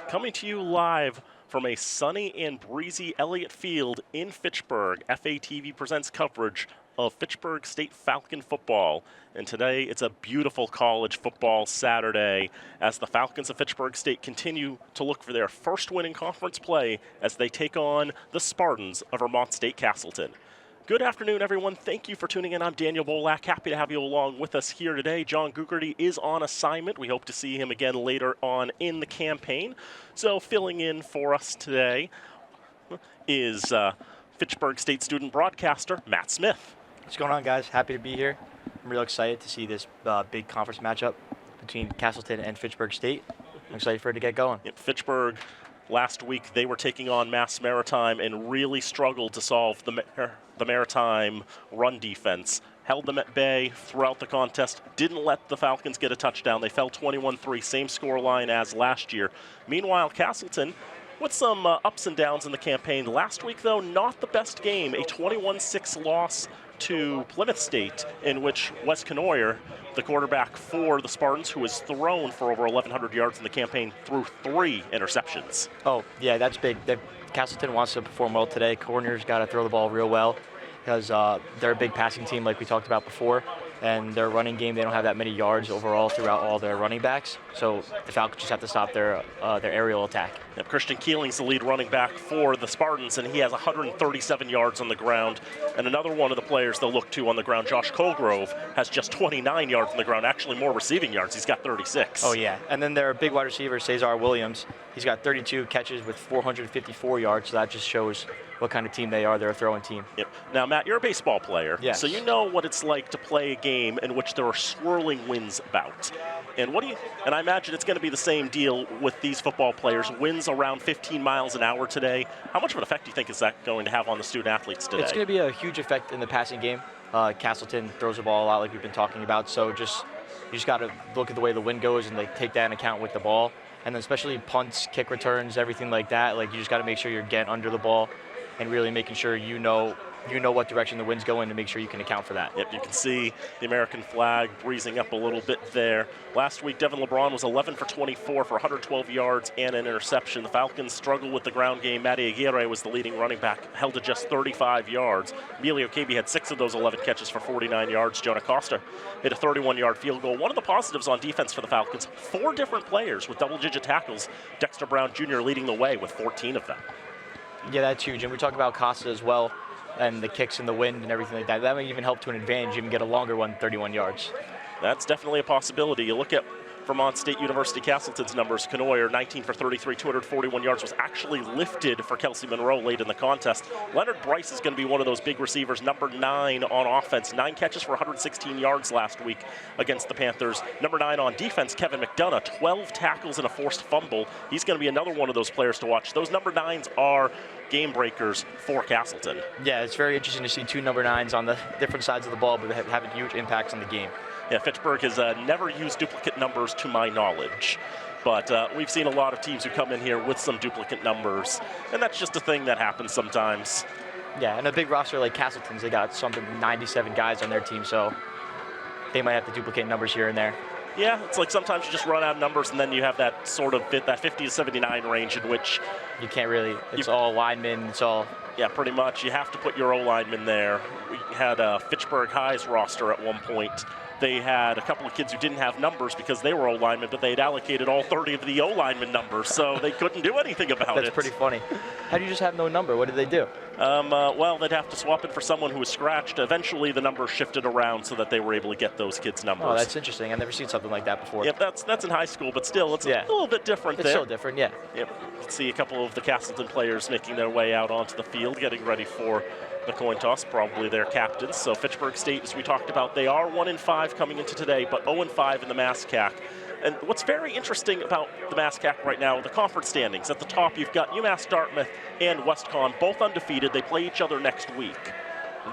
Coming to you live from a sunny and breezy Elliott Field in Fitchburg, FATV presents coverage of Fitchburg State Falcon football. And today it's a beautiful college football Saturday as the Falcons of Fitchburg State continue to look for their first win in conference play as they take on the Spartans of Vermont State Castleton. Good afternoon, everyone. Thank you for tuning in. I'm Daniel Bolak. Happy to have you along with us here today. John Gugerty is on assignment. We hope to see him again later on in the campaign. So filling in for us today is Fitchburg State student broadcaster Matt Smith. What's going on, guys? Happy to be here. I'm real excited to see this big conference matchup between Castleton and Fitchburg State. I'm excited for it to get going. Yep, Fitchburg, last week they were taking on Mass Maritime and really struggled to solve the Maritime run defense. Held them at bay throughout the contest, didn't let the Falcons get a touchdown. They fell 21-3, same score line as last year. Meanwhile, Castleton, with some ups and downs in the campaign. Last week, though, not the best game. A 21-6 loss to Plymouth State, in which Wes Canoyer, the quarterback for the Spartans, who has thrown for over 1,100 yards in the campaign, threw 3 interceptions. Oh, yeah, that's big. Castleton wants to perform well today. Corner's got to throw the ball real well because they're a big passing team like we talked about before. And their running game, they don't have that many yards overall throughout all their running backs. So the Falcons just have to stop their aerial attack. Yep, Christian Keeling's the lead running back for the Spartans, and he has 137 yards on the ground. And another one of the players they'll look to on the ground, Josh Colgrove, has just 29 yards on the ground, actually more receiving yards. He's got 36. Oh, yeah. And then their big wide receiver, Cesar Williams, he's got 32 catches with 454 yards, so that just shows what kind of team they are. They're a throwing team. Yep. Now, Matt, you're a baseball player, yes. So you know what it's like to play a game in which there are swirling winds about. And and I imagine it's going to be the same deal with these football players. Winds around 15 miles an hour today. How much of an effect do you think is that going to have on the student athletes today? It's going to be a huge effect in the passing game. Castleton throws the ball a lot like we've been talking about, so you just got to look at the way the wind goes and take that into account with the ball. And then especially punts, kick returns, everything like that, you just got to make sure you're getting under the ball and really making sure you know what direction the wind's going to make sure you can account for that. Yep, you can see the American flag breezing up a little bit there. Last week, Devin LeBron was 11 for 24 for 112 yards and an interception. The Falcons struggled with the ground game. Matty Aguirre was the leading running back, held to just 35 yards. Emilio Cabe had 6 of those 11 catches for 49 yards. Jonah Costa hit a 31-yard field goal. One of the positives on defense for the Falcons, 4 different players with double-digit tackles. Dexter Brown Jr. leading the way with 14 of them. Yeah, that's huge. And we talk about Costa as well, and the kicks in the wind and everything like that. That may even help to an advantage, even get a longer one, 31 yards. That's definitely a possibility. You look at Vermont State University Castleton's numbers. Canoyer, 19 for 33, 241 yards, was actually lifted for Kelsey Monroe late in the contest. Leonard Bryce is going to be one of those big receivers, number 9 on offense. 9 catches for 116 yards last week against the Panthers. Number 9 on defense, Kevin McDonough, 12 tackles and a forced fumble. He's going to be another one of those players to watch. Those number 9s are game breakers for Castleton. Yeah, it's very interesting to see 2 number 9s on the different sides of the ball, but having huge impacts on the game. Yeah, Fitchburg has never used duplicate numbers to my knowledge, but we've seen a lot of teams who come in here with some duplicate numbers, and that's just a thing that happens sometimes. Yeah, and a big roster like Castleton's, they got something 97 guys on their team, so they might have to duplicate numbers here and there. Yeah, it's like sometimes you just run out of numbers, and then you have that sort of that 50 to 79 range in which you can't really. It's all linemen. It's all. Yeah, pretty much. You have to put your O-linemen there. We had a Fitchburg High's roster at one point. They had a couple of kids who didn't have numbers because they were O-linemen, but they had allocated all 30 of the O-lineman numbers, so they couldn't do anything about it. That's pretty funny. How do you just have no number? What did they do? Well, they'd have to swap it for someone who was scratched. Eventually, the numbers shifted around so that they were able to get those kids' numbers. Oh, that's interesting. I've never seen something like that before. Yeah, that's in high school, but still, it's a little bit different there. It's still different, yeah. Yep. You can see a couple of the Castleton players making their way out onto the field, getting ready for the coin toss, probably their captains. So Fitchburg State, as we talked about, they are 1-5 coming into today, but 0-5 in the MASCAC. And what's very interesting about the MASCAC right now, the conference standings. At the top, you've got UMass Dartmouth and WestCon, both undefeated. They play each other next week.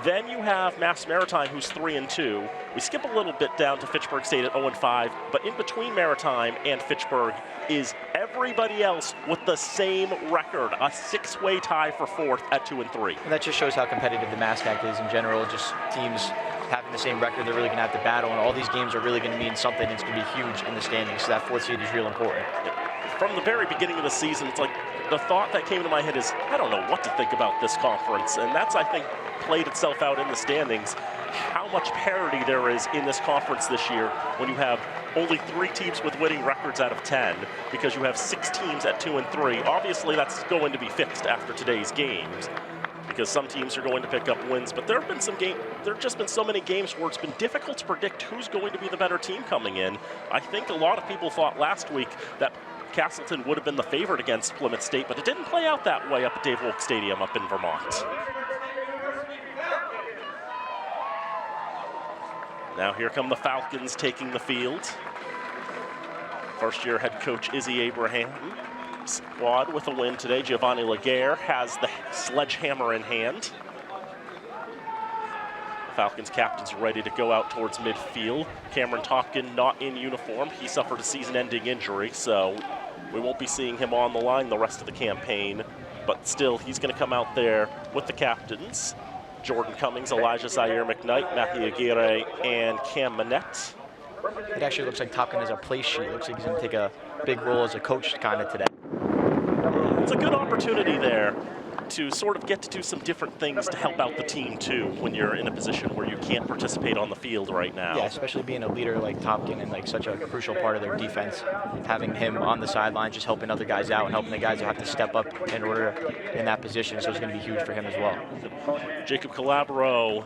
Then you have Mass Maritime, who's 3-2. We skip a little bit down to Fitchburg State at 0-5, but in between Maritime and Fitchburg is everybody else with the same record, a 6-way tie for 4th at 2-3. And that just shows how competitive the MASCAC is in general. Just teams having the same record, they're really going to have to battle, and all these games are really going to mean something. It's going to be huge in the standings, so that 4th seed is real important. from the very beginning of the season, it's like the thought that came to my head is, I don't know what to think about this conference. And that's, I think, played itself out in the standings. How much parity there is in this conference this year when you have only 3 teams with winning records out of 10, because you have 6 teams at 2 and 3. Obviously, that's going to be fixed after today's games, because some teams are going to pick up wins. But there have just been so many games where it's been difficult to predict who's going to be the better team coming in. I think a lot of people thought last week that Castleton would have been the favorite against Plymouth State, but it didn't play out that way up at Dave Wolk Stadium up in Vermont. Now here come the Falcons taking the field. First-year head coach Izzy Abraham. Squad with a win today. Giovanni Laguerre has the sledgehammer in hand. Falcons captain's ready to go out towards midfield. Cameron Topkin not in uniform. He suffered a season-ending injury, so we won't be seeing him on the line the rest of the campaign. But still, he's going to come out there with the captains. Jordan Cummings, Elijah Zaire McKnight, Matthew Aguirre, and Cam Manette. It actually looks like Topkin has a play sheet. Looks like he's going to take a big role as a coach kind of today. It's a good opportunity there to sort of get to do some different things to help out the team too when you're in a position where you can't participate on the field right now. Yeah, especially being a leader like Topkin and like such a crucial part of their defense. Having him on the sideline, just helping other guys out and helping the guys who have to step up in order in that position. So it's going to be huge for him as well. Jacob Calabro,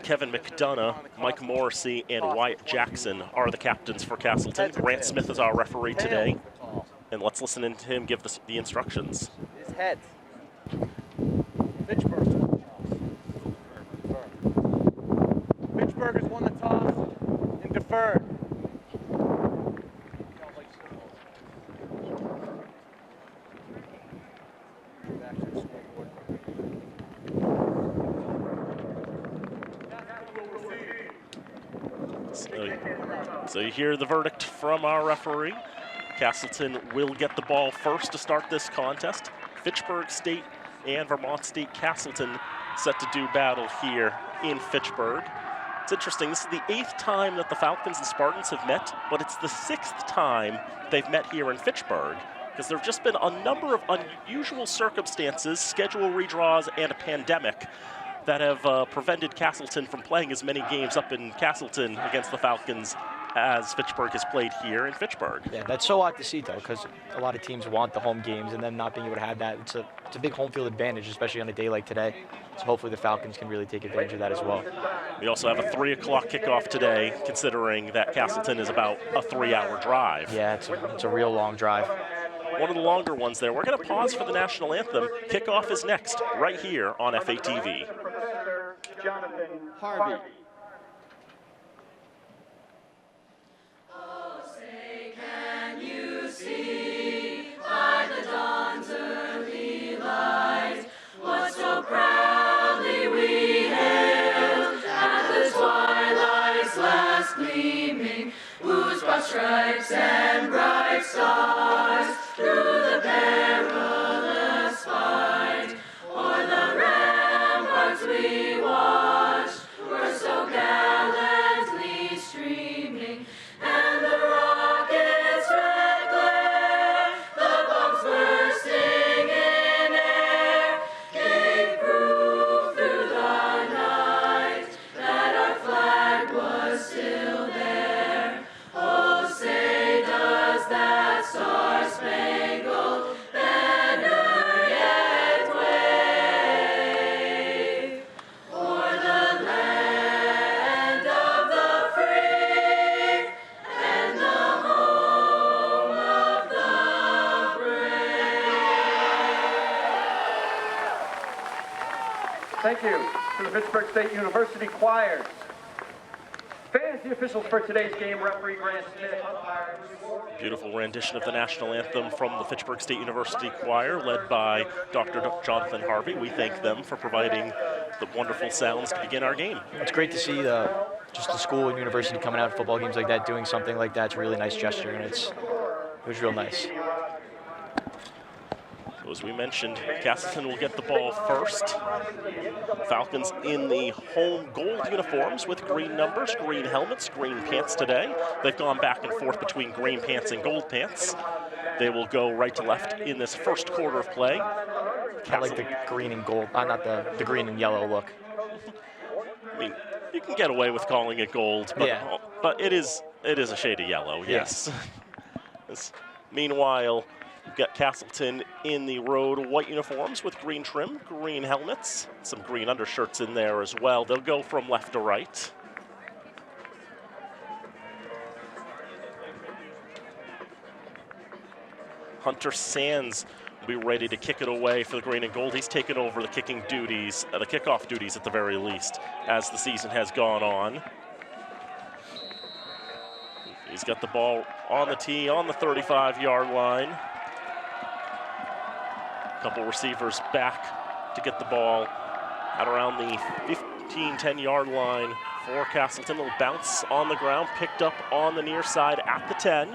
Kevin McDonough, Mike Morrissey, and Wyatt Jackson are the captains for Castleton. Grant Smith is our referee today. And let's listen in to him give the instructions. His head. Fitchburg. Fitchburg has won the toss and deferred. So you hear the verdict from our referee. Castleton will get the ball first to start this contest. Fitchburg State and Vermont State Castleton set to do battle here in Fitchburg. It's interesting, this is the 8th time that the Falcons and Spartans have met, but it's the 6th time they've met here in Fitchburg, because there have just been a number of unusual circumstances, schedule redraws, and a pandemic that have prevented Castleton from playing as many games up in Castleton against the Falcons as Fitchburg has played here in Fitchburg. Yeah, that's so odd to see, though, because a lot of teams want the home games, and then not being able to have that, it's a big home field advantage, especially on a day like today. So hopefully the Falcons can really take advantage of that as well. We also have a 3 o'clock kickoff today, considering that Castleton is about a 3-hour drive. Yeah, it's a real long drive. One of the longer ones there. We're going to pause for the national anthem. Kickoff is next, right here on FATV. Jonathan Harvey. Proudly we hailed at the twilight's last gleaming, whose broad stripes and bright stars through the perilous fight o'er the ramparts we watched were so gallantly streaming, and the rockets' red glare, the bombs bursting in air, gave proof through the night that our flag was still there. Oh, say does that star-spangled banner yet wave o'er the land of the free and the home of the brave? Thank you to the Fitchburg State University choirs. Fans, the officials for today's game, referee Grant Smith, umpire. Beautiful rendition of the national anthem from the Fitchburg State University Choir, led by Dr. Jonathan Harvey. We thank them for providing the wonderful sounds to begin our game. It's great to see just the school and university coming out at football games like that, doing something like that. It's a really nice gesture, and it was real nice. So as we mentioned, Castleton will get the ball first. Falcons in the home gold uniforms with green numbers, green helmets, green pants today. They've gone back and forth between green pants and gold pants. They will go right to left in this first quarter of play. I like the green and gold, not the green and yellow look. I mean, you can get away with calling it gold, but, Yeah. but it is a shade of yellow, yes. Meanwhile, we've got Castleton in the road white uniforms with green trim, green helmets, some green undershirts in there as well. They'll go from left to right. Hunter Sands will be ready to kick it away for the green and gold. He's taken over the kicking duties, the kickoff duties at the very least, as the season has gone on. He's got the ball on the tee, on the 35-yard line. A couple receivers back to get the ball at around the 15, 10-yard line for Castleton. It'll bounce on the ground, picked up on the near side at the 10.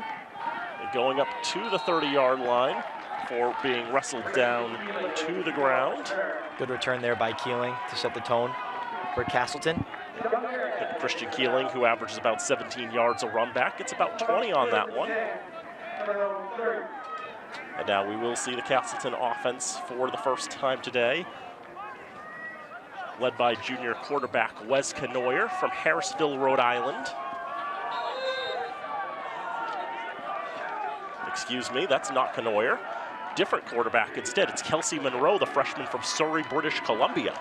And going up to the 30-yard line for being wrestled down to the ground. Good return there by Keeling to set the tone for Castleton. Christian Keeling, who averages about 17 yards a run back, gets about 20 on that one. And now we will see the Castleton offense for the first time today, led by junior quarterback Wes Canoyer from Harrisville, Rhode Island. Excuse me, that's not Canoyer. Different quarterback instead. It's Kelsey Monroe, the freshman from Surrey, British Columbia,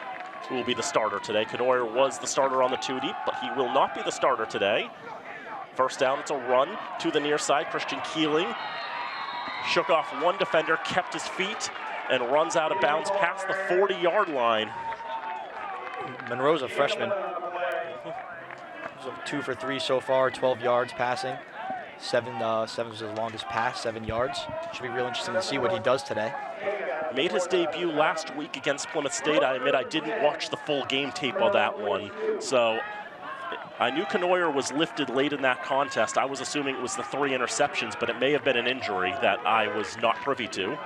who will be the starter today. Canoyer was the starter on the 2-deep, but he will not be the starter today. First down, it's a run to the near side. Christian Keeling shook off one defender, kept his feet, and runs out of bounds past the 40-yard line. Monroe's a freshman. 2 for 3 so far, 12 yards passing. Seven was his longest pass, 7 yards. Should be real interesting to see what he does today. Made his debut last week against Plymouth State. I admit I didn't watch the full game tape of that one, so I knew Canoyer was lifted late in that contest. I was assuming it was the 3 interceptions, but it may have been an injury that I was not privy to,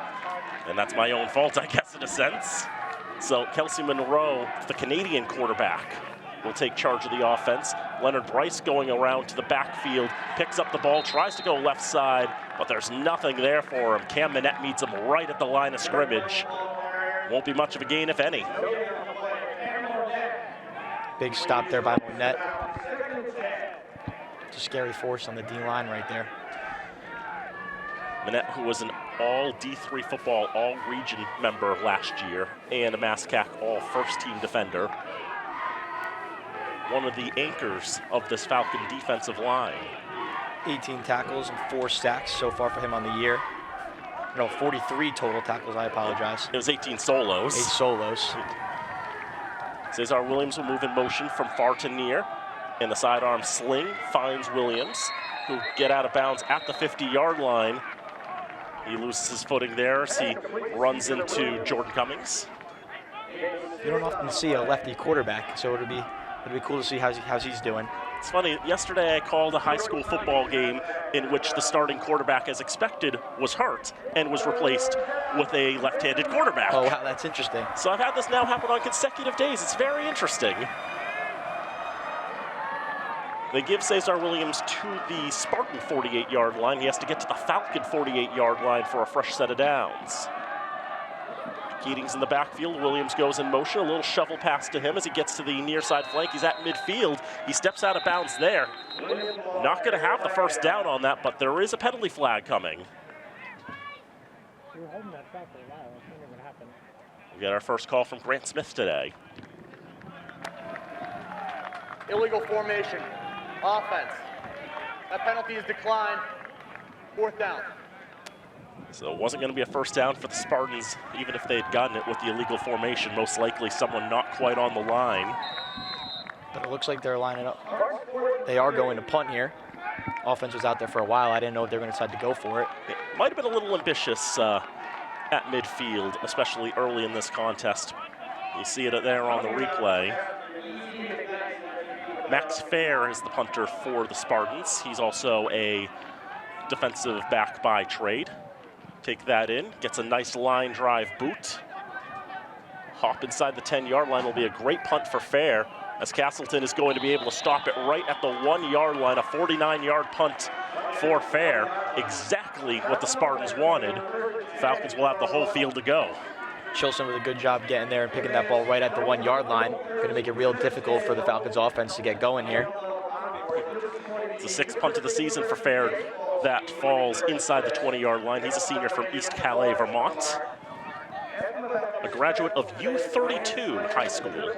and that's my own fault, I guess, in a sense. So Kelsey Monroe, the Canadian quarterback, will take charge of the offense. Leonard Bryce going around to the backfield, picks up the ball, tries to go left side, but there's nothing there for him. Cam Minette meets him right at the line of scrimmage. Won't be much of a gain, if any. Big stop there by Minette. It's a scary force on the D-line right there. Minette, who was an all D3 football, all region member last year, and a MASCAC all first team defender. One of the anchors of this Falcon defensive line. 18 tackles and 4 sacks so far for him on the year. No, 43 total tackles, I apologize. It was 18 solos. 8 solos. Cesar Williams will move in motion from far to near. And the sidearm sling finds Williams, who get out of bounds at the 50-yard line. He loses his footing there as he runs into Jordan Cummings. You don't often see a lefty quarterback, so it'd be cool to see how he's doing. It's funny, yesterday I called a high school football game in which the starting quarterback, as expected, was hurt and was replaced with a left-handed quarterback. Oh, wow, that's interesting. So I've had this now happen on consecutive days. It's very interesting. They give Cesar Williams to the Spartan 48-yard line. He has to get to the Falcon 48-yard line for a fresh set of downs. Keating's in the backfield. Williams goes in motion. A little shovel pass to him as he gets to the near side flank. He's at midfield. He steps out of bounds there. Not going to have the first down on that, but there is a penalty flag coming. We were holding that back for a while. I wonder what happened. We got our first call from Grant Smith today. Illegal formation. Offense. That penalty is declined. 4th down. So it wasn't going to be a first down for the Spartans, even if they had gotten it with the illegal formation. Most likely someone not quite on the line. But it looks like they're lining up. They are going to punt here. Offense was out there for a while. I didn't know if they were going to decide to go for it. It might have been a little ambitious at midfield, especially early in this contest. You see it there on the replay. Max Fair is the punter for the Spartans. He's also a defensive back by trade. Take that in, gets a nice line drive boot. Hop inside the 10-yard line will be a great punt for Fair, as Castleton is going to be able to stop it right at the 1-yard line, a 49-yard punt for Fair. exactly what the Spartans wanted. Falcons will have the whole field to go. Chilson with a good job getting there and picking that ball right at the 1 yard line. Going to make it real difficult for the Falcons offense to get going here. It's the 6th punt of the season for Fair that falls inside the 20-yard line. He's a senior from East Calais, Vermont. A graduate of U32 High School.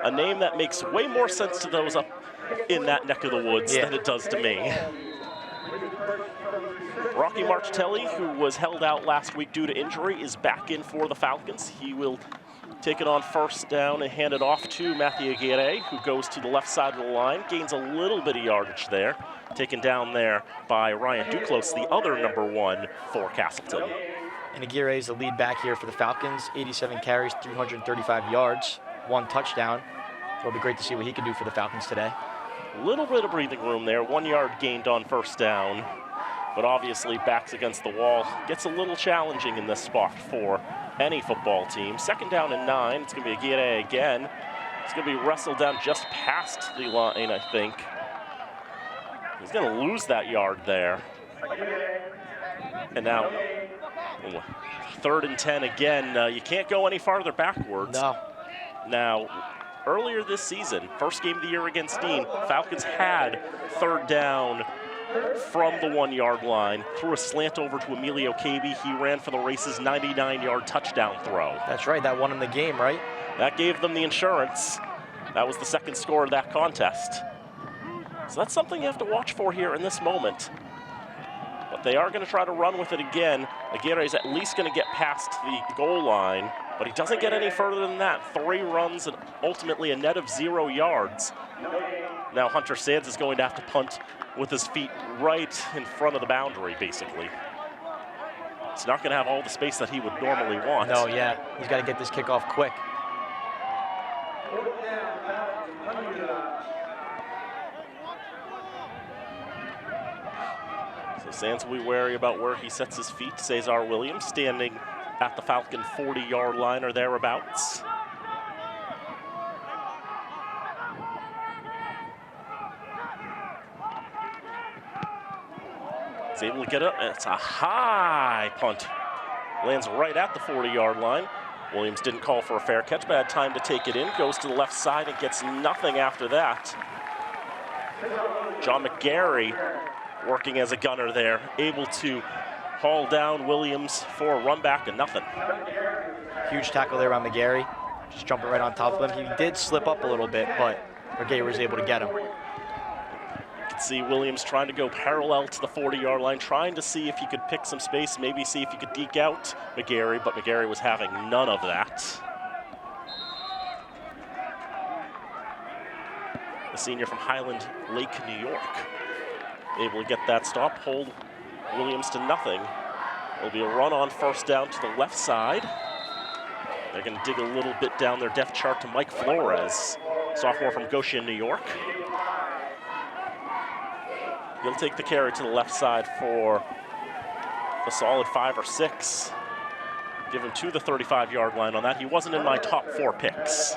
A name that makes way more sense to those up in that neck of the woods than it does to me. Rocky Marchitelli, who was held out last week due to injury, is back in for the Falcons. He will take it on first down and hand it off to Matthew Aguirre, who goes to the left side of the line, gains a little bit of yardage there, taken down there by Ryan Duclos, the other number 1 for Castleton. And Aguirre is the lead back here for the Falcons. 87 carries, 335 yards, 1 touchdown. It'll be great to see what he can do for the Falcons today. A little bit of breathing room there, 1 yard gained on first down. But obviously, backs against the wall gets a little challenging in this spot for any football team. 2nd down and 9. It's going to be Aguirre again. It's going to be wrestled down just past the line, I think. He's going to lose that yard there. And now, 3rd and 10 again. You can't go any farther backwards. No. Now, earlier this season, first game of the year against Dean, Falcons had 3rd down from the 1 yard line, threw a slant over to Emilio Caby. He ran for the race's 99-yard touchdown throw. That's right, that won him the game, right? That gave them the insurance. That was the 2nd score of that contest. So that's something you have to watch for here in this moment. But they are going to try to run with it again. Aguirre is at least going to get past the goal line, but he doesn't get any further than that. 3 runs and ultimately a net of 0 yards. Now Hunter Sands is going to have to punt with his feet right in front of the boundary, basically. He's not going to have all the space that he would normally want. No, yeah. He's got to get this kickoff quick. So Sands will be wary about where he sets his feet. Cesar Williams standing at the Falcon 40-yard line or thereabouts. He's able to get up. It's a high punt. Lands right at the 40-yard line. Williams didn't call for a fair catch, but had time to take it in. Goes to the left side and gets nothing after that. John McGarry working as a gunner there, able to haul down Williams for a run back to nothing. Huge tackle there on McGarry. Just jumping right on top of him. He did slip up a little bit, but McGarry was able to get him. See Williams trying to go parallel to the 40-yard line, trying to see if he could pick some space, maybe see if he could deke out McGarry, but McGarry was having none of that. The senior from Highland Lake, New York, able to get that stop, hold Williams to nothing. It'll be a run on first down to the left side. They're going to dig a little bit down their depth chart to Mike Flores, sophomore from Goshen, New York. He'll take the carry to the left side for a solid 5 or 6. Give him to the 35-yard line on that. He wasn't in my top 4 picks.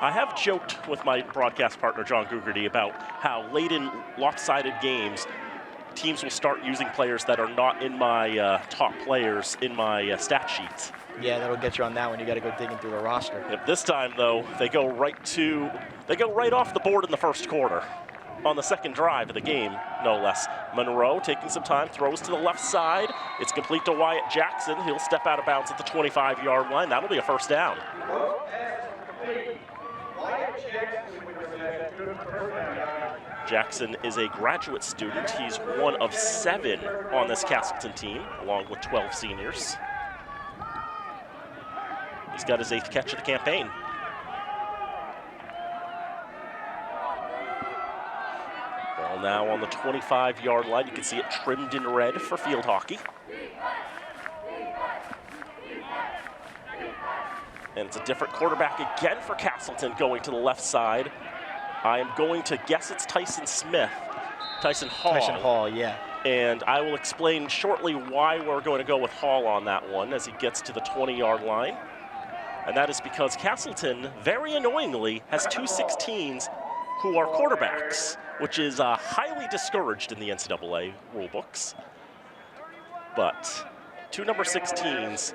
I have joked with my broadcast partner, John Gugerty, about how late in lopsided games, teams will start using players that are not in my top players in my stat sheet. Yeah, that'll get you on that one. You got to go digging through the roster. Yep, this time, though, they go right off the board in the first quarter. On the 2nd drive of the game, no less. Monroe taking some time, throws to the left side. It's complete to Wyatt Jackson. He'll step out of bounds at the 25-yard line. That'll be a first down. Jackson is a graduate student. He's one of 7 on this Castleton team, along with 12 seniors. He's got his 8th catch of the campaign. Ball now on the 25-yard line. You can see it trimmed in red for field hockey. And it's a different quarterback again for Castleton going to the left side. I am going to guess it's Tyson Hall. Tyson Hall, yeah. And I will explain shortly why we're going to go with Hall on that one as he gets to the 20-yard line. And that is because Castleton, very annoyingly, has 2 16s who are quarterbacks, which is highly discouraged in the NCAA rulebooks. But 2 number 16s.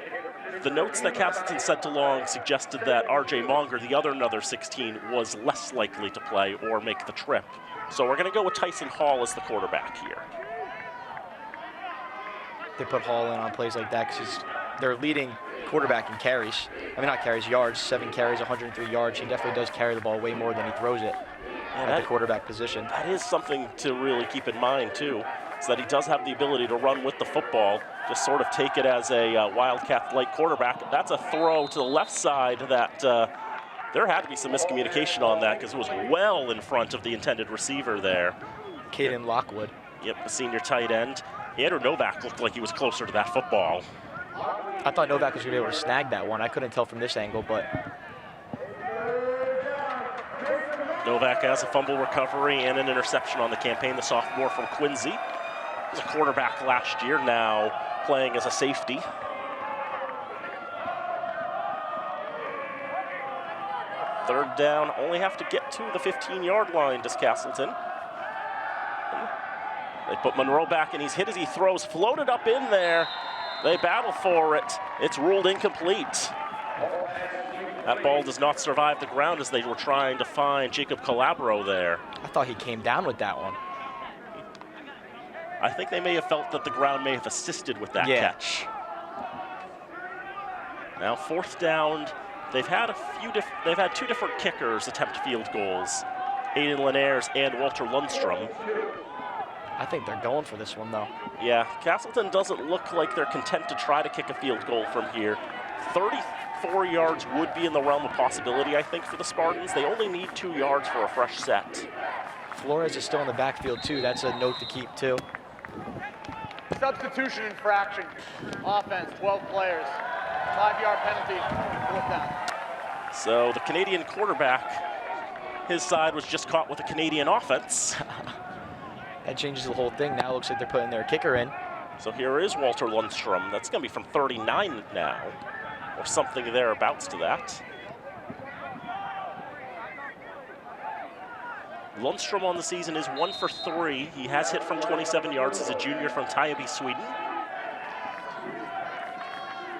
The notes that Castleton sent along suggested that R.J. Monger, the other 16, was less likely to play or make the trip. So we're going to go with Tyson Hall as the quarterback here. They put Hall in on plays like that because he's their leading quarterback in carries. I mean, not carries, yards. 7 carries, 103 yards. He definitely does carry the ball way more than he throws it at the quarterback position. That is something to really keep in mind, too, is that he does have the ability to run with the football, just sort of take it as a Wildcat-like quarterback. That's a throw to the left side that there had to be some miscommunication on that because it was well in front of the intended receiver there. Caden Lockwood. Yep, the senior tight end. Andrew Novak looked like he was closer to that football. I thought Novak was going to be able to snag that one. I couldn't tell from this angle, but Novak has a fumble recovery and an interception on the campaign, the sophomore from Quincy. He was a quarterback last year, now playing as a safety. Third down, only have to get to the 15-yard line, does Castleton. They put Monroe back, and he's hit as he throws, floated up in there. They battle for it. It's ruled incomplete. That ball does not survive the ground as they were trying to find Jacob Calabro there. I thought he came down with that one. I think they may have felt that the ground may have assisted with that catch. Now 4th down. They've had two different kickers attempt field goals. Aiden Linares and Walter Lundstrom. I think they're going for this one, though. Yeah, Castleton doesn't look like they're content to try to kick a field goal from here. 34 yards would be in the realm of possibility, I think, for the Spartans. They only need 2 yards for a fresh set. Flores is still in the backfield, too. That's a note to keep, too. Substitution infraction. Offense, 12 players. 5-yard penalty, 4th down. So the Canadian quarterback, his side was just caught with a Canadian offense. That changes the whole thing. Now it looks like they're putting their kicker in. So here is Walter Lundstrom. That's going to be from 39 now, or something thereabouts to that. Lundstrom on the season is 1 for 3. He has hit from 27 yards as a junior from Täby, Sweden.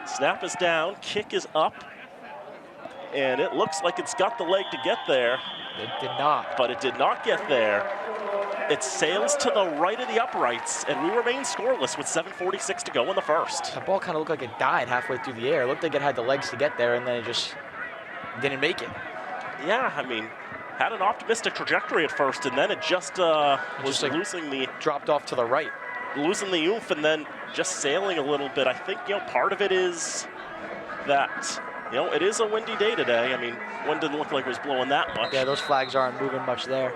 Snap is down, kick is up, and it looks like it's got the leg to get there. It did not. But it did not get there. It sails to the right of the uprights, and we remain scoreless with 7:46 to go in the first. That ball kind of looked like it died halfway through the air. It looked like it had the legs to get there, and then it just didn't make it. Yeah, I mean, had an optimistic trajectory at first, and then it just was like losing the... Dropped off to the right. Losing the oomph and then just sailing a little bit. I think, part of it is that, it is a windy day today. I mean, wind didn't look like it was blowing that much. Yeah, those flags aren't moving much there.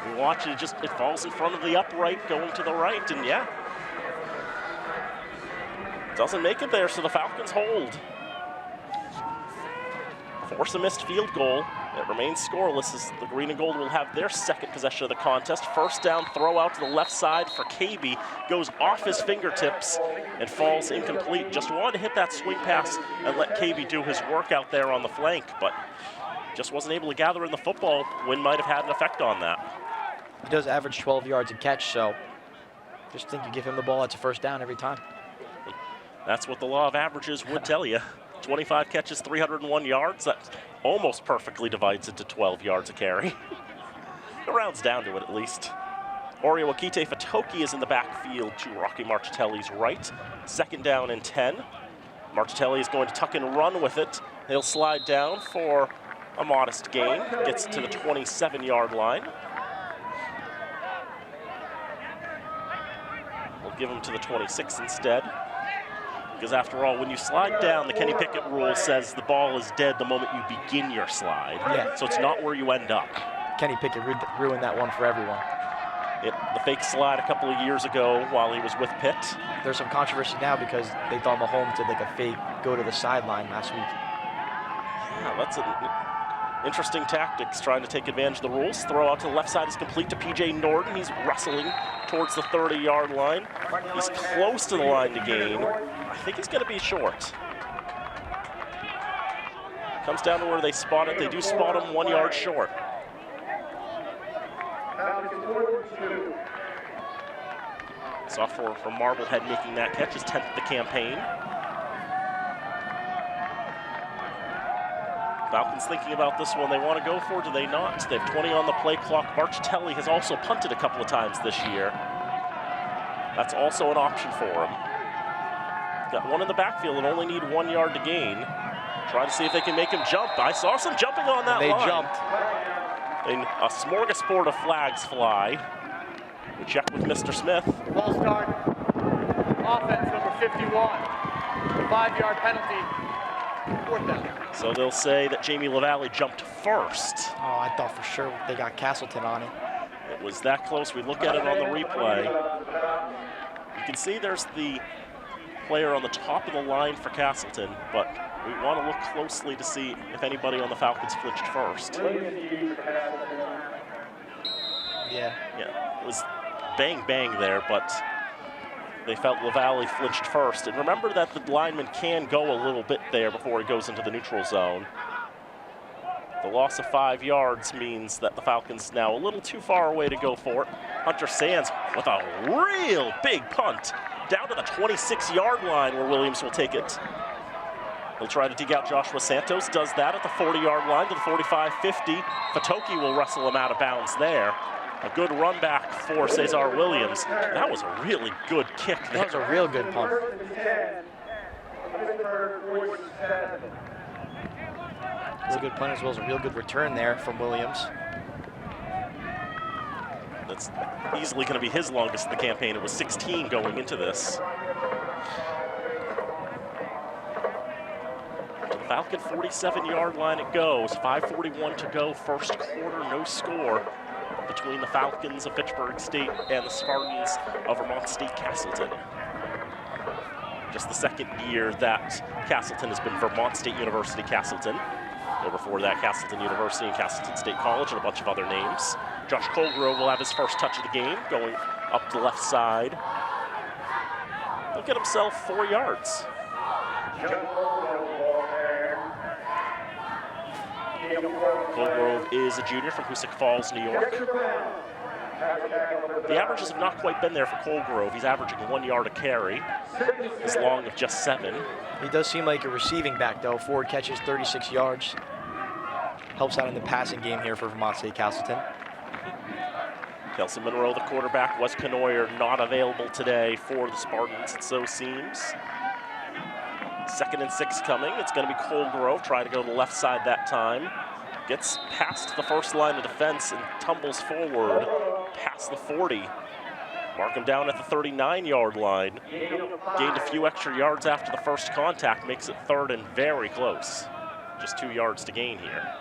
You watch it, it falls in front of the upright going to the right, and yeah. Doesn't make it there, so the Falcons hold. Force a missed field goal. It remains scoreless as the Green and Gold will have their second possession of the contest. First down, throw out to the left side for KB. Goes off his fingertips and falls incomplete. Just wanted to hit that swing pass and let KB do his work out there on the flank, but just wasn't able to gather in the football. Wind might have had an effect on that. He does average 12 yards a catch, so just think you give him the ball, it's a first down every time. That's what the law of averages would tell you. 25 catches, 301 yards. That almost perfectly divides into 12 yards a carry. It rounds down to it at least. Oriawakite Fatoki is in the backfield to Rocky Marchitelli's right. 2nd down and 10. Marchitelli is going to tuck and run with it. He'll slide down for a modest gain. Gets to the 27-yard line. We'll give him to the 26 instead. Because after all, when you slide down, the Kenny Pickett rule says the ball is dead the moment you begin your slide. Yeah. So it's not where you end up. Kenny Pickett ruined that one for everyone. The fake slide a couple of years ago while he was with Pitt. There's some controversy now because they thought Mahomes did like a fake go to the sideline last week. Yeah, that's interesting tactics, trying to take advantage of the rules. Throw out to the left side is complete to P.J. Norton. He's wrestling towards the 30-yard line. He's close to the line to gain. I think he's going to be short. Comes down to where they spot it. They do spot him 1 yard short. Falcons 4th and 2. Sophomore from Marblehead making that catch, his 10th of the campaign. Falcons thinking about this one. They want to go for, do they not? They have 20 on the play clock. Marchitelli has also punted a couple of times this year. That's also an option for him. Got one in the backfield and only need 1 yard to gain. Try to see if they can make him jump. I saw some jumping on that line. They jumped. And a smorgasbord of flags fly. We check with Mr. Smith. Ball start. Offense number 51. 5-yard penalty. 4th down. So they'll say that Jamie LaValle jumped first. Oh, I thought for sure they got Castleton on it. It was that close. We look at it on the replay. You can see there's the player on the top of the line for Castleton, but we want to look closely to see if anybody on the Falcons flinched first. Yeah. Yeah, it was bang bang there, but they felt LaValle flinched first. And remember that the lineman can go a little bit there before he goes into the neutral zone. The loss of 5 yards means that the Falcons now a little too far away to go for it. Hunter Sands with a real big punt down to the 26-yard line where Williams will take it. He'll try to dig out Joshua Santos, does that at the 40-yard line to the 45-50. Fatoki will wrestle him out of bounds there. A good run back for Cesar Williams. That was a really good kick there. That was a real good punt. Real good punt as well as a real good return there from Williams. That's easily going to be his longest in the campaign. It was 16 going into this. To the Falcon 47-yard line it goes. 5:41 to go, first quarter, no score between the Falcons of Fitchburg State and the Spartans of Vermont State Castleton. Just the second year that Castleton has been Vermont State University Castleton. Before that, Castleton University and Castleton State College and a bunch of other names. Josh Colgrove will have his first touch of the game, going up the left side. He'll get himself 4 yards. Colgrove is a junior from Hoosick Falls, New York. The averages have not quite been there for Colgrove. He's averaging 1 yard a carry, as long of just 7. He does seem like a receiving back, though. 4 catches, 36 yards. Helps out in the passing game here for Vermont State Castleton. Kelson Monroe, the quarterback, was Canoyer not available today for the Spartans, it so seems. 2nd and 6 coming. It's going to be Colgrove trying to go to the left side that time. Gets past the first line of defense and tumbles forward past the 40. Mark him down at the 39-yard line. Gained a few extra yards after the first contact, makes it 3rd and very close. Just 2 yards to gain here.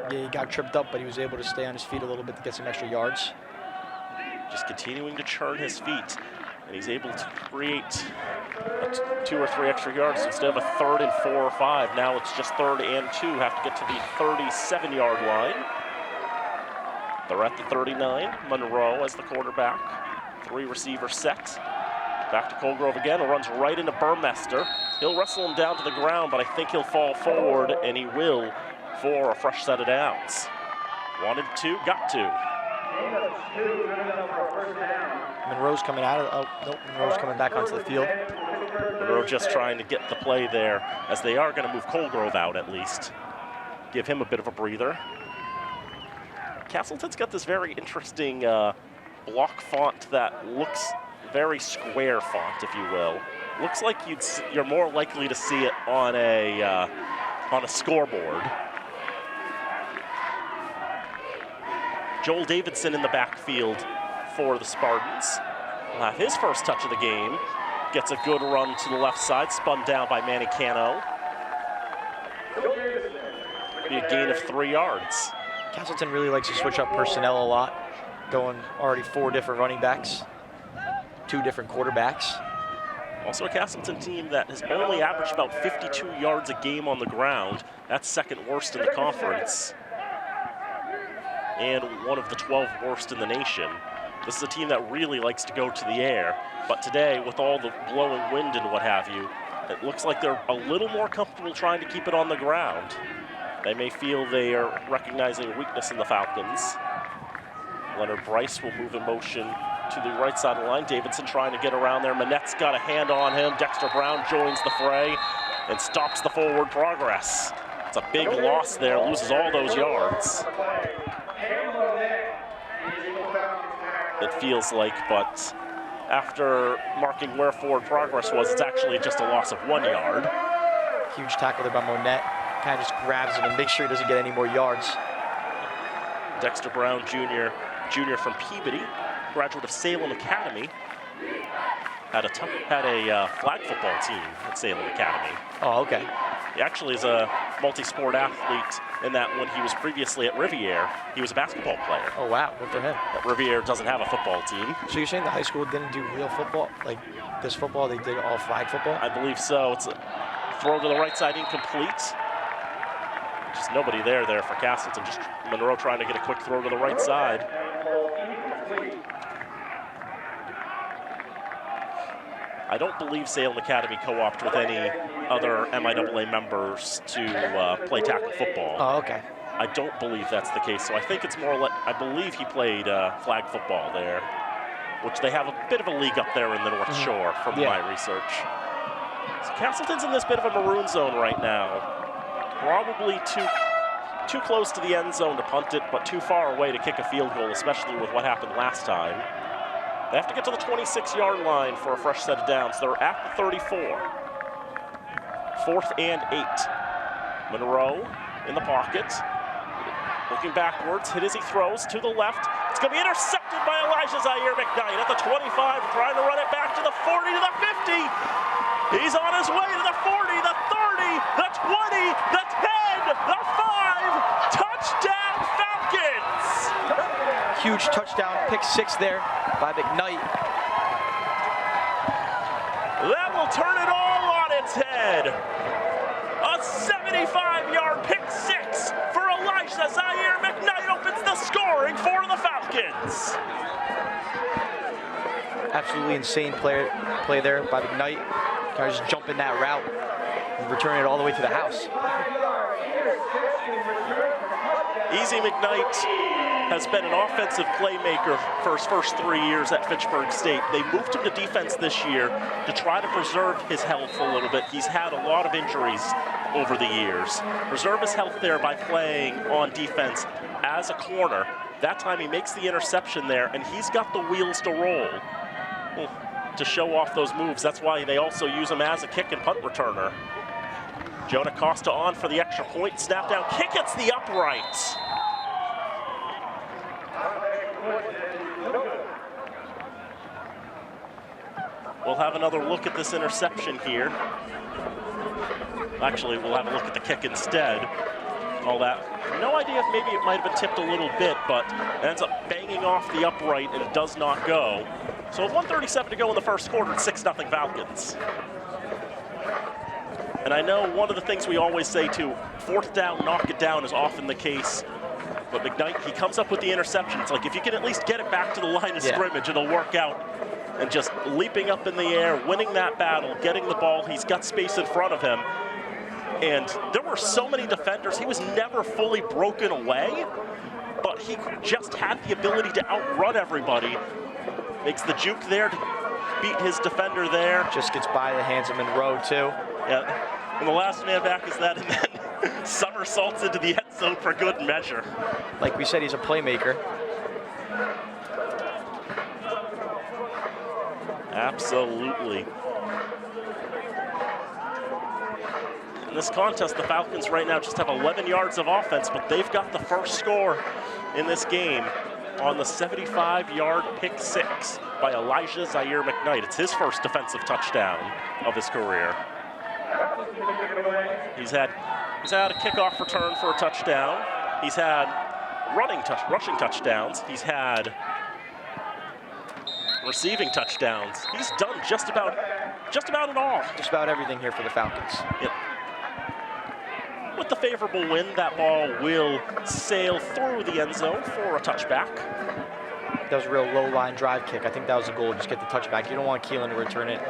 Yeah, he got tripped up, but he was able to stay on his feet a little bit to get some extra yards. Just continuing to churn his feet, and he's able to create 2 or 3 extra yards instead of a 3rd and 4 or 5. Now it's just 3rd and 2. Have to get to the 37-yard line. They're at the 39. Monroe as the quarterback. 3 receiver set. Back to Colgrove again. Runs right into Burmester. He'll wrestle him down to the ground, but I think he'll fall forward, and he will for a fresh set of downs. Wanted to, got to. Monroe's coming out of, oh, nope, Monroe's coming back onto the field. Monroe just trying to get the play there, as they are going to move Colgrove out at least. Give him a bit of a breather. Castleton's got this very interesting block font that looks very square font, if you will. Looks like you're more likely to see it on a scoreboard. Joel Davidson in the backfield for the Spartans. Will have his first touch of the game. Gets a good run to the left side, spun down by Manny Cano. Be a gain of 3 yards. Castleton really likes to switch up personnel a lot, going already 4 different running backs, 2 different quarterbacks. Also a Castleton team that has only averaged about 52 yards a game on the ground. That's 2nd worst in the conference, and one of the 12 worst in the nation. This is a team that really likes to go to the air, but today, with all the blowing wind and what have you, it looks like they're a little more comfortable trying to keep it on the ground. They may feel they are recognizing a weakness in the Falcons. Leonard Bryce will move in motion to the right side of the line. Davidson trying to get around there. Manette's got a hand on him. Dexter Brown joins the fray and stops the forward progress. It's a big loss there, loses all those yards. It feels like, but after marking where forward progress was, it's actually just a loss of 1 yard. Huge tackle there by Monette. Kind of just grabs him and makes sure he doesn't get any more yards. Dexter Brown, junior from Peabody, graduate of Salem Academy, had a flag football team at Salem Academy. Oh, okay. He actually is a multi-sport athlete in that when he was previously at Riviere, he was a basketball player. Oh, wow. Good for him. But Riviere doesn't have a football team. So you're saying the high school didn't do real football? Like this football, they did all flag football? I believe so. It's a throw to the right side, incomplete. Just nobody there for Castleton. Just Monroe trying to get a quick throw to the right side. I don't believe Salem Academy co-opted with any other MIAA members to play tackle football. Oh, okay. I don't believe that's the case. So I think it's more like, I believe he played flag football there, which they have a bit of a league up there in the North Shore from my research. So Castleton's in this bit of a maroon zone right now. Probably too close to the end zone to punt it, but too far away to kick a field goal, especially with what happened last time. They have to get to the 26-yard line for a fresh set of downs. They're at the 34. 4th and 8. Monroe in the pocket. Looking backwards, hit as he throws to the left. It's going to be intercepted by Elijah Zaire McKnight at the 25, trying to run it back to the 40, to the 50. He's on his way to the 40, the 30, the 20, the 10, the 5. Touchdown Falcons! Huge touchdown, pick 6 there by McKnight. That will turn it all on its head. A 75-yard pick 6 for Elijah Zaire McKnight opens the scoring for the Falcons. Absolutely insane play there by McKnight. Kind of just jump in that route and return it all the way to the house. Easy McKnight has been an offensive playmaker for his first 3 years at Fitchburg State. They moved him to defense this year to try to preserve his health a little bit. He's had a lot of injuries over the years. Preserve his health there by playing on defense as a corner. That time he makes the interception there, and he's got the wheels to roll to show off those moves. That's why they also use him as a kick and punt returner. Jonah Costa on for the extra point. Snap down, kick, it's the upright. We'll have another look at this interception here. Actually, we'll have a look at the kick instead. All that. No idea if maybe it might have been tipped a little bit, but it ends up banging off the upright and it does not go. So with 1:37 to go in the first quarter, it's 6-0 Falcons. And I know one of the things we always say too, 4th down, knock it down is often the case. But McKnight, he comes up with the interception. It's like if you can at least get it back to the line of scrimmage, it'll work out. And just leaping up in the air, winning that battle, getting the ball, he's got space in front of him. And there were so many defenders, he was never fully broken away, but he just had the ability to outrun everybody. Makes the juke there to beat his defender there. Just gets by the hands of Monroe too. Yeah, and the last man back is that, and then somersaults into the end zone for good measure. Like we said, he's a playmaker. Absolutely. In this contest, the Falcons right now just have 11 yards of offense, but they've got the first score in this game on the 75-yard pick 6 by Elijah Zaire McKnight. It's his first defensive touchdown of his career. He's had a kickoff return for a touchdown. He's had rushing touchdowns. He's had receiving touchdowns. He's done just about it all. Just about everything here for the Falcons. Yep. With the favorable wind, that ball will sail through the end zone for a touchback. That was a real low-line drive kick. I think that was the goal, just get the touchback. You don't want Keelan to return it.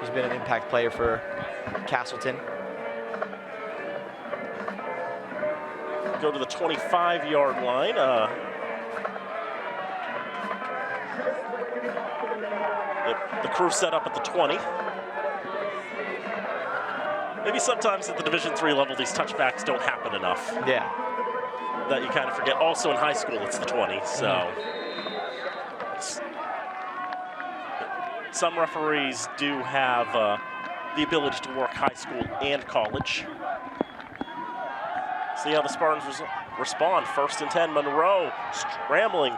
He's been an impact player for Castleton. go to the 25-yard line. The crew set up at the 20. Maybe sometimes at the Division III level, these touchbacks don't happen enough. Yeah. That you kind of forget. Also in high school, it's the 20, so. Some referees do have the ability to work high school and college. See how the Spartans respond. 1st and 10, Monroe scrambling,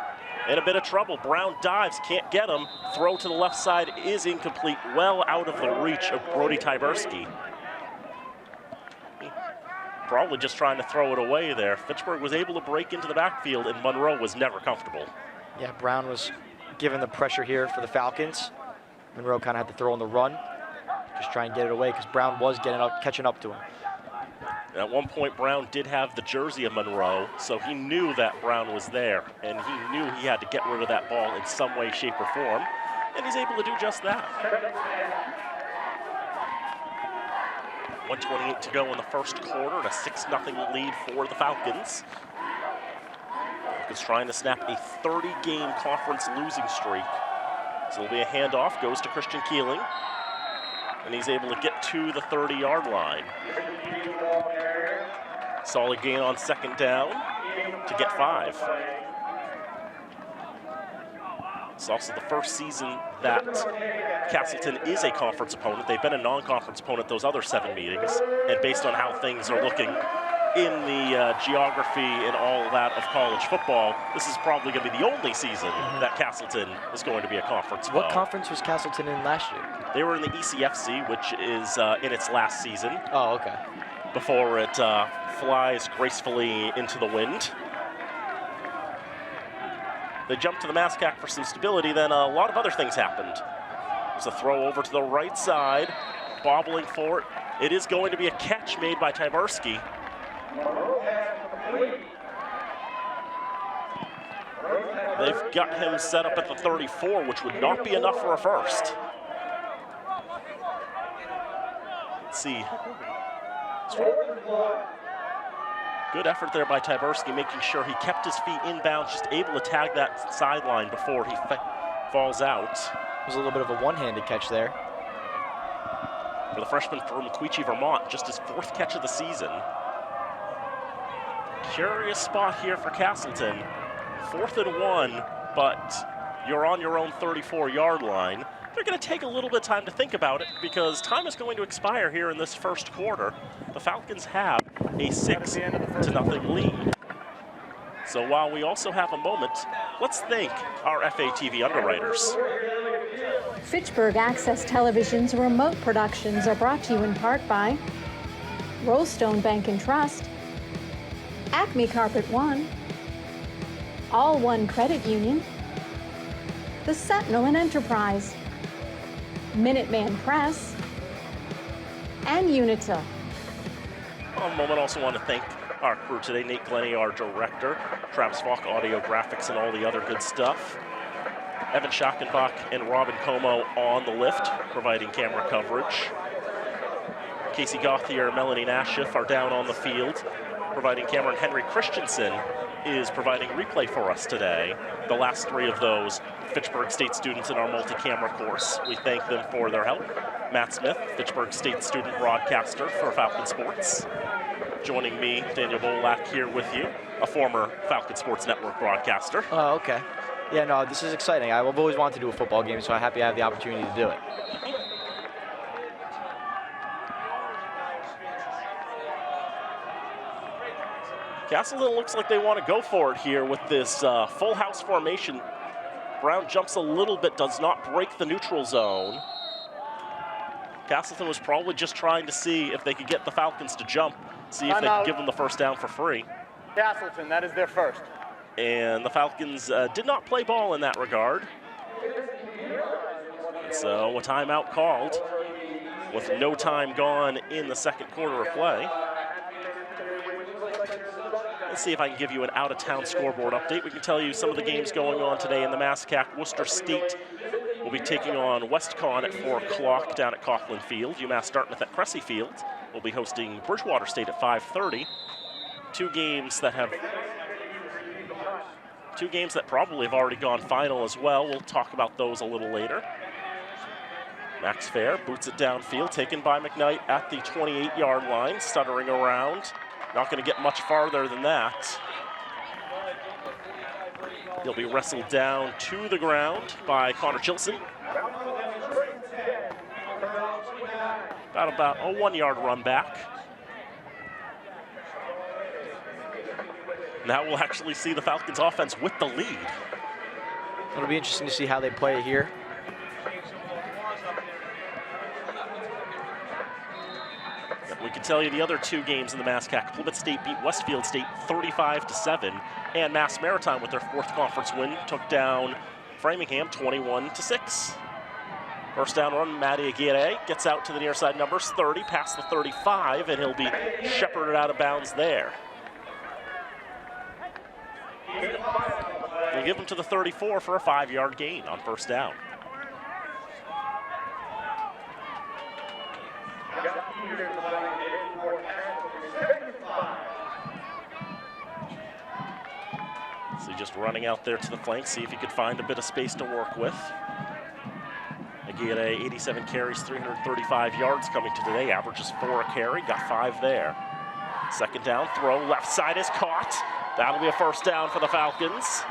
in a bit of trouble. Brown dives, can't get him. Throw to the left side is incomplete, well out of the reach of Brody Tyberski. Probably just trying to throw it away there. Fitchburg was able to break into the backfield, and Monroe was never comfortable. Yeah, Brown was given the pressure here for the Falcons. Monroe kind of had to throw on the run, just try and get it away, because Brown was catching up to him. At one point, Brown did have the jersey of Monroe, so he knew that Brown was there, and he knew he had to get rid of that ball in some way, shape, or form, and he's able to do just that. 1:28 to go in the first quarter, and a 6-0 lead for the Falcons. Falcons trying to snap a 30-game conference losing streak. So it'll be a handoff, goes to Christian Keeling, and he's able to get to the 30-yard line. Solid gain on 2nd down to get 5. It's also the first season that Castleton is a conference opponent. They've been a non-conference opponent those other 7 meetings, and based on how things are looking in the geography and all that of college football, this is probably going to be the only season that Castleton is going to be a conference. What conference was Castleton in last year? They were in the ECFC, which is in its last season. Oh, okay. Before it flies gracefully into the wind. They jumped to the Mascac for some stability, then a lot of other things happened. There's a throw over to the right side, bobbling for it. It is going to be a catch made by Tyberski. They've got him set up at the 34, which would not be enough for a first. Let's see. Good effort there by Tyberski, making sure he kept his feet inbounds, just able to tag that sideline before he falls out. It was a little bit of a one-handed catch there. For the freshman from Queechee, Vermont, just his 4th catch of the season. Curious spot here for Castleton. 4th and 1, but you're on your own 34-yard line. They're going to take a little bit of time to think about it because time is going to expire here in this first quarter. The Falcons have a 6-0 lead. So while we also have a moment, let's thank our FATV underwriters. Fitchburg Access Television's remote productions are brought to you in part by Rollstone Bank and Trust, Acme Carpet One, All One Credit Union, The Sentinel and Enterprise, Minuteman Press, and Unita. A moment, also want to thank our crew today, Nate Glennie, our director, Travis Falk, audio graphics, and all the other good stuff. Evan Schackenbach and Robin Como on the lift, providing camera coverage. Casey Gauthier, Melanie Nashif are down on the field, providing camera, and Henry Christensen is providing replay for us today. The last 3 of those Fitchburg State students in our multi-camera course. We thank them for their help. Matt Smith, Fitchburg State student broadcaster for Falcon Sports. Joining me, Daniel Bolak here with you, a former Falcon Sports Network broadcaster. Oh, okay. Yeah, no, this is exciting. I've always wanted to do a football game, so I'm happy I have the opportunity to do it. Castleton looks like they want to go for it here with this full house formation. Brown jumps a little bit, does not break the neutral zone. Castleton was probably just trying to see if they could get the Falcons to jump, see if they could give them the first down for free. Castleton, that is their first. And the Falcons did not play ball in that regard. And so a timeout called with no time gone in the second quarter of play. Let's see if I can give you an out-of-town scoreboard update. We can tell you some of the games going on today in the Mascac. Worcester State will be taking on WestCon at 4 o'clock down at Coughlin Field. UMass Dartmouth at Cressy Field will be hosting Bridgewater State at 5:30. two games that probably have already gone final as well. We'll talk about those a little later. Max Fair boots it downfield, taken by McKnight at the 28-yard line, stuttering around. Not going to get much farther than that. He'll be wrestled down to the ground by Connor Chilson. About a 1-yard run back. Now we'll actually see the Falcons offense with the lead. It'll be interesting to see how they play it here. We can tell you the other two games in the MASCAC. Plymouth State beat Westfield State 35-7, and Mass Maritime, with their 4th conference win, took down Framingham 21-6. First down run, Matty Aguirre gets out to the near side numbers, 30, past the 35, and he'll be shepherded out of bounds there. We'll give him to the 34 for a 5-yard gain on first down. So just running out there to the flank, see if he could find a bit of space to work with. Aguirre, 87 carries, 335 yards coming to today, averages 4 a carry, got 5 there. Second down, throw, left side is caught. That'll be a first down for the Falcons.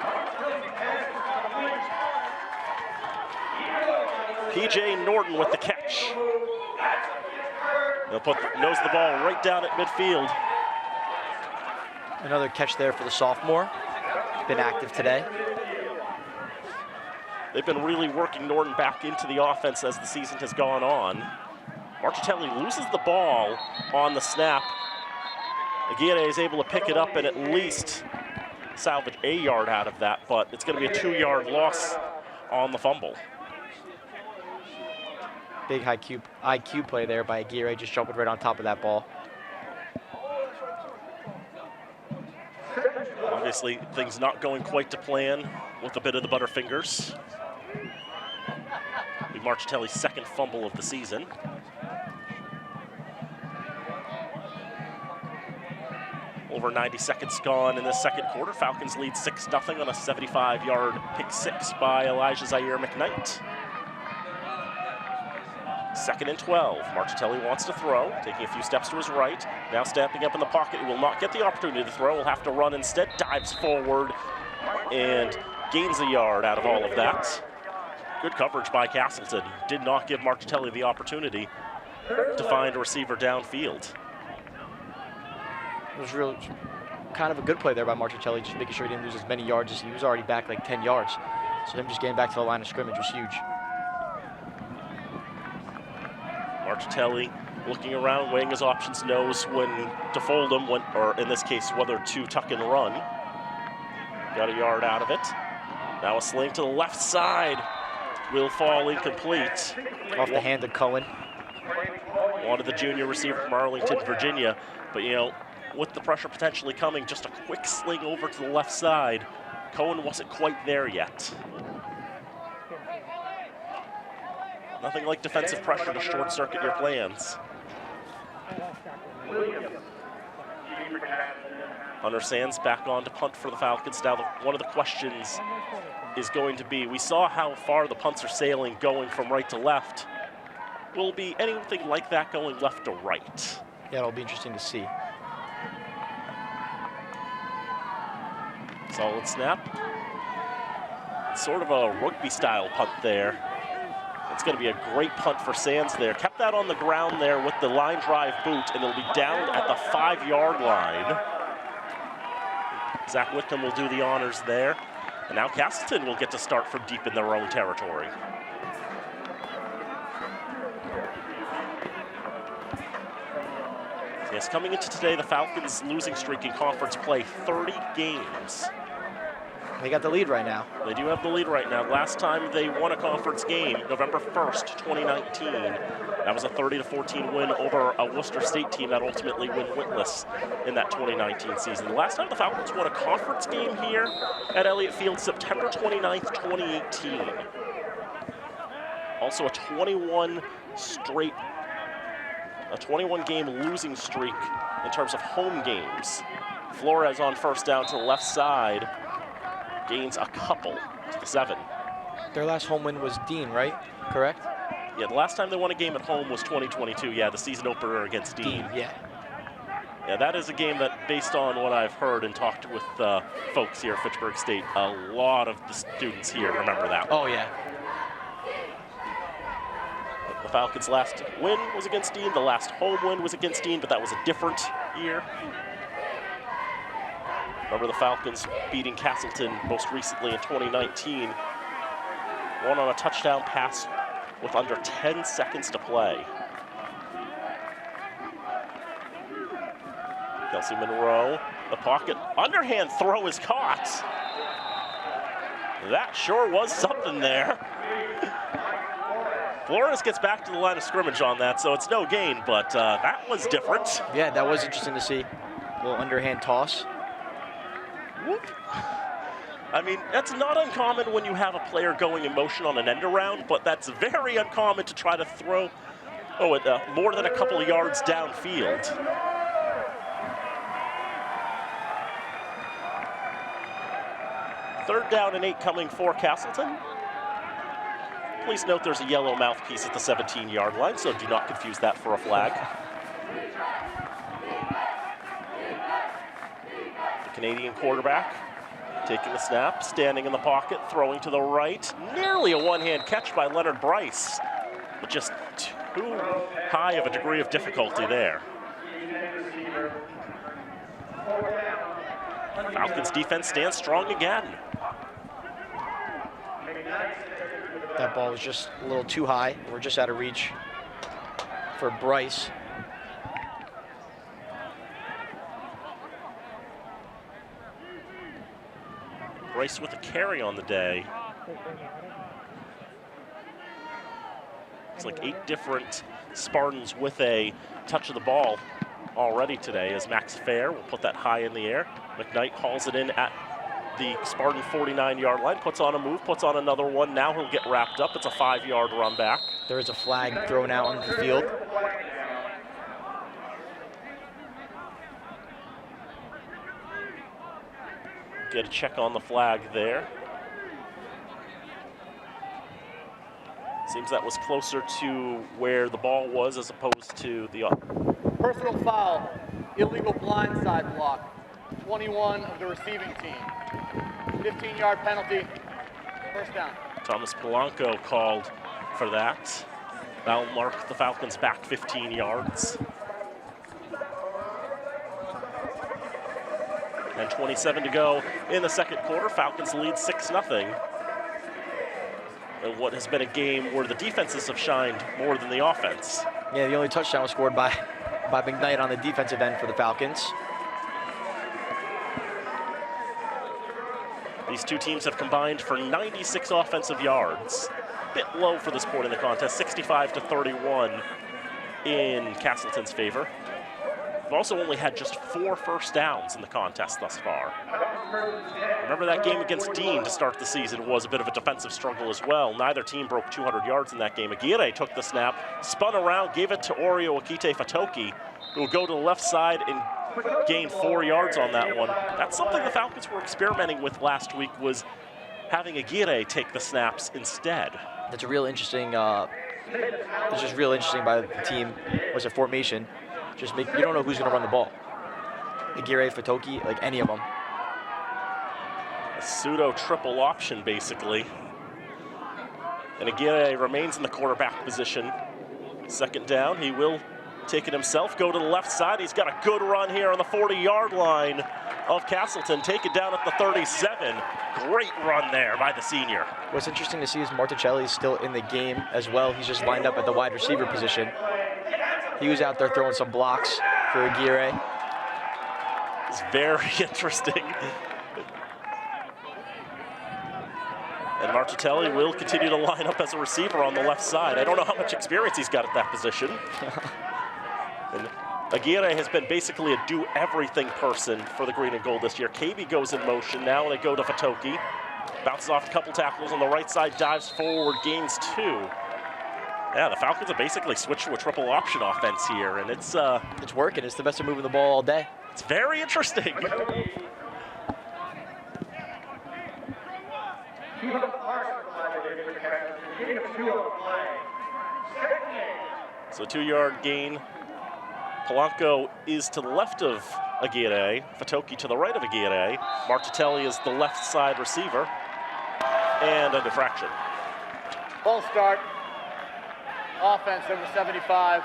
PJ Norton with the catch. They'll nose the ball right down at midfield. Another catch there for the sophomore. Been active today. They've been really working Norton back into the offense as the season has gone on. Marchitelli loses the ball on the snap. Aguirre is able to pick it up and at least salvage a yard out of that, but it's going to be a 2-yard loss on the fumble. Big IQ play there by Aguirre, just jumping right on top of that ball. Obviously, things not going quite to plan with a bit of the Butterfingers. Be Marchitelli's 2nd fumble of the season. Over 90 seconds gone in the second quarter. Falcons lead 6-0 on a 75-yard pick 6 by Elijah Zaire McKnight. 2nd and 12. Marchitelli wants to throw, taking a few steps to his right. Now stamping up in the pocket. He will not get the opportunity to throw. Will have to run instead. Dives forward and gains a yard out of all of that. Good coverage by Castleton. Did not give Marchitelli the opportunity to find a receiver downfield. It was really kind of a good play there by Marchitelli, just making sure he didn't lose as many yards as he was already back like 10 yards. So him just getting back to the line of scrimmage was huge. Marchitelli looking around, weighing his options, knows when to fold them, or in this case, whether to tuck and run. Got a yard out of it. Now a sling to the left side. Will fall incomplete. Off the hand of Cohen. Wanted the junior receiver from Arlington, Virginia, but you know, with the pressure potentially coming, just a quick sling over to the left side. Cohen wasn't quite there yet. Nothing like defensive pressure to short circuit your plans. Hunter Sands back on to punt for the Falcons. Now one of the questions is going to be, we saw how far the punts are sailing going from right to left. Will it be anything like that going left to right? Yeah, it'll be interesting to see. Solid snap. Sort of a rugby style punt there. It's going to be a great punt for Sands there. Kept that on the ground there with the line drive boot, and it'll be down at the 5-yard line. Zach Whitcomb will do the honors there. And now Castleton will get to start from deep in their own territory. Yes, coming into today, the Falcons' losing streak in conference play, 30 games. They got the lead right now. They do have the lead right now. Last time they won a conference game, November 1st, 2019. That was a 30-14 win over a Worcester State team that ultimately went winless in that 2019 season. The last time the Falcons won a conference game here at Elliott Field, September 29th, 2018. Also a 21-game losing streak in terms of home games Flores on first down to the left side. Gains a couple to the 7. Their last home win was Dean, right? Correct? Yeah, the last time they won a game at home was 2022. Yeah, the season opener against Dean. Yeah. Yeah, that is a game that, based on what I've heard and talked with folks here at Fitchburg State, a lot of the students here remember that one. Oh, yeah. The Falcons' last win was against Dean. The last home win was against Dean, but that was a different year. Remember the Falcons beating Castleton most recently in 2019. Won on a touchdown pass with under 10 seconds to play. Kelsey Monroe, the pocket, underhand throw is caught. That sure was something there. Flores gets back to the line of scrimmage on that, so it's no gain, but that was different. Yeah, that was interesting to see. A little underhand toss. Whoop. I mean, that's not uncommon when you have a player going in motion on an end around, but that's very uncommon to try to throw more than a couple of yards downfield. Third down and 8 coming for Castleton. Please note there's a yellow mouthpiece at the 17-yard line, so do not confuse that for a flag. The Canadian quarterback taking the snap, standing in the pocket, throwing to the right. Nearly a one-hand catch by Leonard Bryce, but just too high of a degree of difficulty there. Falcons defense stands strong again. That ball was just a little too high. We're just out of reach for Bryce. Bryce with a carry on the day. It's like 8 different Spartans with a touch of the ball already today, as Max Fair will put that high in the air. McKnight hauls it in at the Spartan 49-yard line, puts on a move, puts on another one. Now he'll get wrapped up. It's a 5-yard run back. There is a flag thrown out on the field. Get a check on the flag there. Seems that was closer to where the ball was as opposed to the... Personal foul, illegal blindside block. 21 of the receiving team. 15-yard penalty, first down. Thomas Polanco called for that. That'll mark the Falcons back 15 yards. And 27 to go in the second quarter. Falcons lead 6-0. In what has been a game where the defenses have shined more than the offense. Yeah, the only touchdown was scored by McKnight on the defensive end for the Falcons. These two teams have combined for 96 offensive yards. Bit low for this point in the contest, 65-31 in Castleton's favor. They've also only had just 4 first downs in the contest thus far. Remember that game against Dean to start the season was a bit of a defensive struggle as well. Neither team broke 200 yards in that game. Aguirre took the snap, spun around, gave it to Oreo Akite Fatoki, who will go to the left side and gain 4 yards on that one. That's something the Falcons were experimenting with last week, was having Aguirre take the snaps instead. That's a real interesting, it's just real interesting by the team, was a formation. You don't know who's gonna run the ball. Aguirre, Fatoki, like any of them. A pseudo triple option, basically. And Aguirre remains in the quarterback position. Second down, he will take it himself, go to the left side. He's got a good run here on the 40-yard line of Castleton. Take it down at the 37. Great run there by the senior. What's interesting to see is Marticelli is still in the game as well. He's just lined up at the wide receiver position. He was out there throwing some blocks for Aguirre. It's very interesting. And Marticelli will continue to line up as a receiver on the left side. I don't know how much experience he's got at that position. And Aguirre has been basically a do-everything person for the green and gold this year. KB goes in motion. Now they go to Fatoki. Bounces off a couple tackles on the right side, dives forward, gains 2. Yeah, the Falcons have basically switched to a triple option offense here, and it's working. It's the best of moving the ball all day. it's very interesting. So 2-yard gain. Polanco is to the left of Aguirre. Fatoki to the right of Aguirre. Martitelli is the left side receiver. And a defraction. Ball start. Offense, number 75.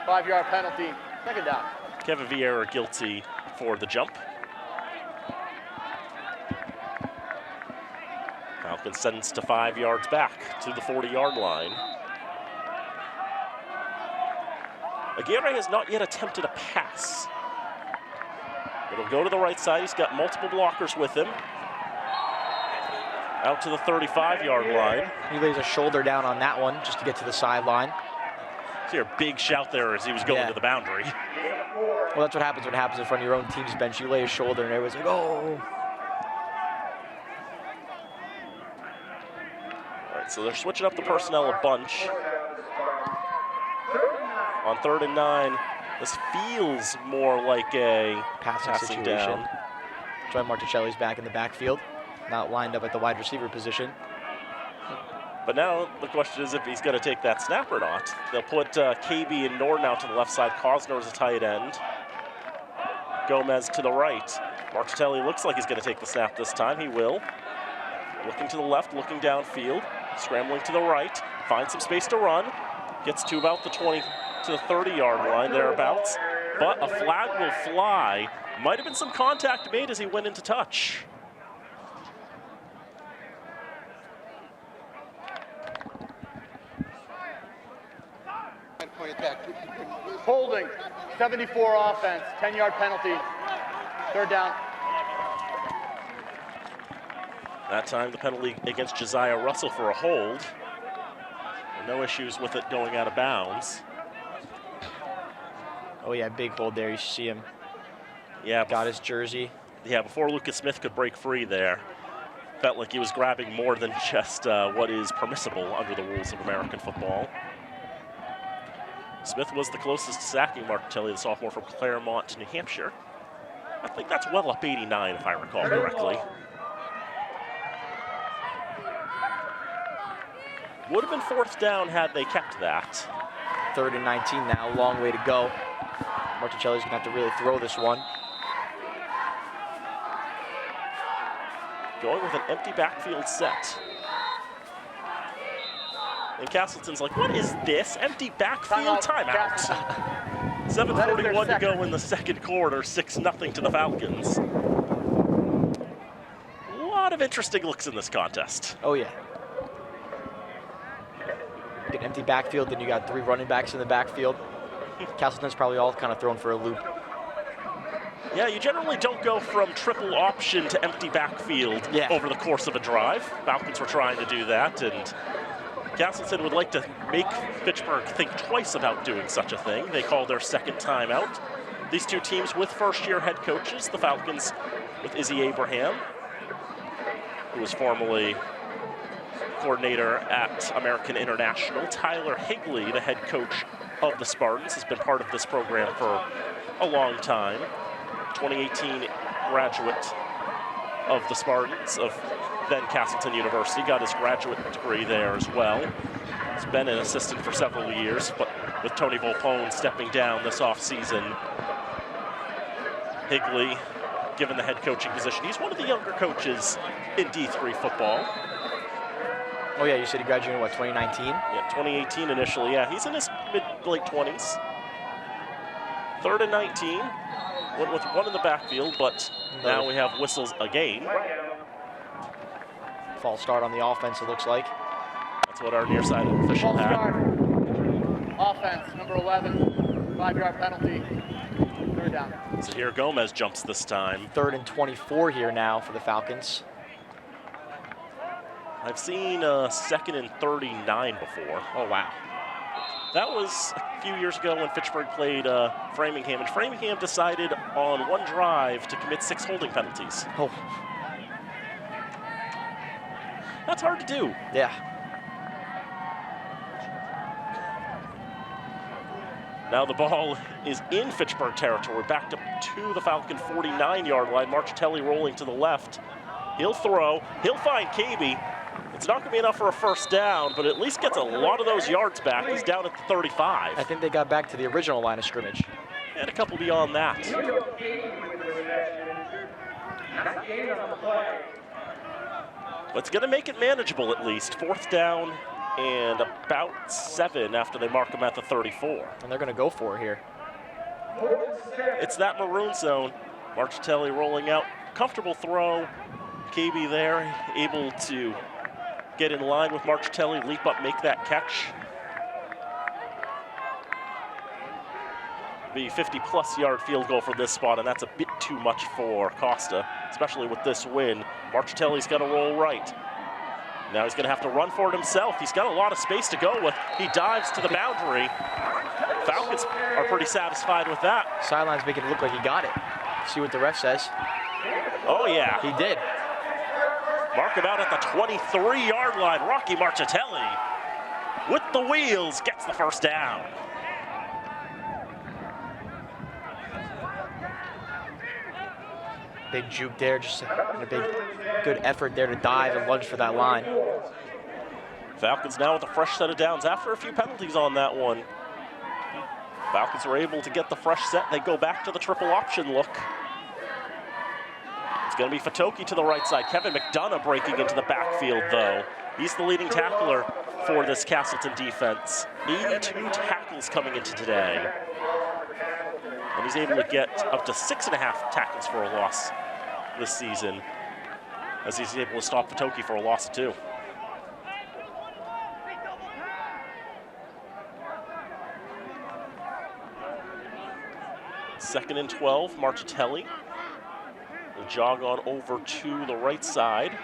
5-yard penalty. Second down. Kevin Vieira guilty for the jump. Falcons sentenced to 5 yards back to the 40-yard line. Aguirre has not yet attempted a pass. It'll go to the right side. He's got multiple blockers with him. Out to the 35-yard line. He lays a shoulder down on that one just to get to the sideline. See a big shout there as he was going to the boundary. Well, that's what happens when it happens in front of your own team's bench. You lay a shoulder and everyone's like, oh. All right, so they're switching up the personnel a bunch. On 3rd and 9, this feels more like a Passing situation. down. Troy Marticelli's back in the backfield, not lined up at the wide receiver position. But now the question is if he's going to take that snap or not. They'll put KB and Norton out to the left side. Cosner is a tight end. Gomez to the right. Martitelli looks like he's going to take the snap this time. He will. Looking to the left, looking downfield. Scrambling to the right. Finds some space to run. Gets to about the 20 to the 30-yard line thereabouts. But a flag will fly. Might have been some contact made as he went into touch. Holding, 74 offense, 10-yard penalty. 3rd down. That time the penalty against Josiah Russell for a hold. No issues with it going out of bounds. Oh yeah, big hold there. You see him. Yeah, Got his jersey. Yeah, before Lucas Smith could break free there, felt like he was grabbing more than just what is permissible under the rules of American football. Smith was the closest to sacking Martitelli, the sophomore from Claremont, New Hampshire. I think that's well up 89, if I recall correctly. Would have been 4th down had they kept that. 3rd and 19 now, long way to go. Marticelli's gonna have to really throw this one. Going with an empty backfield set. And Castleton's like, what is this? Empty backfield timeout. 7:41 to go in the second quarter, 6-0 to the Falcons. A lot of interesting looks in this contest. Oh yeah. Get an empty backfield, then you got 3 running backs in the backfield. Castleton's probably all kind of thrown for a loop. Yeah, you generally don't go from triple option to empty backfield over the course of a drive. Falcons were trying to do that, and Castleton would like to make Fitchburg think twice about doing such a thing. They call their second timeout. These two teams with first-year head coaches, the Falcons with Izzy Abraham, who was formerly coordinator at American International. Tyler Higley, the head coach of the Spartans, has been part of this program for a long time. 2018 graduate of the Spartans of then Castleton University, got his graduate degree there as well. He's been an assistant for several years, but with Tony Volpone stepping down this offseason, Higley given the head coaching position. He's one of the younger coaches in D3 football. Oh yeah, you said he graduated in what, 2019? Yeah, 2018 initially, yeah. He's in his mid-late 20s. 3rd and 19, went with one in the backfield, but now we have whistles again. False start on the offense, it looks like. That's what our near side official False had. start. Offense, number 11, 5-yard penalty. 3rd down. So here Gomez jumps this time. 3rd and 24 here now for the Falcons. I've seen 2nd and 39 before. Oh wow. That was a few years ago when Fitchburg played Framingham, and Framingham decided on one drive to commit 6 holding penalties. Oh. That's hard to do. Yeah. Now the ball is in Fitchburg territory, backed up to the Falcon 49-yard line. Marchitelli rolling to the left. He'll throw, he'll find KB. It's not gonna be enough for a first down, but at least gets a lot of those yards back. He's down at the 35. I think they got back to the original line of scrimmage. And a couple beyond that. But it's gonna make it manageable at least. Fourth down and about 7 after they mark him at the 34. And they're gonna go for it here. It's that maroon zone. Marchitelli rolling out, comfortable throw. KB there, able to get in line with Marchitelli, leap up, make that catch. Be 50-plus yard field goal for this spot, and that's a bit too much for Costa, especially with this win. Marchitelli's got to roll right. Now he's going to have to run for it himself. He's got a lot of space to go with. He dives to the boundary. Falcons are pretty satisfied with that. Sideline's making it look like he got it. See what the ref says. Oh, yeah. He did. Mark him out at the 23-yard line. Rocky Marchitelli, with the wheels, gets the first down. Big juke there, just a big, good effort there to dive and lunge for that line. Falcons now with a fresh set of downs after a few penalties on that one. Falcons are able to get the fresh set. They go back to the triple option look. It's going to be Fatoki to the right side. Kevin McDonough breaking into the backfield, though. He's the leading tackler for this Castleton defense. 82 tackles coming into today. And he's able to get up to 6.5 tackles for a loss this season, as he's able to stop Fatoki for a loss of 2. Second and 12, Marchitelli will jog on over to the right side.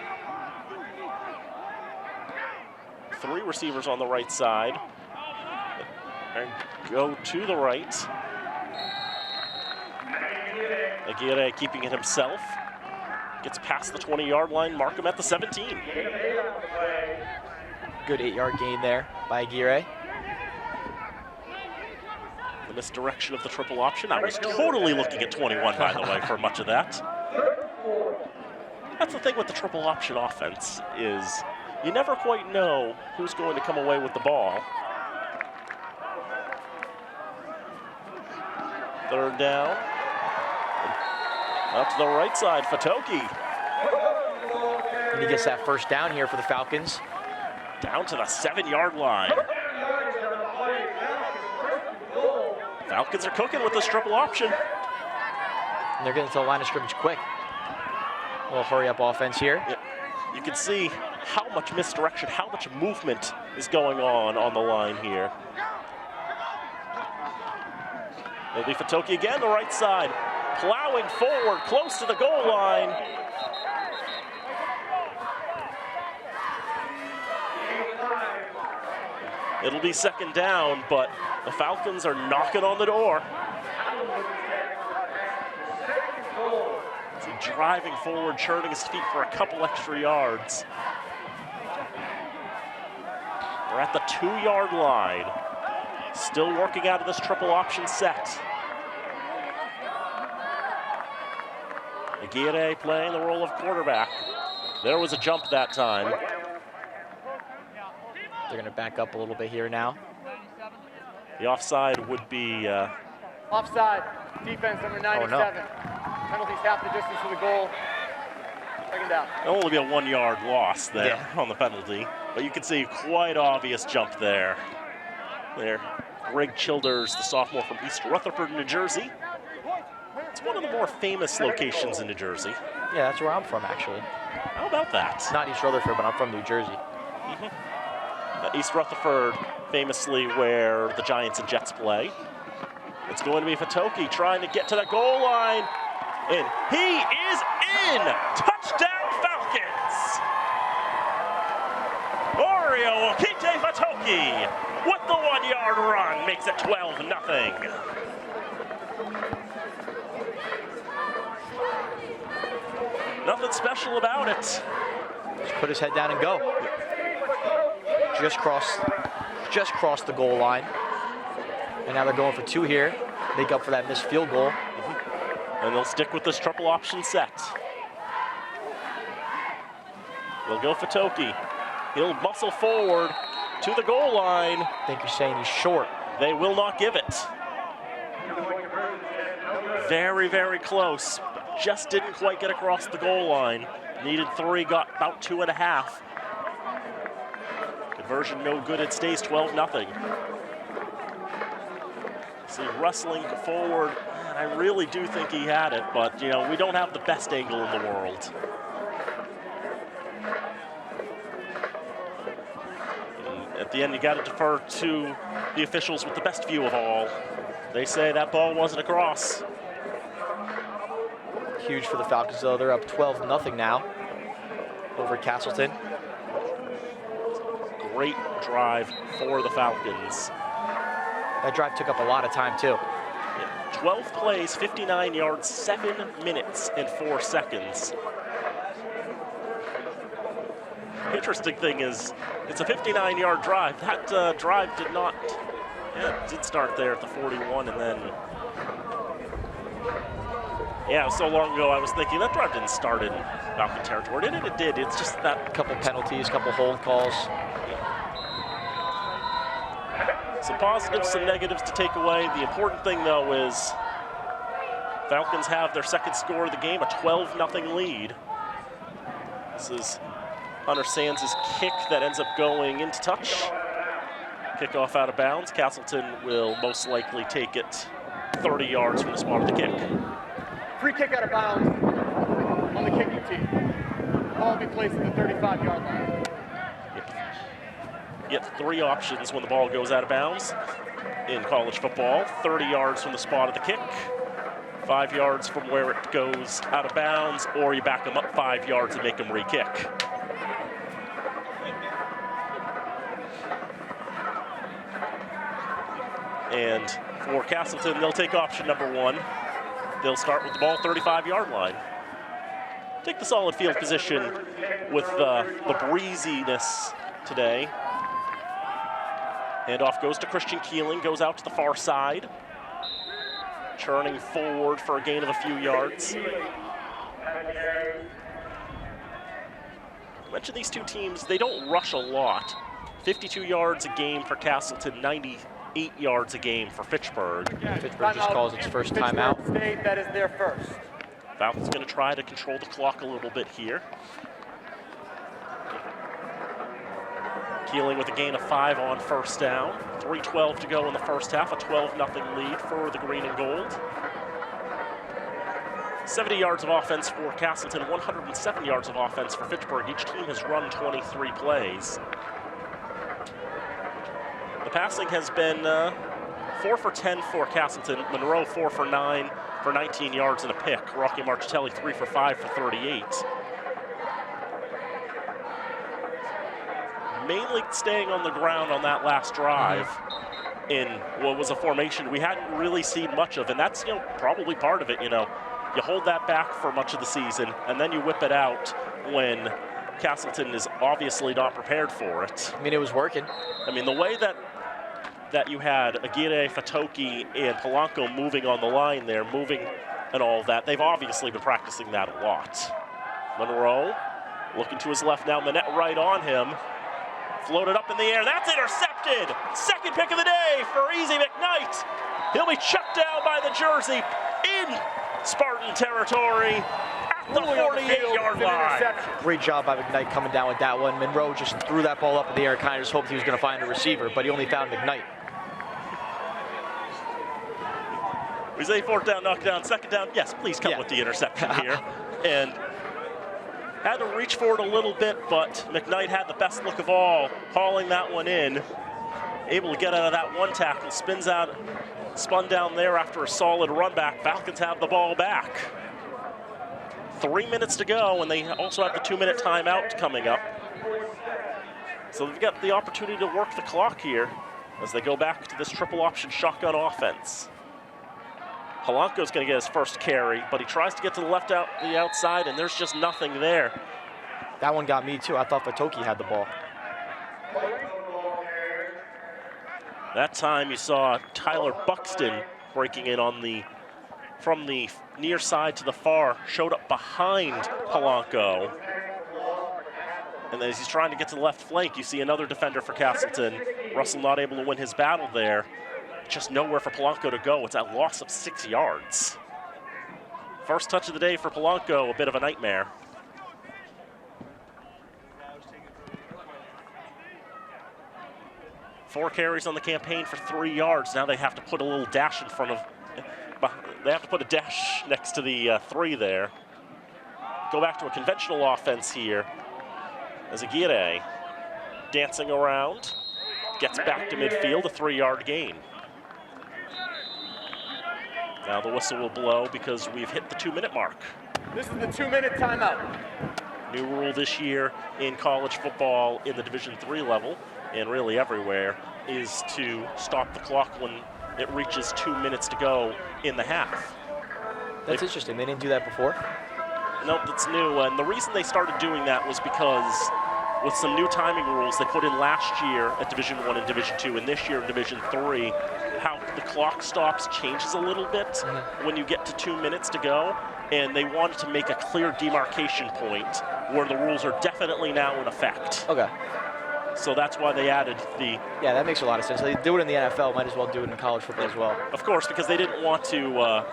3 receivers on the right side. And go to the right. Aguirre keeping it himself. Gets past the 20-yard line, mark him at the 17. Good 8-yard gain there by Aguirre. The misdirection of the triple option. I was totally looking at 21, by the way, for much of that. That's the thing with the triple option offense, is you never quite know who's going to come away with the ball. Third down. Out to the right side, Fatoki. And he gets that first down here for the Falcons. Down to the 7-yard line. Falcons are cooking with this triple option. And they're getting to the line of scrimmage quick. A little hurry-up offense here. You can see how much misdirection, how much movement is going on the line here. It'll be Fatoki again, the right side. Plowing forward, close to the goal line. It'll be second down, but the Falcons are knocking on the door. He's driving forward, churning his feet for a couple extra yards. We're at the 2-yard line. Still working out of this triple option set. Aguirre playing the role of quarterback. There was a jump that time. They're going to back up a little bit here now. The offside would be... Offside, defense number 97. Oh, no. Penalties half the distance to the goal. Second down. It'll only be a 1-yard loss there on the penalty. But you can see quite obvious jump there. Greg Childers, the sophomore from East Rutherford, New Jersey. It's one of the more famous locations in New Jersey. Yeah, that's where I'm from, actually. How about that? Not East Rutherford, but I'm from New Jersey. East Rutherford, famously where the Giants and Jets play. It's going to be Fatoki trying to get to the goal line. And he is in! Touchdown Falcons! Oreo Okite Fatoki with the 1-yard run makes it 12-0. Nothing special about it. Just put his head down and go. Just crossed the goal line. And now they're going for 2 here. Make up for that missed field goal. And they'll stick with this triple option set. They'll go Fitoki. He'll muscle forward to the goal line. I think you're saying he's short. They will not give it. Very, very close. Just didn't quite get across the goal line. Needed 3, got about 2.5. Conversion no good, it stays 12-0. See, wrestling forward, and I really do think he had it, but you know, we don't have the best angle in the world. And at the end, you got to defer to the officials with the best view of all. They say that ball wasn't across. Huge for the Falcons, though. They're up 12-0 now over Castleton. Great drive for the Falcons. That drive took up a lot of time, too. 12 plays, 59 yards, 7 minutes and 4 seconds. Interesting thing is, it's a 59-yard drive. That drive did not, it did start there at the 41, and then, yeah, so long ago I was thinking that drive didn't start in Falcon territory, and it did. It's just that. A couple penalties, couple hold calls. Some positives, some negatives to take away. The important thing, though, is Falcons have their second score of the game, a 12-0 lead. This is Hunter Sands' kick that ends up going into touch. Kickoff out of bounds. Castleton will most likely take it 30 yards from the spot of the kick. Free kick out of bounds on the kicking team. Ball will be placed at the 35-yard line. Get 3 options when the ball goes out of bounds in college football. 30 yards from the spot of the kick, 5 yards from where it goes out of bounds, or you back them up 5 yards and make them re-kick. And for Castleton, they'll take option number 1. They'll start with the ball 35-yard line. Take the solid field position with the breeziness today. Handoff goes to Christian Keeling, goes out to the far side. Churning forward for a gain of a few yards. I mentioned these two teams, they don't rush a lot. 52 yards a game for Castleton, 98 yards a game for Fitchburg. Fitchburg just calls its first timeout. State, that is their first. Falcons going to try to control the clock a little bit here. Keeling with a gain of 5 on first down. 3:12 to go in the first half, a 12-0 lead for the green and gold. 70 yards of offense for Castleton, 107 yards of offense for Fitchburg. Each team has run 23 plays. The passing has been 4 for 10 for Castleton. Monroe 4 for 9 for 19 yards and a pick. Rocky Marchitelli 3 for 5 for 38. Mainly staying on the ground on that last drive in what was a formation we hadn't really seen much of, and that's, you know, probably part of it. You know, you hold that back for much of the season, and then you whip it out when Castleton is obviously not prepared for it. I mean, it was working. I mean, the way that you had Aguirre, Fitoki, and Polanco moving on the line there, moving and all of that, they've obviously been practicing that a lot. Monroe looking to his left now, Manette right on him. Floated up in the air, that's intercepted! Second pick of the day for Easy McKnight. He'll be checked down by the jersey in Spartan territory at the 48-yard line. Great job by McKnight coming down with that one. Monroe just threw that ball up in the air, kind of just hoped he was going to find a receiver, but he only found McKnight. We say 4th down, knockdown, 2nd down. Yes, please come with the interception here. And had to reach for it a little bit, but McKnight had the best look of all, hauling that one in. Able to get out of that one tackle, spun down there after a solid run back. Falcons have the ball back. 3 minutes to go, and they also have the 2-minute timeout coming up. So they've got the opportunity to work the clock here as they go back to this triple option shotgun offense. Polanco's going to get his first carry, but he tries to get to the the outside, and there's just nothing there. That one got me too. I thought Fitoki had the ball. That time you saw Tyler Buxton breaking in on from the near side to the far, showed up behind Polanco. And as he's trying to get to the left flank, you see another defender for Castleton. Russell not able to win his battle there. Just nowhere for Polanco to go. It's a loss of 6 yards. First touch of the day for Polanco, a bit of a nightmare. Four carries on the campaign for 3 yards. Now they have to put a little dash in front of, they have to put a dash next to the 3 there. Go back to a conventional offense here as Aguirre dancing around, gets back to midfield, a 3-yard gain. Now the whistle will blow because we've hit the 2-minute mark. This is the 2-minute timeout. New rule this year in college football in the Division III level, and really everywhere, is to stop the clock when it reaches 2 minutes to go in the half. That's interesting. They didn't do that before? No, that's new. And the reason they started doing that was because with some new timing rules they put in last year at Division I and Division II, and this year in Division III, how the clock stops changes a little bit when you get to 2 minutes to go. And they wanted to make a clear demarcation point where the rules are definitely now in effect. Okay. So that's why they added the... Yeah, that makes a lot of sense. They do it in the NFL, might as well do it in college football as well. Of course, because they didn't want to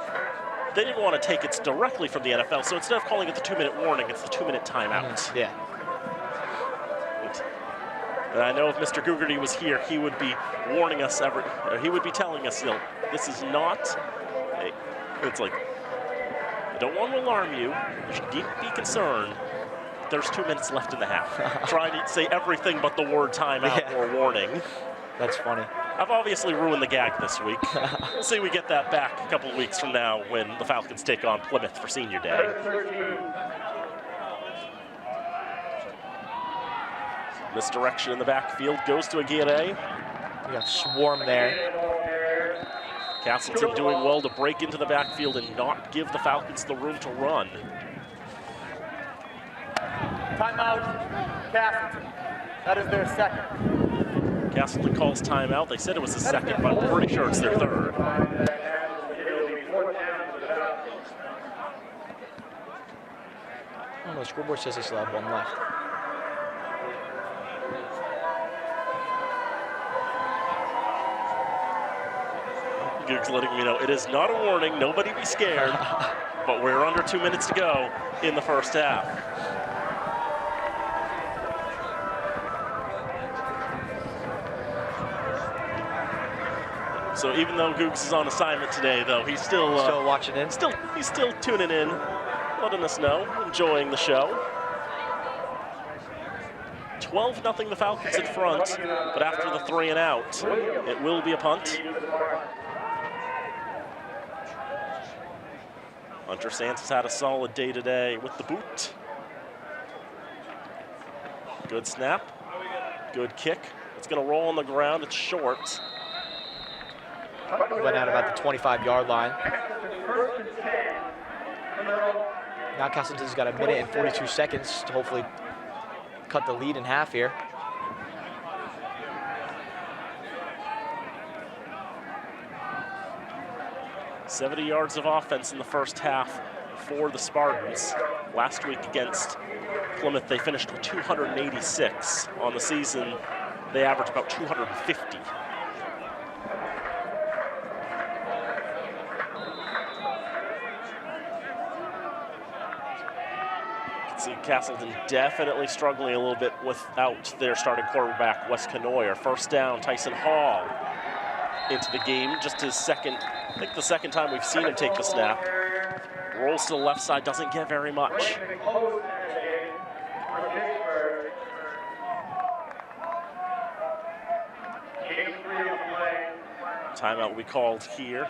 take it directly from the NFL. So instead of calling it the 2-minute warning, it's the 2-minute timeout. Yeah. And I know if Mr. Gugerty was here, he would be warning us he would be telling us, you know, this is not, it's like, I don't want to alarm you. You should be concerned. There's 2 minutes left in the half. Try to say everything but the word timeout or warning. That's funny. I've obviously ruined the gag this week. We'll see we get that back a couple of weeks from now when the Falcons take on Plymouth for Senior Day. Misdirection in the backfield goes to Aguirre. We got swarm there. Castleton doing well to break into the backfield and not give the Falcons the room to run. Timeout, Castleton. That is their second. Castleton calls timeout. They said it was the second, but I'm pretty sure it's their third. Oh, no, the scoreboard says they still have 1 left. Goog's letting me know it is not a warning. Nobody be scared. But we're under 2 minutes to go in the first half. So even though Googs is on assignment today, though, he's still watching in. He's still tuning in, letting us know, enjoying the show. 12-0 the Falcons in front, but after the 3 and out, it will be a punt. Hunter Sands has had a solid day today with the boot. Good snap, good kick. It's gonna roll on the ground, it's short. Went out about the 25-yard line. Now Castleton's got 1 minute and 42 seconds to hopefully cut the lead in half here. $70 yards of offense in the first half for the Spartans. Last week against Plymouth, they finished with 286. On the season, they averaged about 250. See Castleton definitely struggling a little bit without their starting quarterback, Wes Canoyer. First down, Tyson Hall into the game. Just his second, I think the second time we've seen him take the snap. Rolls to the left side, doesn't get very much. Timeout will be called here.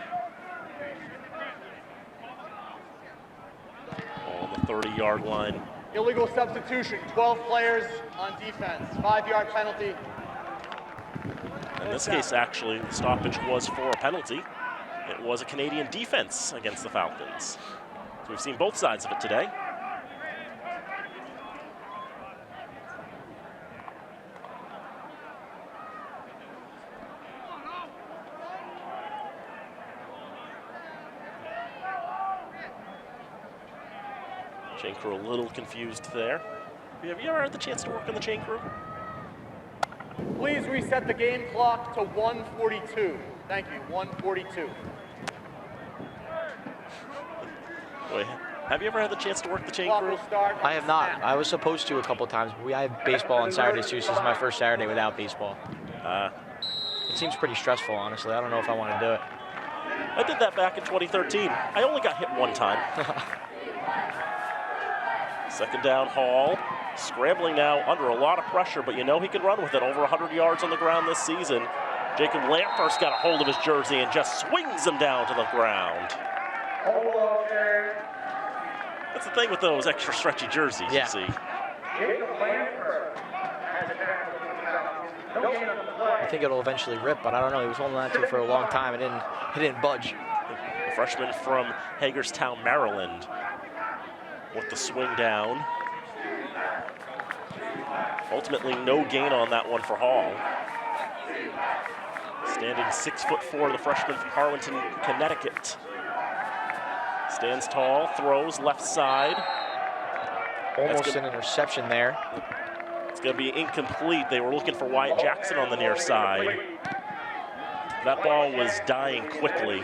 On the 30-yard line. Illegal substitution, 12 players on defense, 5-yard penalty. In this case, actually, the stoppage was for a penalty. It was a Canadian defense against the Falcons. So we've seen both sides of it today. Chain crew a little confused there. Have you ever had the chance to work on the chain crew? Please reset the game clock to 1:42. Thank you, 1:42. Wait, have you ever had the chance to work the chain Clock crew? will start. I have not. I was supposed to a couple times, but I have baseball on Saturdays too, so this is my first Saturday without baseball. It seems pretty stressful, honestly. I don't know if I want to do it. I did that back in 2013. I only got hit one time. Second down, Hall. Scrambling now under a lot of pressure, but you know he can run with it. Over 100 yards on the ground this season. Jacob Lamper's got a hold of his jersey and just swings him down to the ground. That's the thing with those extra stretchy jerseys, Yeah. you see. I think it'll eventually rip, but I don't know. He was holding on to it for a long time. It didn't budge. The freshman from Hagerstown, Maryland, with the swing down. Ultimately, no gain on that one for Hall. Standing 6'4", the freshman from Harlington, Connecticut. Stands tall, throws left side. Almost an interception there. It's going to be incomplete. They were looking for Wyatt Jackson on the near side. That ball was dying quickly.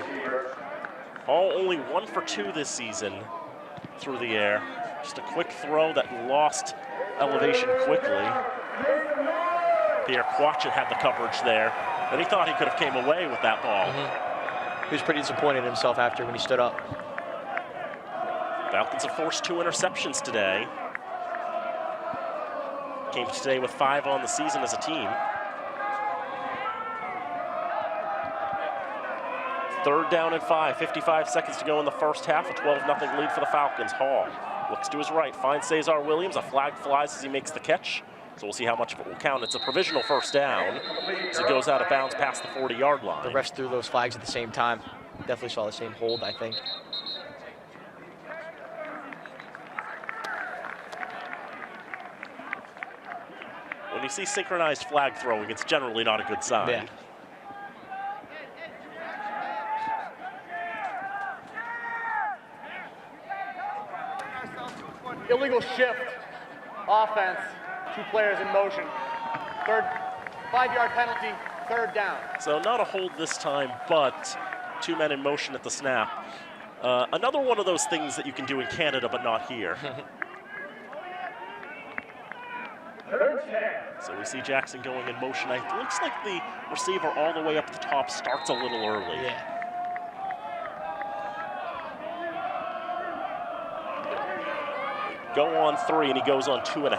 Hall only 1 for 2 this season through the air. Just a quick throw that lost elevation quickly. Pierre Quatchet had the coverage there, and he thought he could have came away with that ball. He was pretty disappointed in himself after when he stood up. Falcons have forced 2 interceptions today. Came today with 5 on the season as a team. Third down and 5, 55 seconds to go in the first half. A 12-0 lead for the Falcons. Hall looks to his right, finds Cesar Williams. A flag flies as he makes the catch. So we'll see how much of it will count. It's a provisional first down as it goes out of bounds past the 40-yard line. The refs threw those flags at the same time. Definitely saw the same hold, I think. When you see synchronized flag throwing, it's generally not a good sign. Yeah. Illegal shift, offense, 2 players in motion. 5-yard penalty, 3rd down. So not a hold this time, but 2 men in motion at the snap. Another one of those things that you can do in Canada, but not here. So we see Jackson going in motion. It looks like the receiver all the way up the top starts a little early. Yeah. Go on 3, and he goes on 2.5.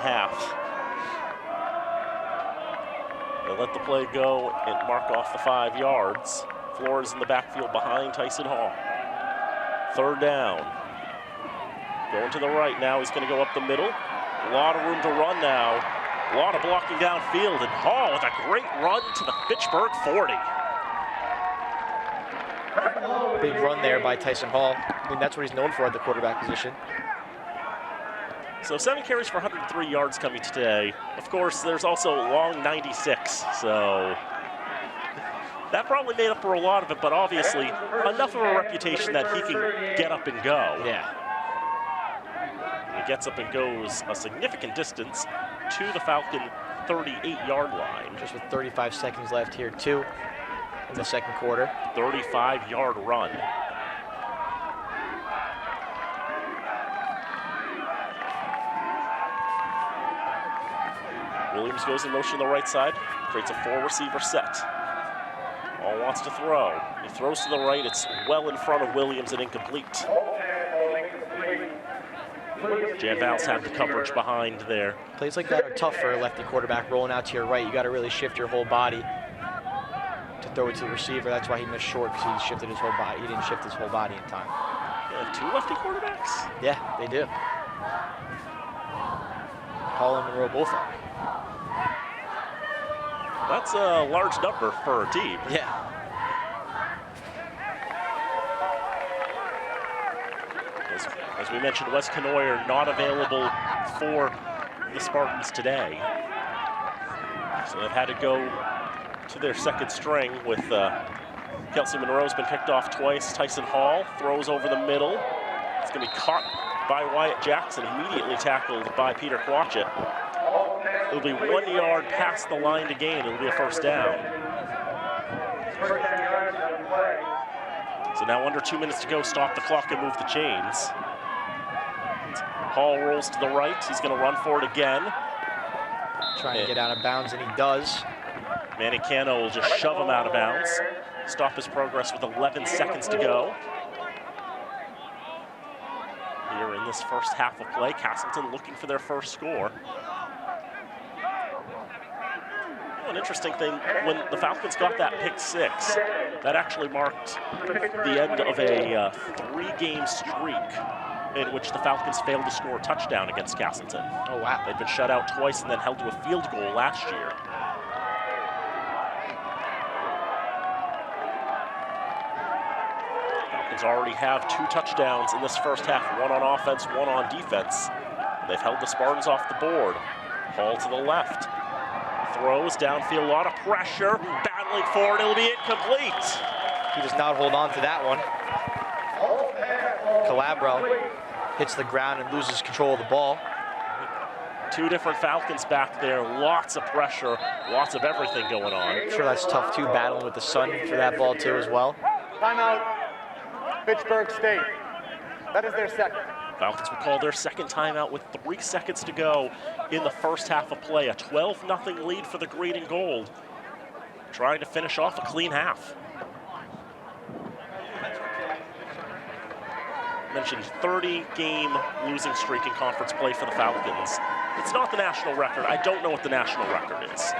They let the play go and mark off the 5 yards. Flores in the backfield behind Tyson Hall. 3rd down. Going to the right now. He's going to go up the middle. A lot of room to run now. A lot of blocking downfield, and Hall with a great run to the Fitchburg 40. Big run there by Tyson Hall. I mean, that's what he's known for at the quarterback position. So 7 carries for 103 yards coming today. Of course, there's also long 96, so that probably made up for a lot of it, but obviously enough of a reputation that he can get up and go. Yeah. He gets up and goes a significant distance to the Falcon 38-yard line. Just with 35 seconds left here, too, in the second quarter. 35-yard run. Williams goes in motion on the right side, creates a 4-receiver set. Hall wants to throw. He throws to the right. It's well in front of Williams and incomplete. Jan Val's had the coverage behind there. Plays like that are tough for a lefty quarterback rolling out to your right. You got to really shift your whole body to throw it to the receiver. That's why he missed short, because he shifted his whole body. He didn't shift his whole body in time. They have 2 lefty quarterbacks? Yeah, they do. Hall and Monroe both are. That's a large number for a team. Yeah. As we mentioned, Wes Canoyer not available for the Spartans today. So they've had to go to their second string with Kelsey Monroe's been picked off twice. Tyson Hall throws over the middle. It's going to be caught by Wyatt Jackson, immediately tackled by Peter Quatchett. It'll be 1 yard past the line to gain. It'll be a first down. So now under 2 minutes to go, stop the clock and move the chains. Hall rolls to the right. He's going to run for it again. Trying to get out of bounds, and he does. Manny Cano will just shove him out of bounds. Stop his progress with 11 seconds to go. Here in this first half of play, Castleton looking for their first score. An interesting thing, when the Falcons got that pick six, that actually marked the end of a 3-game streak in which the Falcons failed to score a touchdown against Castleton. Oh, wow. They'd been shut out twice and then held to a field goal last year. Falcons already have 2 touchdowns in this first half, 1 on offense, 1 on defense. They've held the Spartans off the board. Hall to the left. Throws downfield, a lot of pressure, battling forward, it'll be incomplete. He does not hold on to that one. Calabro hits the ground and loses control of the ball. 2 different Falcons back there, lots of pressure, lots of everything going on. I'm sure that's tough too, battling with the sun for that ball too as well. Timeout, Fitchburg State. That is their second. Falcons would call their second timeout with 3 seconds to go in the first half of play. A 12-0 lead for the green and gold. Trying to finish off a clean half. Mentioned 30-game losing streak in conference play for the Falcons. It's not the national record. I don't know what the national record is.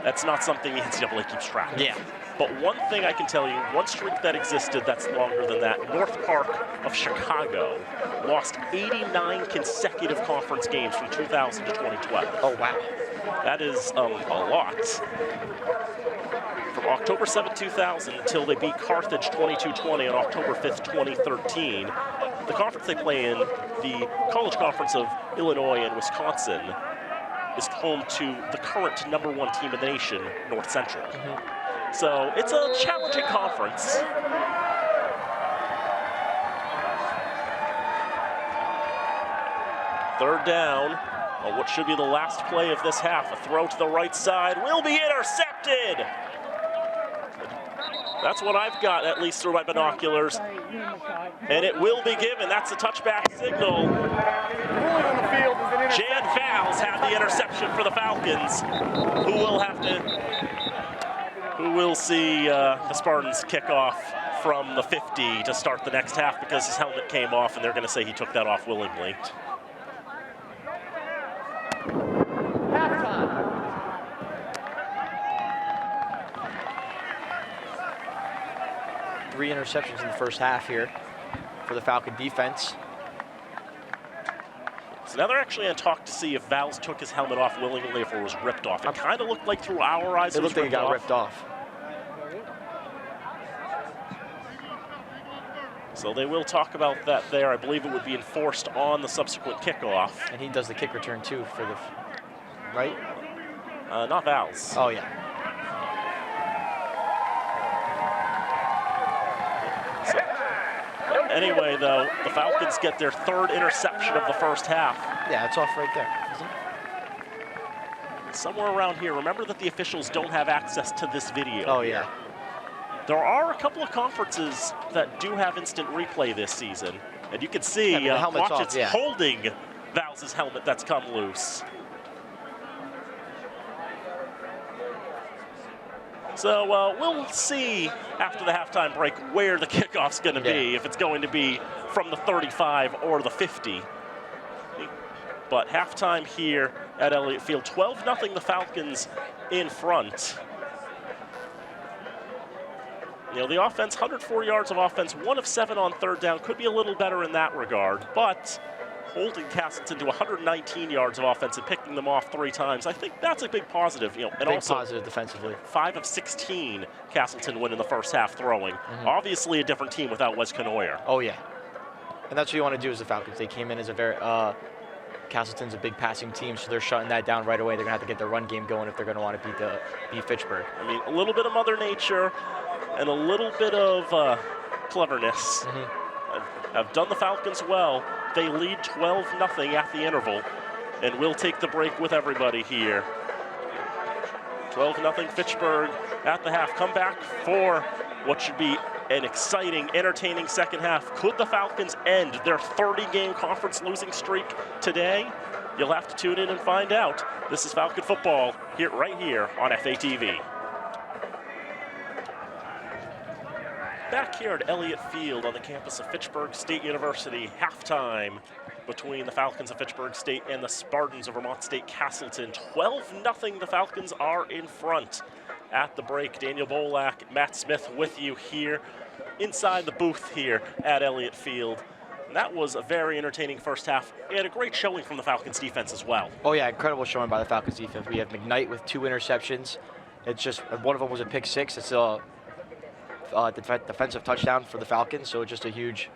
That's not something the NCAA keeps track of. Yeah. But one thing I can tell you, one streak that existed that's longer than that, North Park of Chicago lost 89 consecutive conference games from 2000 to 2012. Oh, wow. That is a lot. From October 7, 2000 until they beat Carthage 22-20 on October 5th, 2013. The conference they play in, the College Conference of Illinois and Wisconsin, is home to the current #1 team in the nation, North Central. So it's a challenging conference. Third down on what should be the last play of this half. A throw to the right side will be intercepted. That's what I've got, at least through my binoculars. And it will be given. That's a touchback signal. Jan Fowles had the interception for the Falcons, who will see the Spartans kick off from the 50 to start the next half because his helmet came off, and they're going to say he took that off willingly. Halftime. Three interceptions in the first half here for the Falcon defense. So now they're actually going to talk to see if Valls took his helmet off willingly, if it was ripped off. It kind of looked like through our eyes It looked like it got ripped off. So they will talk about that there. I believe it would be enforced on the subsequent kickoff. And he does the kick return too for the, right? Not Valls. Oh, yeah. Anyway, though, the Falcons get their 3rd interception of the first half. Yeah, it's off right there, isn't it? Somewhere around here. Remember that the officials don't have access to this video. Oh, yeah. There are a couple of conferences that do have instant replay this season. And you can see the helmet's off, Quatchett's yeah. holding Valls' helmet that's come loose. So we'll see after the halftime break where the kickoff's going to be, if it's going to be from the 35 or the 50. But halftime here at Elliott Field, 12-0 the Falcons in front. You know, the offense, 104 yards of offense, 1 of 7 on 3rd down, could be a little better in that regard, but holding Castleton to 119 yards of offense and picking them off 3 times, I think that's a big positive. You know, and big also positive defensively. 5 of 16 Castleton win in the first half throwing. Obviously a different team without Wes Canoyer. Oh, yeah. And that's what you want to do as the Falcons. They came in as a very, Castleton's a big passing team, so they're shutting that down right away. They're going to have to get their run game going if they're going to want to beat Fitchburg. I mean, a little bit of Mother Nature and a little bit of cleverness have done the Falcons well. They lead 12-0 at the interval, and we'll take the break with everybody here. 12-0 Fitchburg at the half. Come back for what should be an exciting, entertaining second half. Could the Falcons end their 30-game conference losing streak today? You'll have to tune in and find out. This is Falcon football right here on FATV. Back here at Elliott Field on the campus of Fitchburg State University, halftime between the Falcons of Fitchburg State and the Spartans of Vermont State Castleton. 12-0, the Falcons are in front. At the break, Daniel Bolak, Matt Smith with you here inside the booth here at Elliott Field. And that was a very entertaining first half and a great showing from the Falcons defense as well. Oh yeah, incredible showing by the Falcons defense. We have McKnight with 2 interceptions. It's just, one of them was a pick 6. It's a defensive touchdown for the Falcons, so just a huge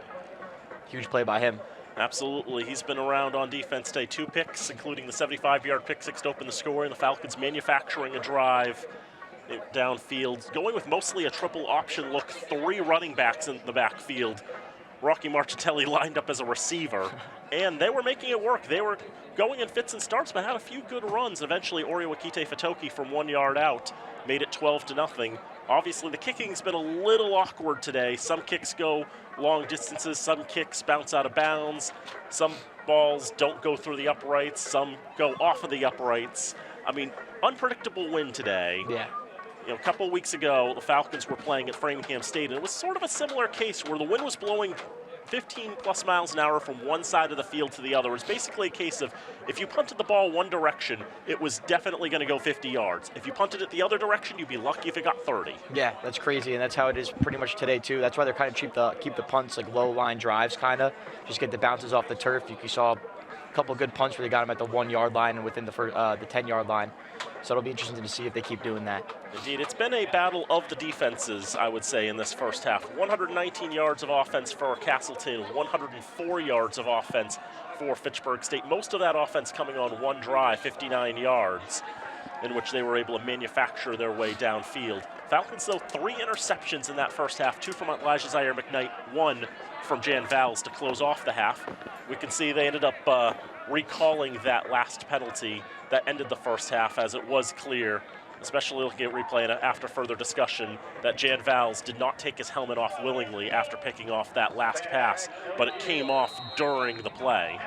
play by him. Absolutely. He's been around on defense today. 2 picks, including the 75-yard pick 6 to open the score, and the Falcons manufacturing a drive downfield, going with mostly a triple option look, 3 running backs in the backfield. Rocky Marchitelli lined up as a receiver, and they were making it work. They were going in fits and starts, but had a few good runs. Eventually, Oriwakite Fatoki from 1 yard out made it 12-0. Obviously, the kicking's been a little awkward today. Some kicks go long distances, some kicks bounce out of bounds, some balls don't go through the uprights, some go off of the uprights. I mean, unpredictable win today. Yeah. You know, a couple of weeks ago, the Falcons were playing at Framingham State, and it was sort of a similar case where the wind was blowing 15+ miles an hour from one side of the field to the other. It was basically a case of if you punted the ball one direction, it was definitely going to go 50 yards. If you punted it the other direction, you'd be lucky if it got 30. Yeah, that's crazy, and that's how it is pretty much today too. That's why they're kind of keep the punts like low line drives, kind of just get the bounces off the turf. You saw a couple good punts where they got them at the 1 yard line and within the 10-yard line. So it'll be interesting to see if they keep doing that. Indeed, it's been a battle of the defenses, I would say, in this first half. 119 yards of offense for Castleton, 104 yards of offense for Fitchburg State. Most of that offense coming on one drive, 59 yards, in which they were able to manufacture their way downfield. Falcons, though, 3 interceptions in that first half, 2 from Elijah Zaire McKnight, 1 from Jan Valls to close off the half. We can see they ended up recalling that last penalty that ended the first half, as it was clear, especially looking at replay and after further discussion, that Jan Valls did not take his helmet off willingly after picking off that last pass, but it came off during the play.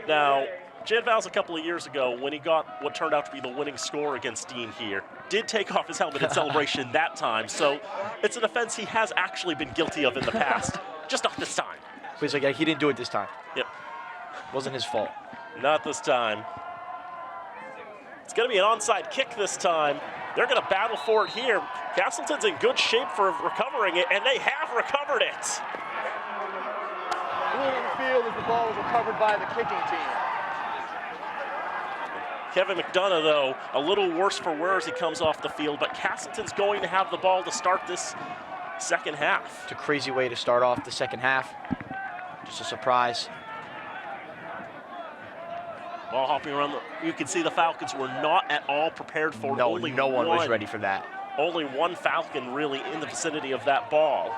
Now, Jan Valls a couple of years ago, when he got what turned out to be the winning score against Dean here, did take off his helmet in celebration that time, so it's an offense he has actually been guilty of in the past, just not this time. He's like, yeah, he didn't do it this time. Yep. Wasn't his fault. Not this time. It's going to be an onside kick this time. They're going to battle for it here. Castleton's in good shape for recovering it, and they have recovered it. Cooling the field as the ball was recovered by the kicking team. Kevin McDonough, though, a little worse for wear as he comes off the field, but Castleton's going to have the ball to start this second half. It's a crazy way to start off the second half. Just a surprise. Ball hopping around. You can see the Falcons were not at all prepared for it. No one was ready for that. Only one Falcon really in the vicinity of that ball.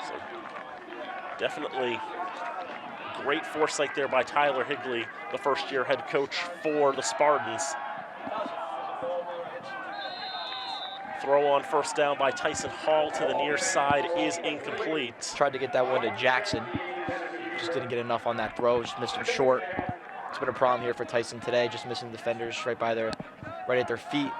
So definitely great foresight there by Tyler Higley, the first-year head coach for the Spartans. Throw on first down by Tyson Hall to the near side is incomplete. Tried to get that one to Jackson. Just didn't get enough on that throw, just missed him short. It's been a problem here for Tyson today, just missing defenders right at their feet.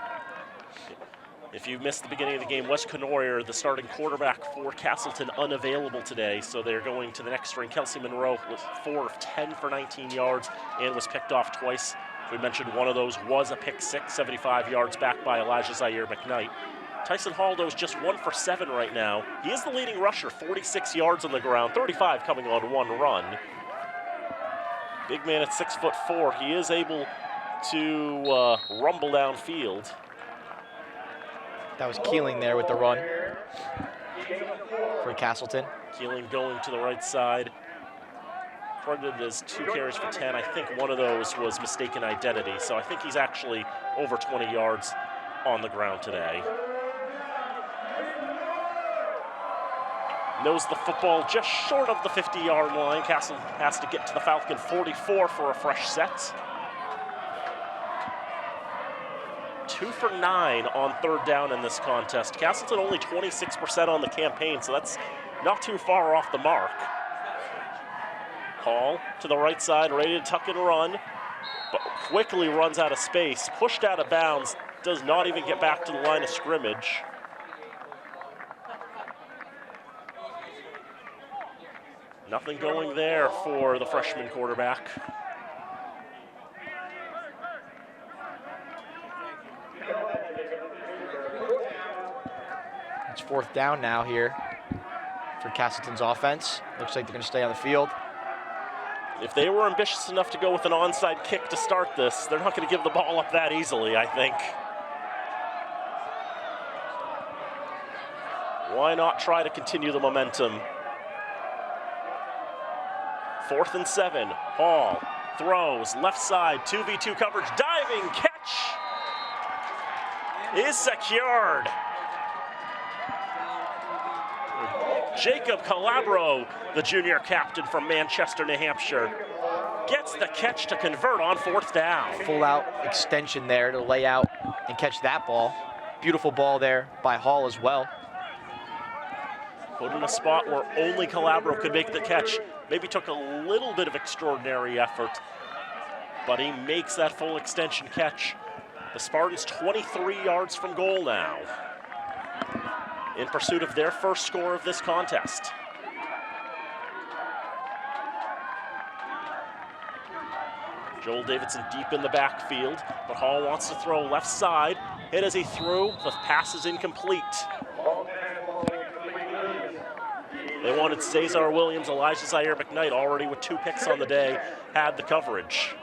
If you missed the beginning of the game, Wes Canoyer, the starting quarterback for Castleton, unavailable today, so they're going to the next string. Kelsey Monroe was 4 of 10 for 19 yards and was picked off twice. We mentioned one of those was a pick 6, 75 yards back by Elijah Zaire McKnight. Tyson Haldo is just 1 for 7 right now. He is the leading rusher, 46 yards on the ground, 35 coming on one run. Big man at 6'4". He is able to rumble downfield. That was Keeling there with the run for Castleton. Keeling going to the right side. credited as 2 carries for 10. I think one of those was mistaken identity, so I think he's actually over 20 yards on the ground today. Knows the football just short of the 50-yard line. Castle has to get to the Falcon 44 for a fresh set. 2 for 9 on 3rd down in this contest. Castleton only 26% on the campaign, so that's not too far off the mark. Hall to the right side, ready to tuck and run, but quickly runs out of space, pushed out of bounds, does not even get back to the line of scrimmage. Nothing going there for the freshman quarterback. It's 4th down now here for Castleton's offense. Looks like they're going to stay on the field. If they were ambitious enough to go with an onside kick to start this, they're not going to give the ball up that easily, I think. Why not try to continue the momentum? 4th and 7. Hall throws left side, 2v2 coverage, diving catch is secured. Jacob Calabro, the junior captain from Manchester, New Hampshire, gets the catch to convert on 4th down. Full out extension there to lay out and catch that ball. Beautiful ball there by Hall as well. Put in a spot where only Calabro could make the catch. Maybe took a little bit of extraordinary effort, but he makes that full extension catch. The Spartans 23 yards from goal now, in pursuit of their first score of this contest. Joel Davidson deep in the backfield, but Hall wants to throw left side. Hit as he threw, the pass is incomplete. They wanted Cesar Williams, Elijah Zaire McKnight, already with 2 picks on the day, had the coverage.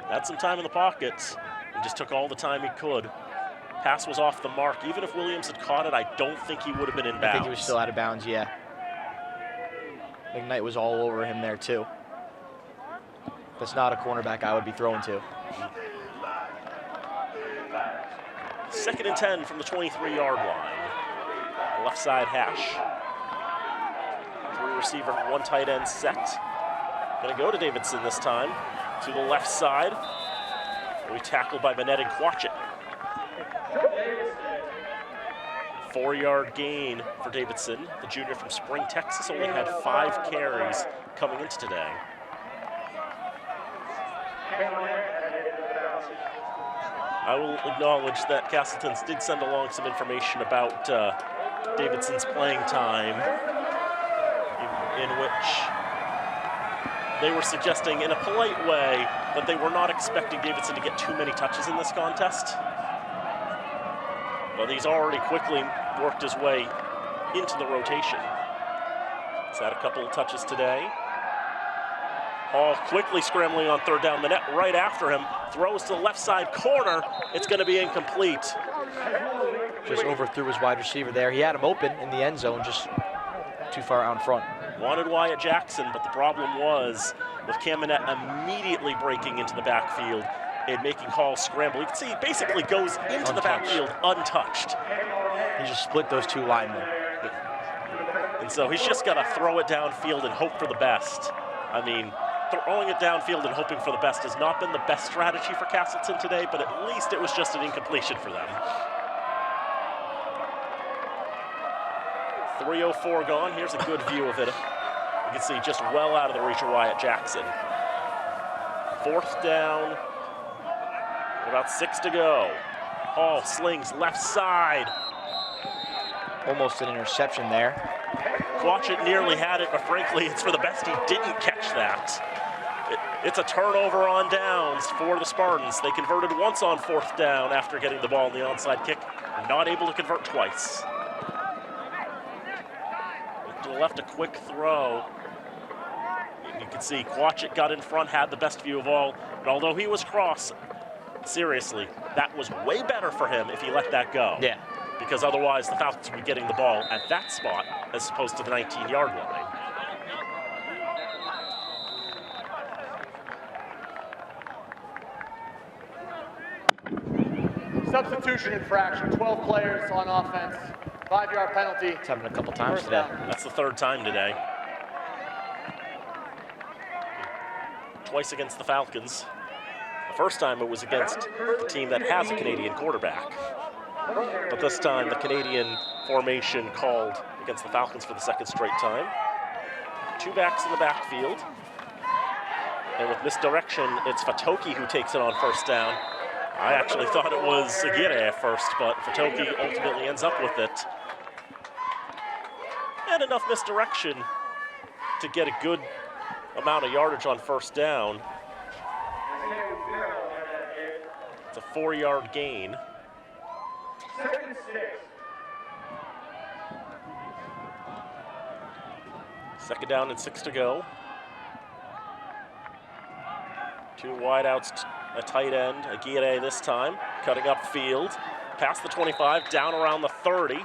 Had some time in the pocket and just took all the time he could. Pass was off the mark. Even if Williams had caught it, I don't think he would have been in bounds. I think he was still out of bounds, yeah. McKnight was all over him there too. That's not a cornerback I would be throwing to. 2nd and 10 from the 23-yard line. Left side hash. 3 receiver, 1 tight end set. Gonna go to Davidson this time. To the left side. We tackled by Bennett and Quatchit. 4-yard gain for Davidson. The junior from Spring, Texas, only had 5 carries coming into today. I will acknowledge that Castleton did send along some information about Davidson's playing time, in which they were suggesting in a polite way that they were not expecting Davidson to get too many touches in this contest. But he's already quickly worked his way into the rotation. He's had a couple of touches today. Hall quickly scrambling on 3rd down. The net right after him. Throws to the left side corner. It's going to be incomplete. Just overthrew his wide receiver there. He had him open in the end zone, just too far out in front. Wanted Wyatt Jackson, but the problem was with Cam Manette immediately breaking into the backfield and making Hall scramble. You can see he basically goes into the backfield untouched. He just split those 2 linemen. And so he's just got to throw it downfield and hope for the best. I mean, throwing it downfield and hoping for the best has not been the best strategy for Castleton today, but at least it was just an incompletion for them. 3:04 gone. Here's a good view of it. You can see just well out of the reach of Wyatt Jackson. 4th down. About 6 to go. Hall slings left side. Almost an interception there. Quatchit nearly had it, but frankly, it's for the best he didn't catch that. It's a turnover on downs for the Spartans. They converted once on 4th down after getting the ball in the onside kick. Not able to convert twice. To the left, a quick throw. You can see Quatchit got in front, had the best view of all. But although he was cross, seriously, that was way better for him if he let that go. Yeah, because otherwise the Falcons would be getting the ball at that spot as opposed to the 19-yard line. Substitution infraction, 12 players on offense, 5-yard penalty. It's happened a couple times First today. down. That's the third time today. Twice against the Falcons. The first time it was against the team that has a Canadian quarterback. But this time the Canadian formation called against the Falcons for the second straight time. 2 backs in the backfield. And with misdirection, it's Fatoki who takes it on first down. I actually thought it was Aguirre at first, but Fatoki ultimately ends up with it. And enough misdirection to get a good amount of yardage on first down. It's a 4-yard gain. Second down and 6 to go. 2 wideouts, a tight end, Aguirre this time, cutting upfield, past the 25, down around the 30.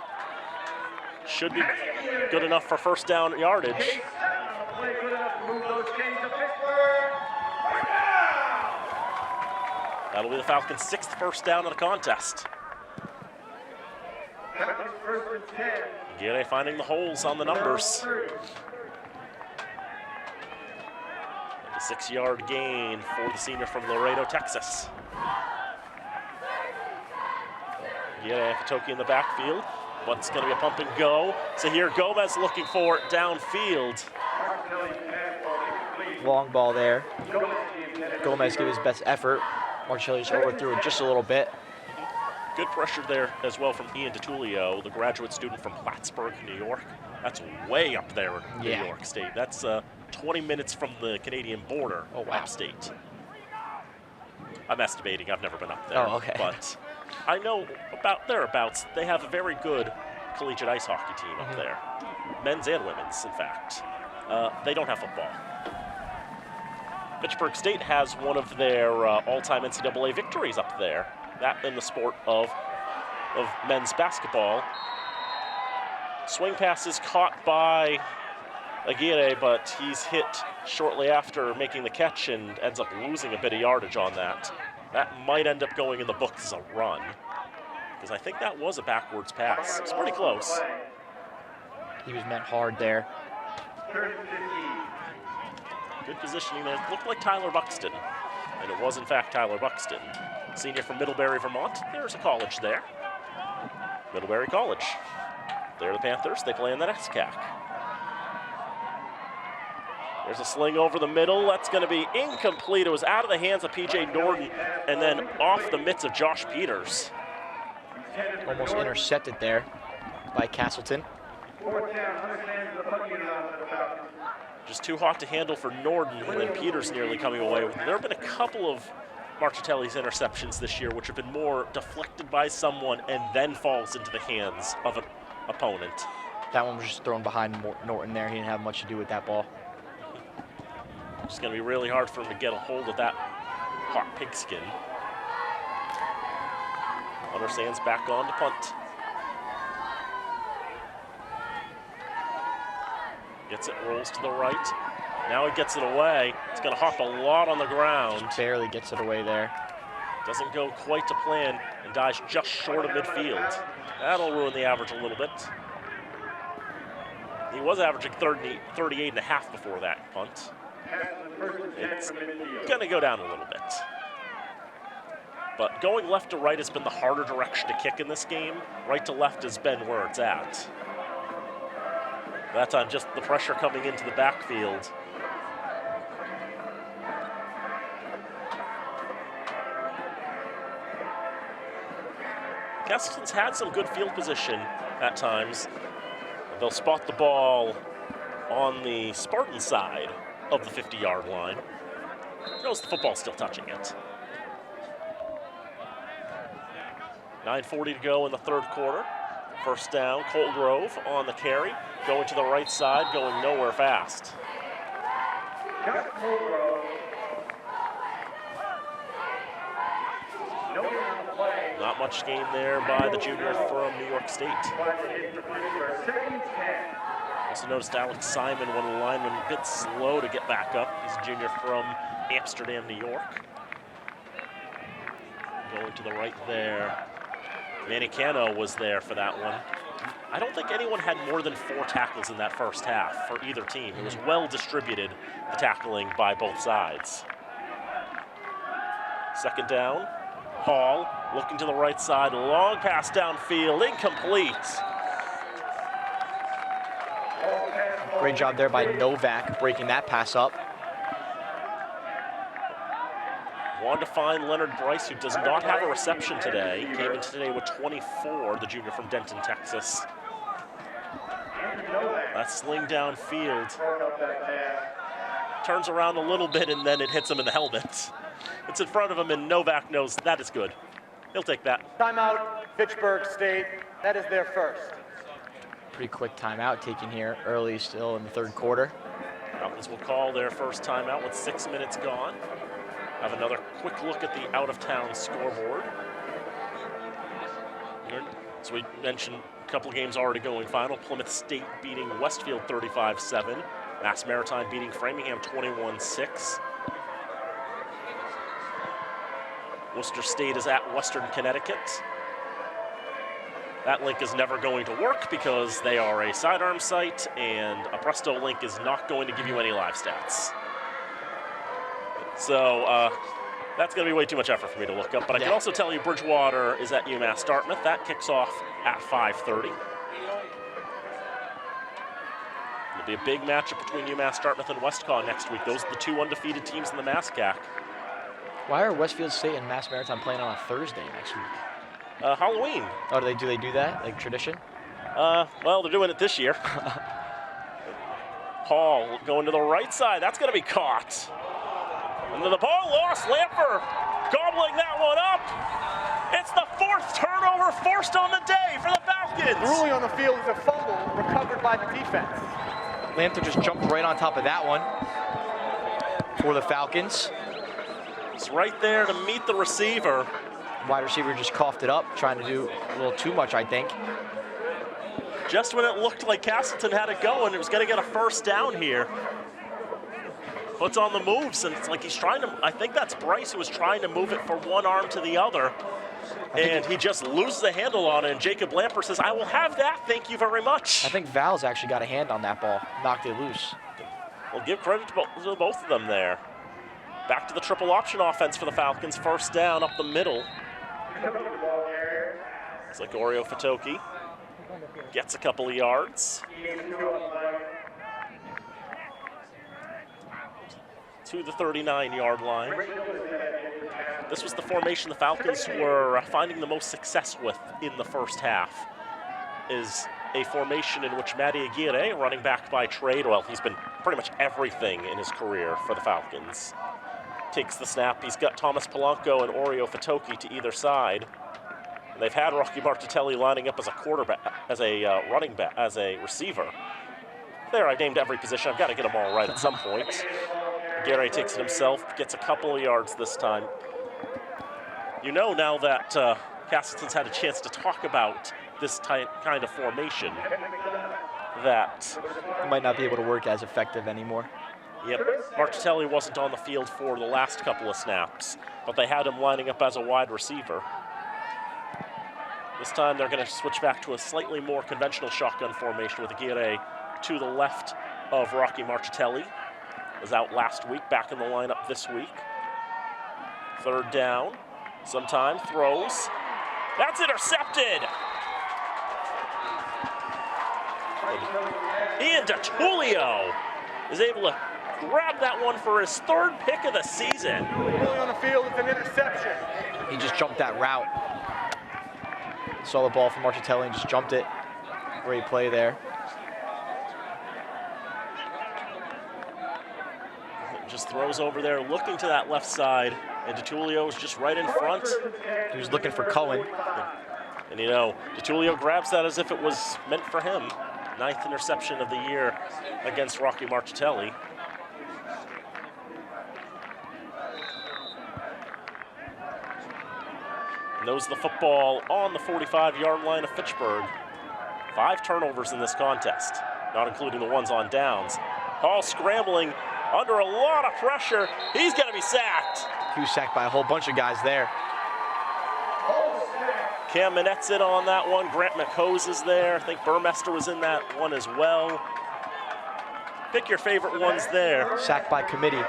Should be good enough for first down yardage. That'll be the Falcons' 6th first down of the contest. Aguirre finding the holes on the numbers. And a 6-yard gain for the senior from Laredo, Texas. Aguirre and Fatoki in the backfield. What's going to be a pump and go. So here Gomez looking for it downfield. Long ball there. Gomez gave his best effort. Marcelli's overthrew it just a little bit. Good pressure there as well from Ian DiTullio, the graduate student from Plattsburgh, New York. That's way up there in New York State. That's 20 minutes from the Canadian border, upstate. I'm estimating, I've never been up there. Oh, okay. But I know about thereabouts, they have a very good collegiate ice hockey team up there. Men's and women's, in fact. They don't have football. Fitchburg State has one of their all-time NCAA victories up there. That in the sport of men's basketball. Swing pass is caught by Aguirre, but he's hit shortly after making the catch and ends up losing a bit of yardage on that. That might end up going in the books as a run, because I think that was a backwards pass. It's pretty close. He was met hard there. Good positioning there. Looked like Tyler Buxton, and it was in fact Tyler Buxton. Senior from Middlebury, Vermont. There's a college there. Middlebury College. They're the Panthers. They play in the NESCAC. There's a sling over the middle. That's going to be incomplete. It was out of the hands of P.J. Norton and then off the mitts of Josh Peters. Almost intercepted there by Castleton. Just too hot to handle for Norton, and then Peters nearly coming away with it. There have been a couple of Marchitelli's interceptions this year which have been more deflected by someone and then falls into the hands of an opponent. That one was just thrown behind Norton there. He didn't have much to do with that ball. It's going to be really hard for him to get a hold of that hot pigskin. Hunter Sands back on to punt. Gets it, rolls to the right. Now he gets it away. It's going to hop a lot on the ground. Just barely gets it away there. Doesn't go quite to plan and dies just short of midfield. That'll ruin the average a little bit. He was averaging 38 and a half before that punt. It's going to go down a little bit. But going left to right has been the harder direction to kick in this game. Right to left has been where it's at. That time, just the pressure coming into the backfield. Castleton's had some good field position at times. They'll spot the ball on the Spartan side of the 50-yard line. Notice the football's still touching it. 9:40 to go in the third quarter. First down, Colgrove on the carry. Going to the right side, going nowhere fast. Not much gain there by the junior from New York State. Also noticed Alex Simon, one of the linemen, a bit slow to get back up. He's a junior from Amsterdam, New York. Going to the right there. Manny Cano was there for that one. I don't think anyone had more than 4 tackles in that first half for either team. It was well distributed, the tackling by both sides. Second down. Hall looking to the right side. Long pass downfield. Incomplete. Great job there by Novak breaking that pass up. Wanted to find Leonard Bryce, who does not have a reception today. Came in today with 24, the junior from Denton, Texas. That sling downfield. Turns around a little bit and then it hits him in the helmet. It's in front of him and Novak knows that is good. He'll take that. Timeout, Fitchburg State. That is their first. Pretty quick timeout taken here early still in the third quarter. Falcons will call their first timeout with 6 minutes gone. Have another quick look at the out-of-town scoreboard. So we mentioned a couple of games already going final. Plymouth State beating Westfield 35-7. Mass Maritime beating Framingham 21-6. Worcester State is at Western Connecticut. That link is never going to work because they are a sidearm site, and a Presto link is not going to give you any live stats. So that's going to be way too much effort for me to look up. But I can also tell you Bridgewater is at UMass Dartmouth. That kicks off at 5:30. It'll be a big matchup between UMass Dartmouth and Westcon next week. Those are the 2 undefeated teams in the MASCAC. Why are Westfield State and Mass Maritime playing on a Thursday next week? Halloween. Oh, do they do that, like tradition? Well, they're doing it this year. Hall going to the right side. That's going to be caught. And then the ball lost. Lamper gobbling that one up. It's the 4th turnover forced on the day for the Falcons. The ruling on the field is a fumble recovered by the defense. Lamper just jumped right on top of that one for the Falcons. It's right there to meet the receiver. Wide receiver just coughed it up, trying to do a little too much, I think. Just when it looked like Castleton had it going, it was going to get a first down here. Puts on the moves, and it's like he's trying to, I think that's Bryce who was trying to move it from one arm to the other. And he just loses the handle on it, and Jacob Lamper says, I will have that, thank you very much. I think Val's actually got a hand on that ball, knocked it loose. We'll give credit to both of them there. Back to the triple option offense for the Falcons. First down up the middle. It's like Oreo Fatoki gets a couple of yards. To the 39-yard line. This was the formation the Falcons were finding the most success with in the first half. Is a formation in which Matty Aguirre, running back by trade, well, he's been pretty much everything in his career for the Falcons. Takes the snap. He's got Thomas Polanco and Oreo Fatoki to either side. And they've had Rocky Martitelli lining up as a quarterback, as a running back, as a receiver. There, I've named every position. I've got to get them all right at some point. Gary takes it himself, gets a couple of yards this time. You know now that Castleton's had a chance to talk about this kind of formation, that He might not be able to work as effective anymore. Yep, Martitelli wasn't on the field for the last couple of snaps, but they had him lining up as a wide receiver. This time they're going to switch back to a slightly more conventional shotgun formation with Aguirre to the left of Rocky Martitelli. Was out last week, back in the lineup this week. Third down, sometime throws. That's intercepted! Ian DeTulio is able to grab that one for his 3rd pick of the season. Ruling on the field is an interception. He just jumped that route. Saw the ball from Martitelli and just jumped it. Great play there. Just throws over there, looking to that left side, and DeTulio is just right in front. He was looking for Cohen. And you know, DeTulio grabs that as if it was meant for him. 9th interception of the year against Rocky Martitelli. Knows the football on the 45-yard line of Fitchburg. 5 turnovers in this contest, not including the ones on downs. Hall scrambling under a lot of pressure. He's going to be sacked. He was sacked by a whole bunch of guys there. Cam Minette's in on that one. Grant McHose is there. I think Burmester was in that one as well. Pick your favorite ones there. Sacked by committee.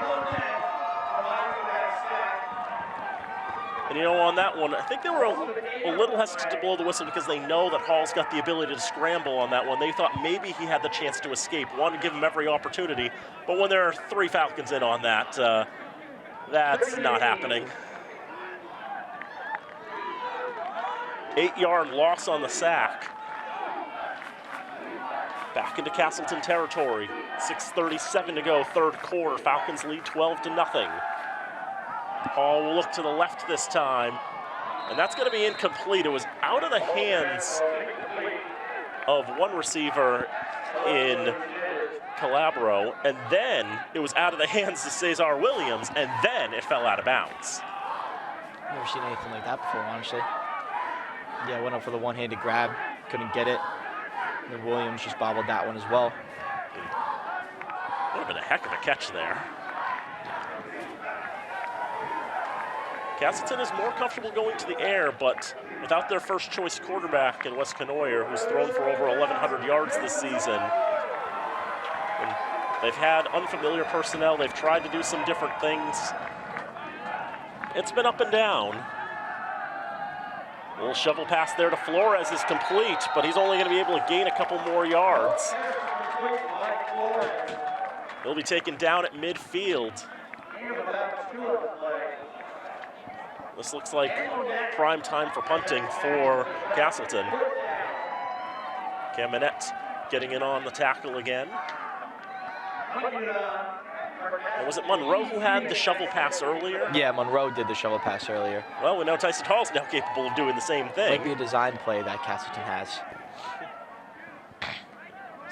And you know, on that one, I think they were a little hesitant to blow the whistle because they know that Hall's got the ability to scramble on that one. They thought maybe he had the chance to escape. Wanted to give him every opportunity. But when there are 3 Falcons in on that, that's not happening. 8-yard loss on the sack. Back into Castleton territory. 6:37 to go, 3rd quarter. Falcons lead 12-0. Hall will look to the left this time, and that's going to be incomplete. It was out of the hands of one receiver in Calabro, and then it was out of the hands of Cesar Williams, and then it fell out of bounds. Never seen anything like that before, honestly. Yeah, went up for the one-handed grab, couldn't get it. And then Williams just bobbled that one as well. Would have been a heck of a catch there. Castleton is more comfortable going to the air, but without their first choice quarterback in Wes Canoyer, who's thrown for over 1,100 yards this season. And they've had unfamiliar personnel. They've tried to do some different things. It's been up and down. A little shovel pass there to Flores is complete, but he's only going to be able to gain a couple more yards. He'll be taken down at midfield. This looks like prime time for punting for Castleton. Cam Minette getting in on the tackle again. And was it Monroe who had the shovel pass earlier? Yeah, Monroe did the shovel pass earlier. Well, we know Tyson Hall's now capable of doing the same thing. Might be a design play that Castleton has.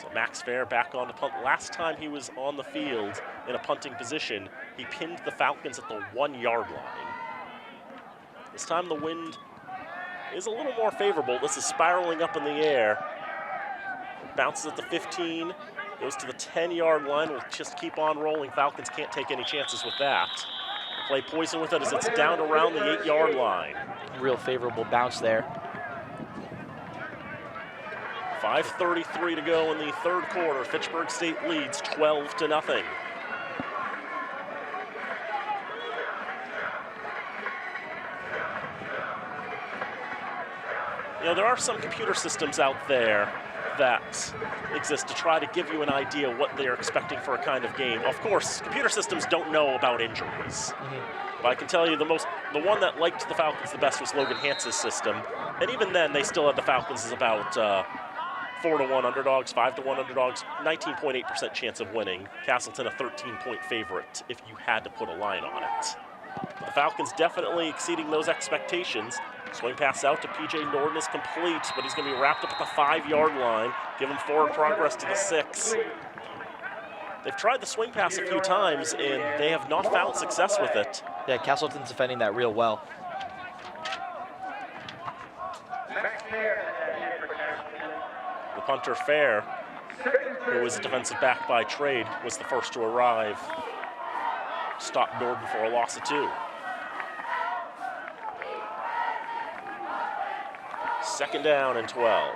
So Max Fair back on to punt. Last time he was on the field in a punting position, he pinned the Falcons at the 1-yard line. This time the wind is a little more favorable. This is spiraling up in the air. Bounces at the 15, goes to the 10-yard line. We'll just keep on rolling. Falcons can't take any chances with that. Play poison with it as it's down around the 8-yard line. Real favorable bounce there. 5:33 to go in the 3rd quarter. Fitchburg State leads 12-0. You know, there are some computer systems out there that exist to try to give you an idea what they're expecting for a kind of game. Of course, computer systems don't know about injuries. But I can tell you the one that liked the Falcons the best was Logan Hantz's system. And even then, they still had the Falcons as about 4-1 underdogs, 5-1 underdogs, 19.8% chance of winning. Castleton a 13-point favorite if you had to put a line on it. But the Falcons definitely exceeding those expectations. Swing pass out to P.J. Norden is complete, but he's going to be wrapped up at the 5-yard line. Give him forward progress to the 6. They've tried the swing pass a few times, and they have not found success with it. Yeah, Castleton's defending that real well. The punter Fair, who was a defensive back by trade, was the first to arrive. Stopped Norden for a loss of 2. 2nd down and 12.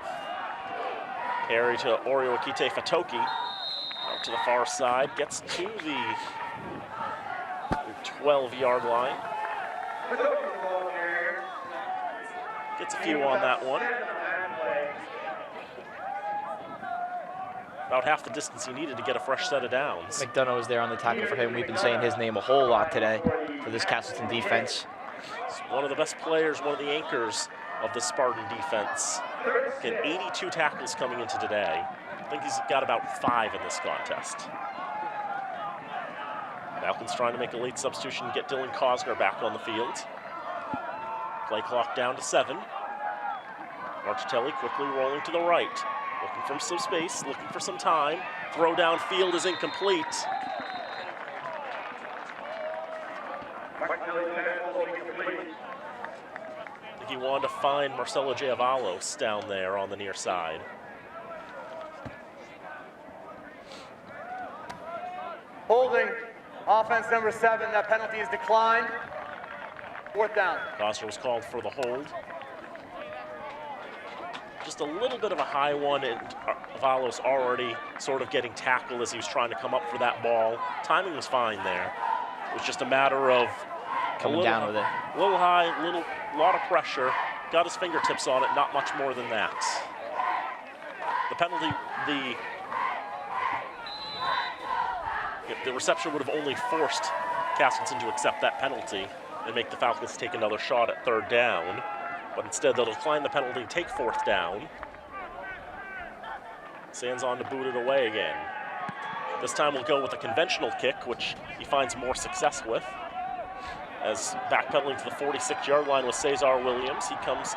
Carry to Oreo Akite Fatoki. Out to the far side, gets to the 12-yard line. Gets a few on that one. About half the distance he needed to get a fresh set of downs. McDonough was there on the tackle for him. We've been saying his name a whole lot today for this Castleton defense. He's one of the best players, one of the anchors of the Spartan defense. Again, 82 tackles coming into today. I think he's got about 5 in this contest. Falcons trying to make a late substitution, get Dylan Cosner back on the field. Play clock down to 7. Marchitelli quickly rolling to the right. Looking for some space, looking for some time. Throw downfield is incomplete. think he wanted to find Marcelo Giavalos down there on the near side. Holding, offense number 7, that penalty is declined. 4th down. Costa was called for the hold. Just a little bit of a high one, and Avalos already sort of getting tackled as he was trying to come up for that ball. Timing was fine there. It was just a matter of coming down with it. A little high, lot of pressure. Got his fingertips on it, not much more than that. The penalty, the reception would have only forced Castleton to accept that penalty and make the Falcons take another shot at 3rd down. But instead, they'll decline the penalty and take 4th down. Sands on to boot it away again. This time we'll go with a conventional kick, which he finds more success with. As backpedaling to the 46-yard line with Cesar Williams, he comes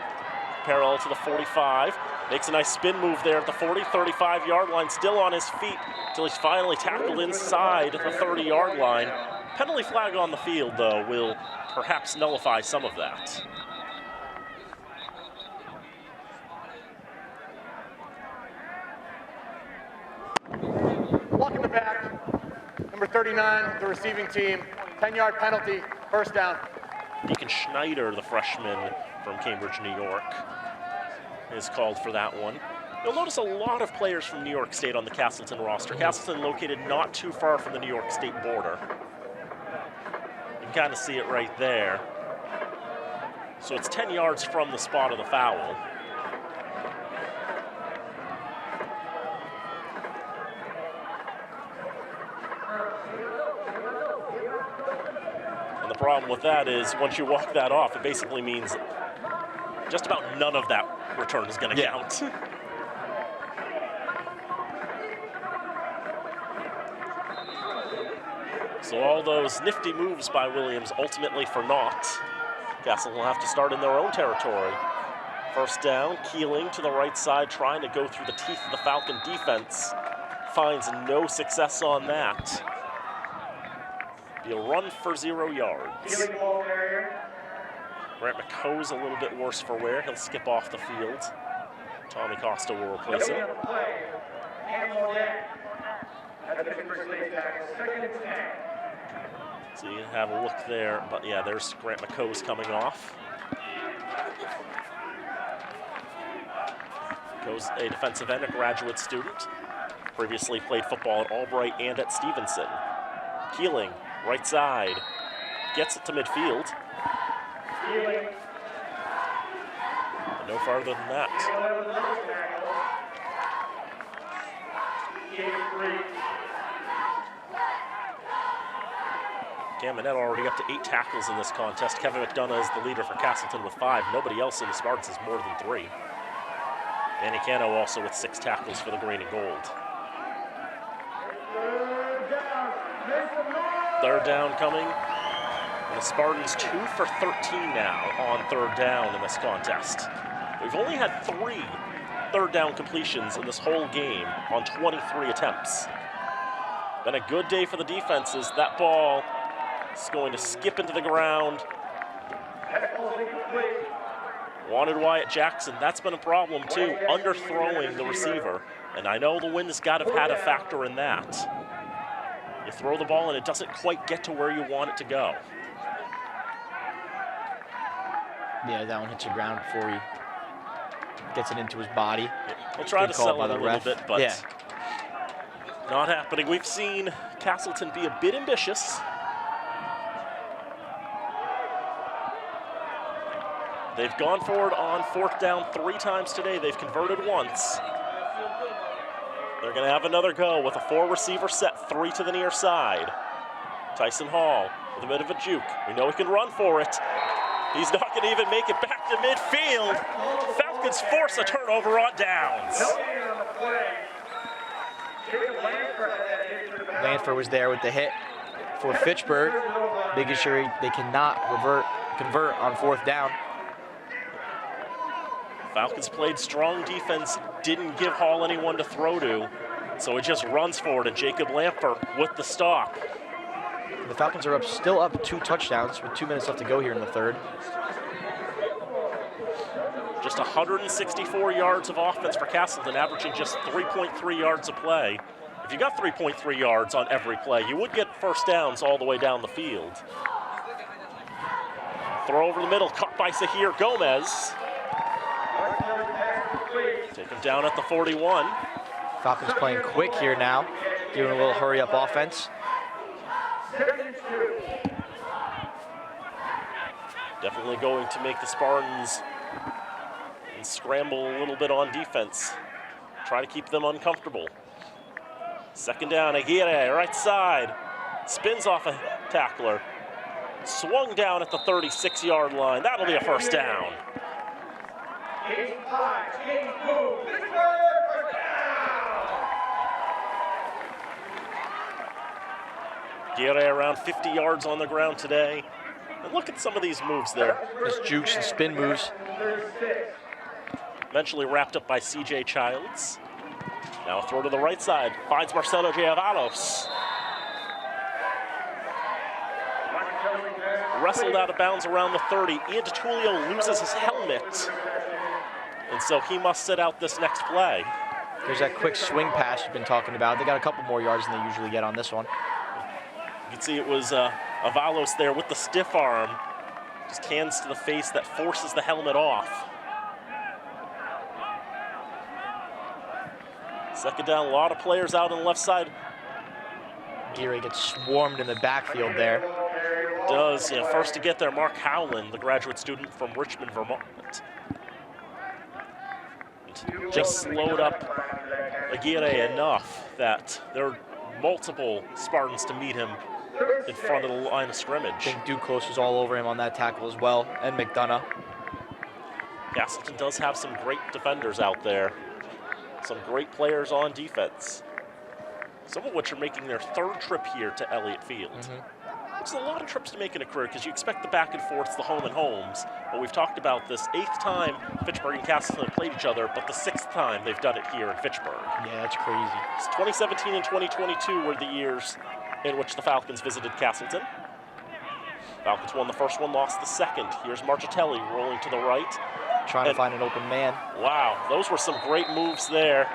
parallel to the 45. Makes a nice spin move there at the 40, 35-yard line, still on his feet until he's finally tackled inside the 30-yard line. Penalty flag on the field, though, will perhaps nullify some of that. Walk in the back, number 39, the receiving team, 10-yard penalty, 1st down. Deacon Schneider, the freshman from Cambridge, New York, is called for that one. You'll notice a lot of players from New York State on the Castleton roster. Castleton located not too far from the New York State border. You can kind of see it right there. So it's 10 yards from the spot of the foul. And the problem with that is once you walk that off, it basically means just about none of that return is going to count. So all those nifty moves by Williams ultimately for naught. Castleton will have to start in their own territory. 1st down, Keeling to the right side, trying to go through the teeth of the Falcon defense. Finds no success on that. Be a run for 0 yards. Grant McCoe's a little bit worse for wear. He'll skip off the field. Tommy Costa will replace him. So you have a look there, but yeah, there's Grant McCoe's coming off. McCoe's a defensive end, a graduate student. Previously played football at Albright and at Stevenson. Keeling, right side, gets it to midfield. But no farther than that. Gambonetta already up to 8 tackles in this contest. Kevin McDonough is the leader for Castleton with 5. Nobody else in the Spartans has more than 3. Danny Cano also with 6 tackles for the green and gold. 3rd down coming. And the Spartans 2 for 13 now on 3rd down in this contest. We've only had 3 3rd down completions in this whole game on 23 attempts. Been a good day for the defenses. That ball is going to skip into the ground. Wanted Wyatt Jackson. That's been a problem too, underthrowing the receiver. And I know the wind has got to have had a factor in that. You throw the ball and it doesn't quite get to where you want it to go. Yeah, that one hits the ground before he gets it into his body. We'll try to sell it a little ref. bit, but yeah, not happening. We've seen Castleton be a bit ambitious. They've gone forward on 4th down 3 times today. They've converted once. They're going to have another go with a 4-receiver set, 3 to the near side. Tyson Hall with a bit of a juke. We know he can run for it. He's not going to even make it back to midfield. Falcons force a turnover on downs. Lanford was there with the hit for Fitchburg, making sure they cannot convert on 4th down. Falcons played strong defense, didn't give Hall anyone to throw to, so it just runs forward, and Jacob Lampert with the stop. The Falcons are still up 2 touchdowns with 2 minutes left to go here in the 3rd. Just 164 yards of offense for Castleton, averaging just 3.3 yards a play. If you got 3.3 yards on every play, you would get first downs all the way down the field. Throw over the middle, caught by Zahir Gomez. Take him down at the 41. Falcons playing quick here now, doing a little hurry-up offense. Definitely going to make the Spartans scramble a little bit on defense. Try to keep them uncomfortable. Second down, Aguirre, right side. Spins off a tackler. Swung down at the 36-yard line. That'll be a first down. Aguirre around 50 yards on the ground today. And look at some of these moves there. Just jukes and spin moves. Eventually wrapped up by C.J. Childs. Now a throw to the right side. Finds Marcelo Giavalos. Wrestled out of bounds around the 30. Ian DiTullio loses his helmet. And so he must sit out this next play. There's that quick swing pass you've been talking about. They got a couple more yards than they usually get on this one. You can see it was Avalos there with the stiff arm. Just hands to the face that forces the helmet off. Second down, a lot of players out on the left side. Aguirre gets swarmed in the backfield there. Does, yeah, first to get there, Mark Howland, the graduate student from Richmond, Vermont. And just slowed up Aguirre enough that there are multiple Spartans to meet him in front of the line of scrimmage. I think Duclos was all over him on that tackle as well, and McDonough. Castleton does have some great defenders out there. Some great players on defense. Some of which are making their third trip here to Elliott Field. Which is a lot of trips to make in a career because you expect the back and forths, the home and homes. But we've talked about this 8th time Fitchburg and Castleton have played each other, but the 6th time they've done it here in Fitchburg. Yeah, that's crazy. It's 2017 and 2022 were the years in which the Falcons visited Castleton. Falcons won the first one, lost the second. Here's Marchitelli rolling to the right. Trying to find an open man. Wow, those were some great moves there.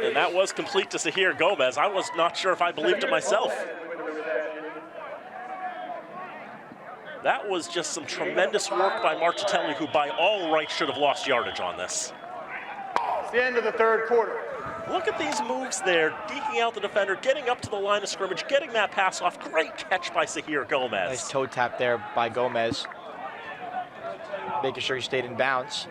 And that was complete to Zahir Gomez. I was not sure if I believed it myself. That was just some tremendous work by Marchitelli, who by all rights should have lost yardage on this. It's the end of the third quarter. Look at these moves there, deking out the defender, getting up to the line of scrimmage, getting that pass off. Great catch by Zahir Gomez. Nice toe tap there by Gomez. Making sure he stayed in bounds.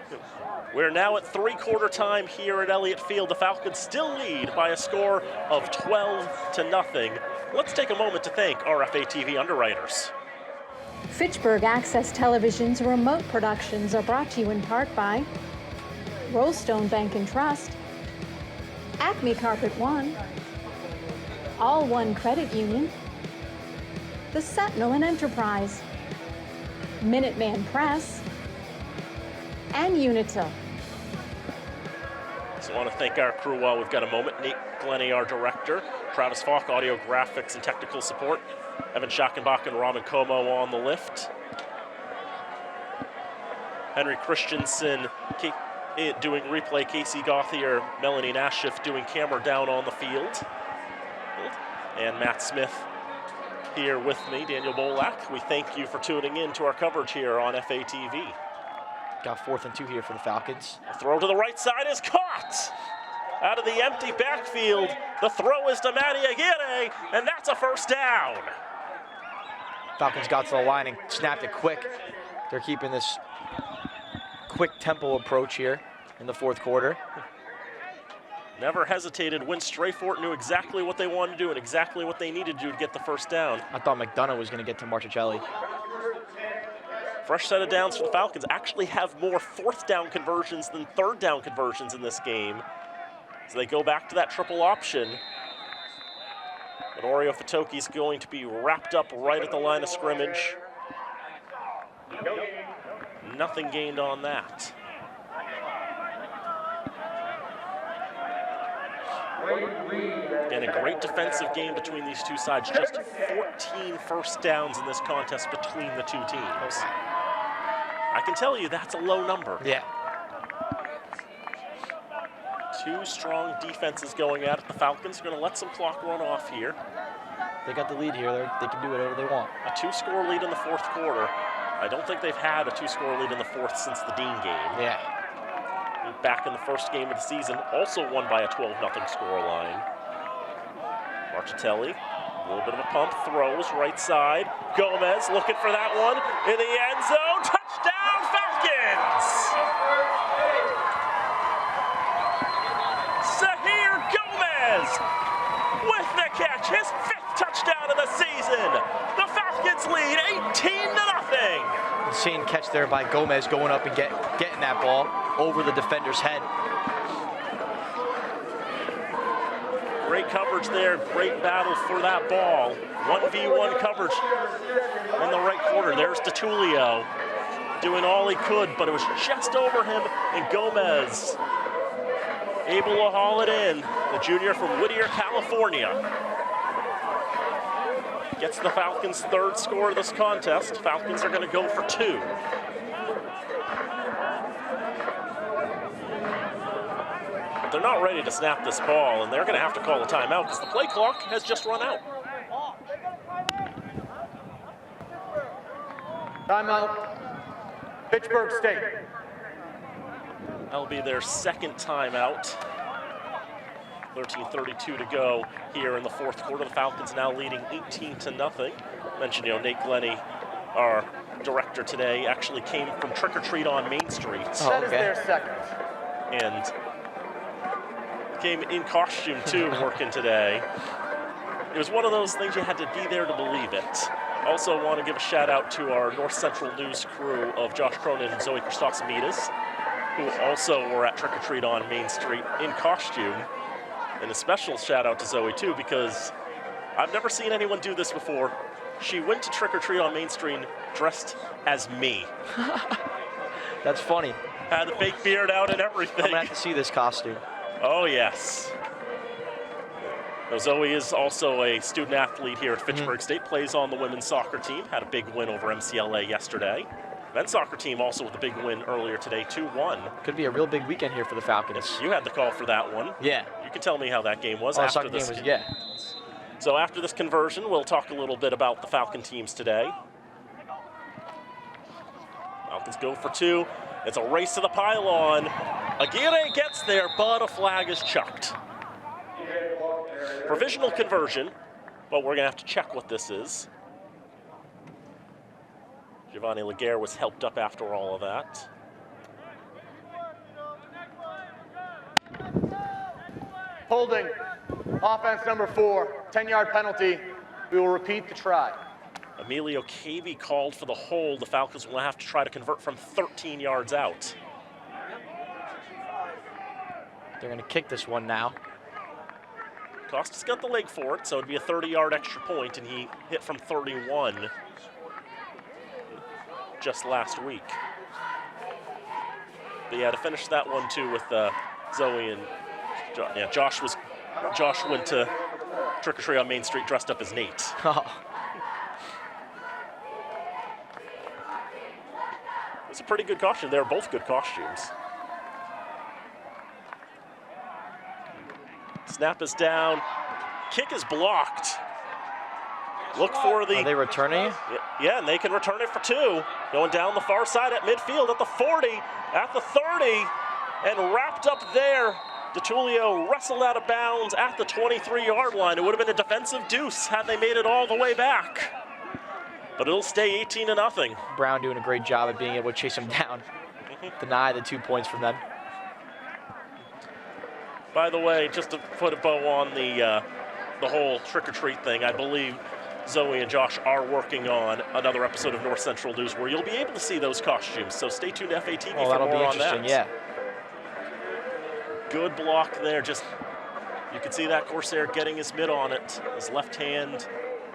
We're now at three-quarter time here at Elliott Field. The Falcons still lead by a score of 12-0. Let's take a moment to thank RFA TV underwriters. Fitchburg Access Television's remote productions are brought to you in part by Rollstone Bank and Trust, Acme Carpet One, All One Credit Union, The Sentinel and Enterprise, Minuteman Press, and Unitil. So I want to thank our crew while we've got a moment. Nate Glennie, our director, Travis Falk, audio graphics and technical support, Evan Schackenbach and Raman Como on the lift, Henry Christensen doing replay, Casey Gauthier, Melanie Nashif doing camera down on the field, and Matt Smith here with me, Daniel Bolak. We thank you for tuning in to our coverage here on FATV. Got 4th and 2 here for the Falcons. A throw to the right side is caught. Out of the empty backfield, the throw is to Matty Aguirre, and that's a first down. Falcons got to the line and snapped it quick. They're keeping this quick tempo approach here in the 4th quarter. Never hesitated, went straight for it, knew exactly what they wanted to do and exactly what they needed to do to get the first down. I thought McDonough was going to get to Marchitelli. Fresh set of downs for the Falcons. Actually have more 4th down conversions than 3rd down conversions in this game. So they go back to that triple option. But Oreo Fatoki's going to be wrapped up right at the line of scrimmage. Nothing gained on that. And a great defensive game between these two sides. Just 14 first downs in this contest between the two teams. I can tell you that's a low number. Yeah. Two strong defenses going at it. The Falcons are going to let some clock run off here. They got the lead here. They can do whatever they want. A 2-score lead in the fourth quarter. I don't think they've had a 2-score lead in the fourth since the Dean game. Yeah. Back in the first game of the season, also won by a 12-0 scoreline. Marchitelli, a little bit of a pump, throws right side. Gomez looking for that one in the end zone. Touchdown, Falcons! Zahir Gomez with the catch, his 5th touchdown of the season. The Falcons lead 18-0. Insane catch there by Gomez going up and getting that ball over the defender's head. Great coverage there, great battle for that ball. 1v1 coverage in the right corner. There's DeTulio doing all he could, but it was just over him, and Gomez able to haul it in. The junior from Whittier, California. Gets the Falcons' 3rd score of this contest. Falcons are going to go for 2. But they're not ready to snap this ball, and they're going to have to call a timeout because the play clock has just run out. Timeout. Fitchburg State. That'll be their 2nd timeout. 13:32 to go here in the fourth quarter. The Falcons now leading 18-0. Mentioned, Nate Glennie, our director today, actually came from Trick or Treat on Main Street. That is their 2nd. And came in costume too, working today. It was one of those things you had to be there to believe it. Also want to give a shout out to our North Central News crew of Josh Cronin and Zoe Christoxamidas, who also were at Trick or Treat on Main Street in costume. And a special shout out to Zoe too, because I've never seen anyone do this before. She went to Trick or Treat on Main Street dressed as me. That's funny. Had the fake beard out and everything. I'm gonna have to see this costume. Oh yes. Now, Zoe is also a student athlete here at Fitchburg State, plays on the women's soccer team, had a big win over MCLA yesterday. Men's soccer team also with a big win earlier today, 2-1. Could be a real big weekend here for the Falcons. You had the call for that one. Yeah. You can tell me how that game was Oh, after soccer this. game was, yeah. So after this conversion, we'll talk a little bit about the Falcon teams today. Falcons go for 2. It's a race to the pylon. Aguirre gets there, but a flag is chucked. Provisional conversion, but we're gonna have to check what this is. Giovanni Laguerre was helped up after all of that. Holding. Offense number 4. 10-yard penalty. We will repeat the try. Emilio Cavey called for the hold. The Falcons will have to try to convert from 13 yards out. They're gonna kick this one now. Costa's got the leg for it, so it'd be a 30-yard extra point, and he hit from 31 just last week. But yeah, to finish that one too with Zoe and Josh went to Trick or Treat on Main Street dressed up as Nate. It's a pretty good costume. They're both good costumes. Snap is down. Kick is blocked. Look for the... Are they returning? Yeah, and they can return it for 2. Going down the far side at midfield at the 40, at the 30, and wrapped up there. DeTulio wrestled out of bounds at the 23-yard line. It would have been a defensive deuce had they made it all the way back. But it'll stay 18-0. Brown doing a great job at being able to chase him down. Deny the 2 points from them. By the way, just to put a bow on the whole Trick or Treat thing, I believe Zoe and Josh are working on another episode of North Central News where you'll be able to see those costumes. So stay tuned to FATV for that'll more be on that. interesting, yeah. Good block there. Just you can see that Corsair getting his mid on it. His left hand,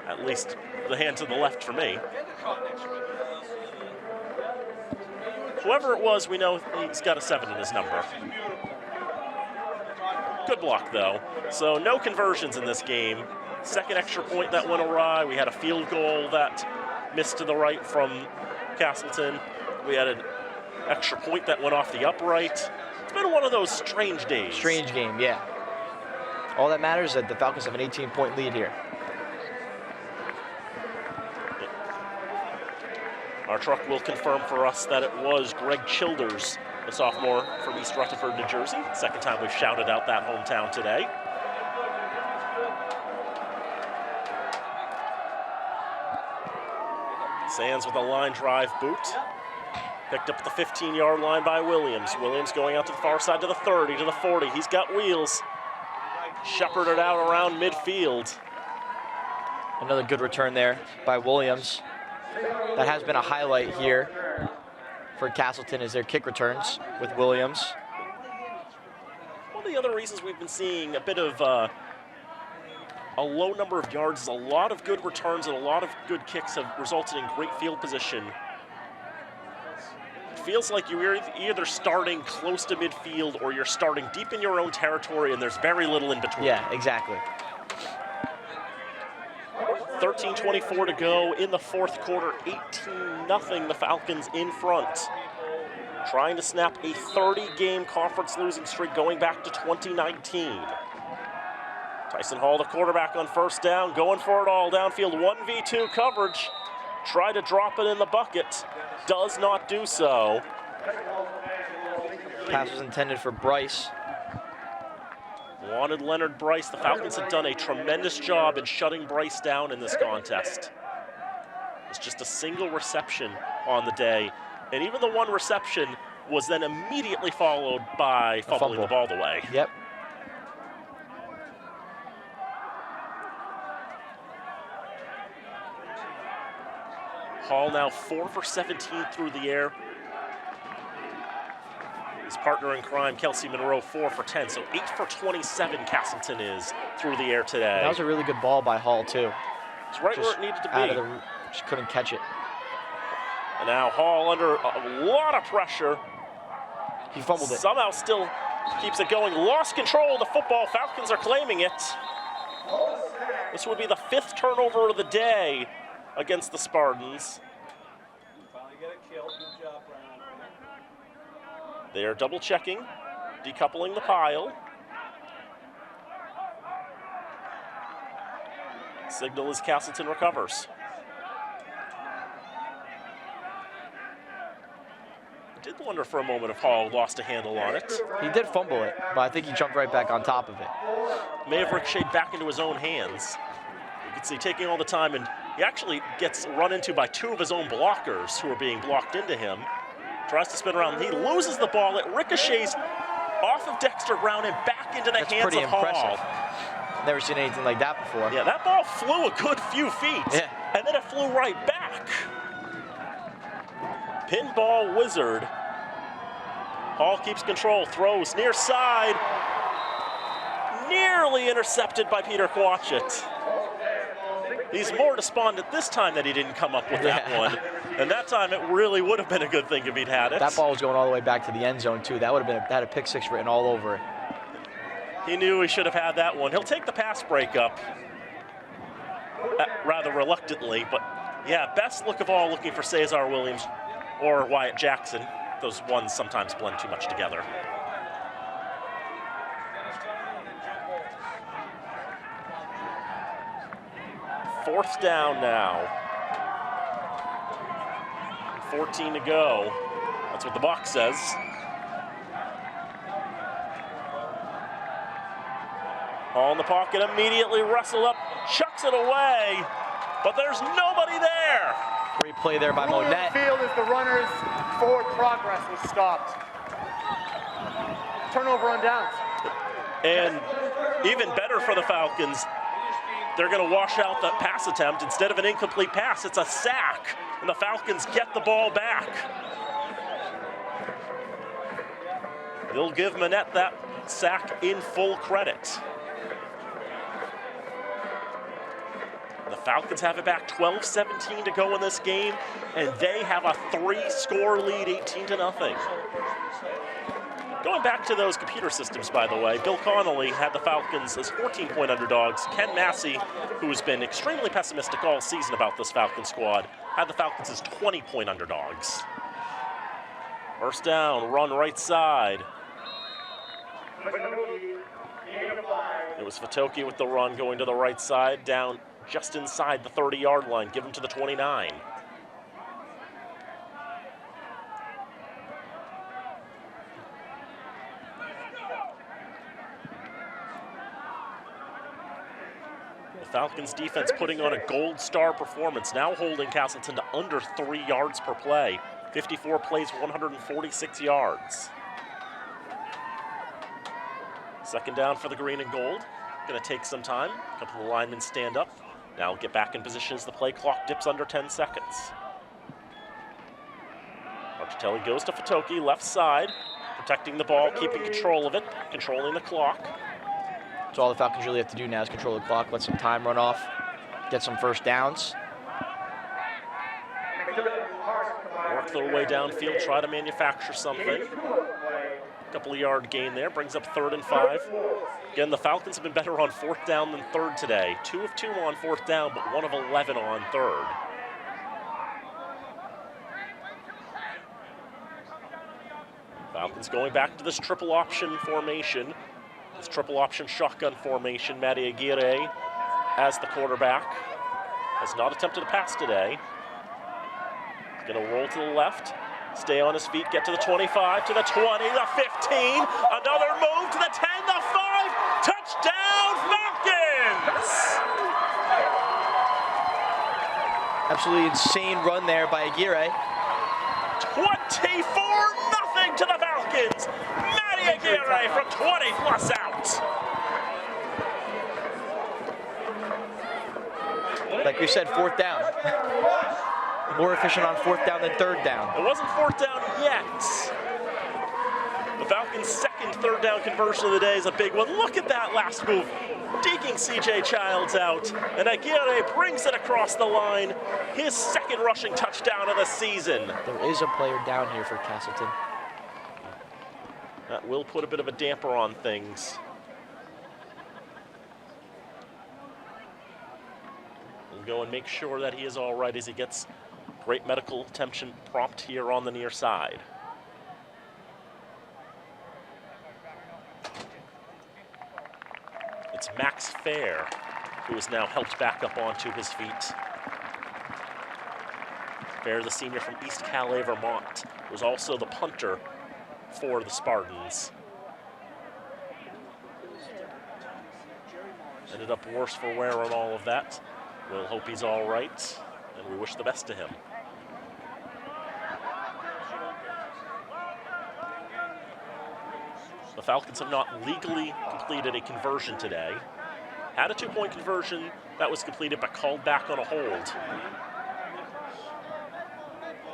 at least the hand to the left for me. Whoever it was, we know he's got a 7 in his number. Good block, though. So no conversions in this game. Second extra point that went awry. We had a field goal that missed to the right from Castleton. We had an extra point that went off the upright. It's been one of those strange days. Strange game, yeah. All that matters is that the Falcons have an 18-point lead here. Our truck will confirm for us that it was Greg Childers, the sophomore from East Rutherford, New Jersey. Second time we've shouted out that hometown today. Sands with a line drive boot. Picked up at the 15-yard line by Williams. Williams going out to the far side to the 30, to the 40. He's got wheels. Shepherded out around midfield. Another good return there by Williams. That has been a highlight here for Castleton is their kick returns with Williams. One of the other reasons we've been seeing a bit of a low number of yards is a lot of good returns and a lot of good kicks have resulted in great field position. It feels like you're either starting close to midfield or you're starting deep in your own territory and there's very little in between. Yeah, exactly. 13:24 to go in the fourth quarter, 18-0, the Falcons in front. Trying to snap a 30-game conference losing streak going back to 2019. Tyson Hall, the quarterback on first down, going for it all downfield, 1v2 coverage. Try to drop it in the bucket, does not do so. Pass was intended for Bryce. Wanted Leonard Bryce. The Falcons have done a tremendous job in shutting Bryce down in this contest. It's just a single reception on the day. And even the one reception was then immediately followed by fumbling the ball away. Yep. Hall now 4 for 17 through the air. His partner in crime, Kelsey Monroe, 4 for 10. So 8 for 27 Castleton is through the air today. That was a really good ball by Hall, too. It's right Just where it needed to be. Just couldn't catch it. And now Hall under a lot of pressure. He fumbled it. Somehow still keeps it going. Lost control of the football. Falcons are claiming it. This would be the 5th turnover of the day against the Spartans. They are double checking, decoupling the pile. Signal as Castleton recovers. I did wonder for a moment if Hall lost a handle on it. He did fumble it, but I think he jumped right back on top of it. May have ricocheted back into his own hands. You can see taking all the time, and he actually gets run into by 2 of his own blockers who are being blocked into him. Tries to spin around. He loses the ball. It ricochets off of Dexter Brown and back into the hands of Hall. Never seen anything like that before. Yeah, that ball flew a good few feet. Yeah. And then it flew right back. Pinball wizard. Hall keeps control, throws near side. Nearly intercepted by Peter Quatchett. He's more despondent this time that he didn't come up with that one. And that time it really would have been a good thing if he'd had it. That ball was going all the way back to the end zone, too. That would have been that had a pick 6 written all over it. He knew he should have had that one. He'll take the pass breakup rather reluctantly, but yeah, best look of all looking for Cesar Williams or Wyatt Jackson. Those ones sometimes blend too much together. Fourth down now. 14 to go. That's what the box says. Hall in the pocket, immediately wrestled up, chucks it away, but there's nobody there. Great play there by Ruler of Monette. the field as the runner's forward progress was stopped. Turnover on downs. And even better for the Falcons, they're going to wash out that pass attempt. Instead of an incomplete pass, it's a sack, and the Falcons get the ball back. They'll give Monette that sack in full credit. The Falcons have it back, 12-17 to go in this game, and they have a 3-score lead, 18-0. Going back to those computer systems, by the way, Bill Connolly had the Falcons as 14-point underdogs. Ken Massey, who has been extremely pessimistic all season about this Falcon squad, had the Falcons as 20-point underdogs. First down, run right side. It was Fitoki with the run going to the right side, down just inside the 30-yard line, given to the 29. The Falcons defense putting on a gold star performance, now holding Castleton to under 3 yards per play. 54 plays, 146 yards. Second down for the green and gold. Going to take some time. A couple of linemen stand up. Now get back in position as the play clock dips under 10 seconds. Marchitelli goes to Fitoki, left side, protecting the ball, keeping control of it, controlling the clock. So all the Falcons really have to do now is control the clock, let some time run off, get some first downs. Work their way downfield, try to manufacture something. Couple of yard gain there, brings up 3rd and 5. Again, the Falcons have been better on 4th down than 3rd today. 2 of 2 on 4th down, but 1 of 11 on 3rd. Falcons going back to this triple option formation. This triple option shotgun formation. Matty Aguirre as the quarterback. Has not attempted a pass today. He's going to roll to the left. Stay on his feet, get to the 25, to the 20, the 15, another move to the 10, the 5, touchdown Falcons! Absolutely insane run there by Aguirre. 24-0 to the Falcons! Matty Aguirre from 20 plus out. Like we said, 4th down. More efficient on 4th down than 3rd down. It wasn't 4th down yet. The Falcons' second 3rd down conversion of the day is a big one. Look at that last move. Digging C.J. Childs out, and Aguirre brings it across the line. His second rushing touchdown of the season. There is a player down here for Castleton. That will put a bit of a damper on things. We'll go and make sure that he is all right as he gets great medical attention prompt here on the near side. It's Max Fair, who is now helped back up onto his feet. Fair, the senior from East Calais, Vermont, was also the punter for the Spartans. Ended up worse for wear on all of that. We'll hope he's all right, and we wish the best to him. The Falcons have not legally completed a conversion today. Had a 2-point conversion that was completed but called back on a hold.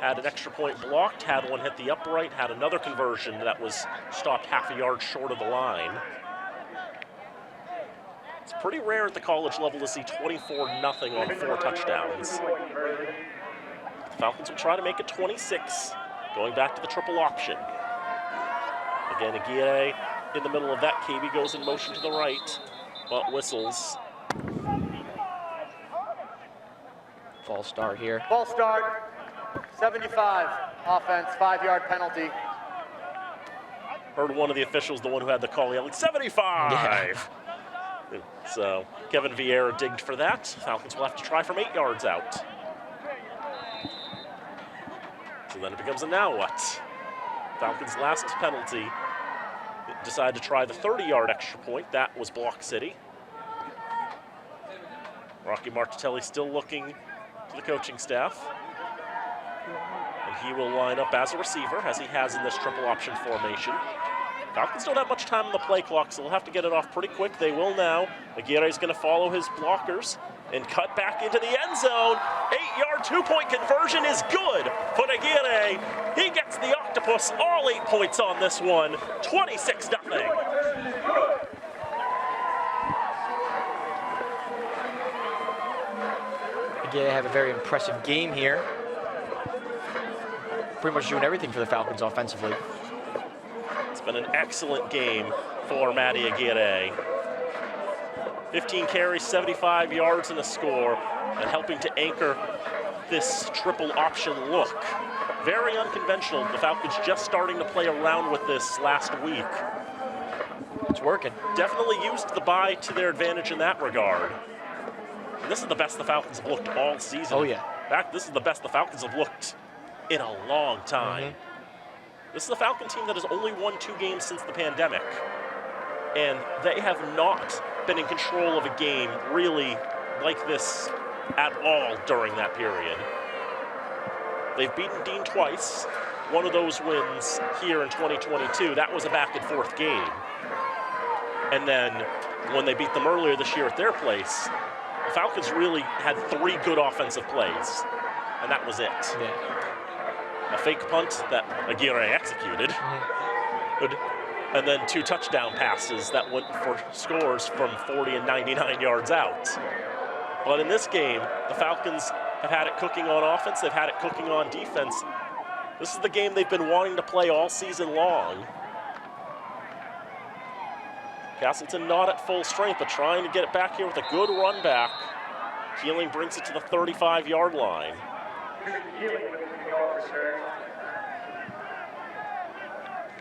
Had an extra point blocked, had one hit the upright, had another conversion that was stopped half a yard short of the line. It's pretty rare at the college level to see 24-0 on 4 touchdowns. The Falcons will try to make it 26, going back to the triple option. Again, Aguirre in the middle of that. KB goes in motion to the right, but whistles. False start here. False start, 75, offense, 5-yard penalty. Heard one of the officials, the one who had the call, yelling, 75! Yeah. So Kevin Vieira digged for that. Falcons will have to try from 8 yards out. So then it becomes a now what? Falcons' last penalty decided to try the 30-yard extra point. That was Block City. Rocky Marchitelli still looking to the coaching staff. And he will line up as a receiver, as he has in this triple option formation. Falcons don't have much time on the play clock, so they'll have to get it off pretty quick. They will now. Aguirre's going to follow his blockers and cut back into the end zone. 8-yard 2-point conversion is good for Aguirre. He gets the octopus, all 8 points on this one, 26-0. Aguirre have a very impressive game here. Pretty much doing everything for the Falcons offensively. It's Been an excellent game for Matty Aguirre. 15 carries, 75 yards and a score, and helping to anchor this triple option look. Very unconventional. The Falcons just starting to play around with this last week. It's working. Definitely used the bye to their advantage in that regard. And this is the best the Falcons have looked all season. Oh, yeah. In fact, this is the best the Falcons have looked in a long time. This is the Falcon team that has only won 2 games since the pandemic. And they have not been in control of a game really like this at all during that period. They've beaten Dean twice. One of those wins here in 2022, that was a back and forth game. And then when they beat them earlier this year at their place, the Falcons really had 3 good offensive plays, and that was it. Yeah. A fake punt that Aguirre executed, and then 2 touchdown passes that went for scores from 40 and 99 yards out. But in this game, the Falcons have had it cooking on offense, they've had it cooking on defense. This is the game they've been wanting to play all season long. Castleton not at full strength, but trying to get it back here with a good run back. Keeling brings it to the 35-yard line.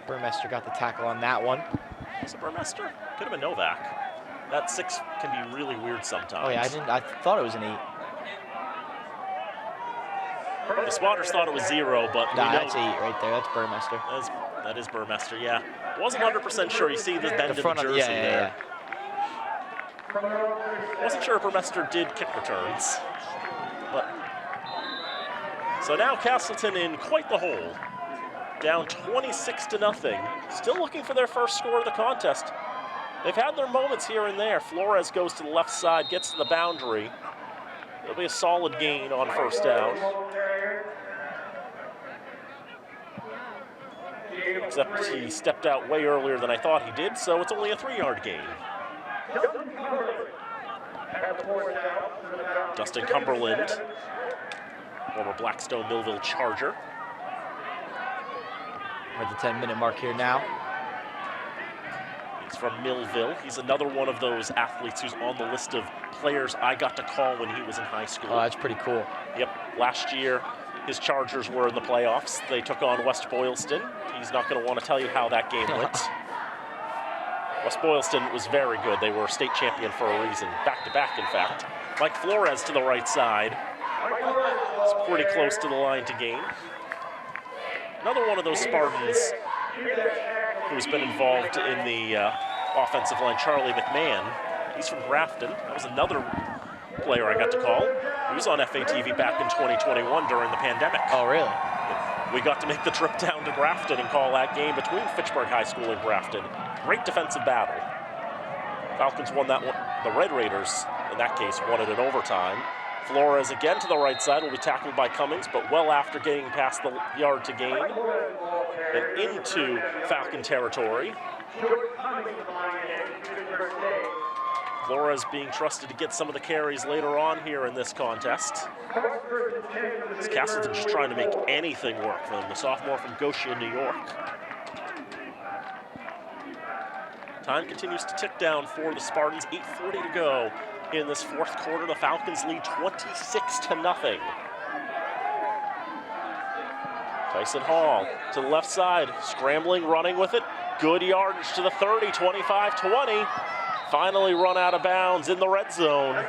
Burmester got the tackle on that one. Was it Burmester? Could have been Novak. That 6 can be really weird sometimes. Oh yeah, I thought it was an 8. The spotters thought it was 0, but Nah, we know that's 8 right there. That's Burmester. that is Burmester, yeah. Wasn't 100% sure. You see the bend in the front of jersey yeah. there. Wasn't sure if Burmester did kick returns. But so now Castleton in quite the hole. Down 26-0. Still looking for their first score of the contest. They've had their moments here and there. Flores goes to the left side, gets to the boundary. It'll be a solid gain on first down. Except he stepped out way earlier than I thought he did, so it's only a 3-yard gain. Dustin Cumberland, former Blackstone Millville Charger. We're at the 10-minute mark here now. He's from Millville. He's another one of those athletes who's on the list of players I got to call when he was in high school. Oh, that's pretty cool. Yep, last year his Chargers were in the playoffs. They took on West Boylston. He's not going to want to tell you how that game went. West Boylston was very good. They were state champion for a reason, back-to-back in fact. Mike Flores to the right side. It's pretty close to the line to gain. Another one of those Spartans who's been involved in the offensive line, Charlie McMahon. He's from Grafton. That was another player I got to call. He was on FATV back in 2021 during the pandemic. Oh, really? We got to make the trip down to Grafton and call that game between Fitchburg High School and Grafton. Great defensive battle. Falcons won that one. The Red Raiders, in that case, won it in overtime. Flores again to the right side will be tackled by Cummings, but well after getting past the yard to gain and into Falcon territory. Flores being trusted to get some of the carries later on here in this contest. Castleton just trying to make anything work for them, the sophomore from Goshen, New York. Time continues to tick down for the Spartans, 8:40 to go. In this 4th quarter, the Falcons lead 26-0. Tyson Hall to the left side, scrambling, running with it. Good yardage to the 30, 25-20. Finally run out of bounds in the red zone.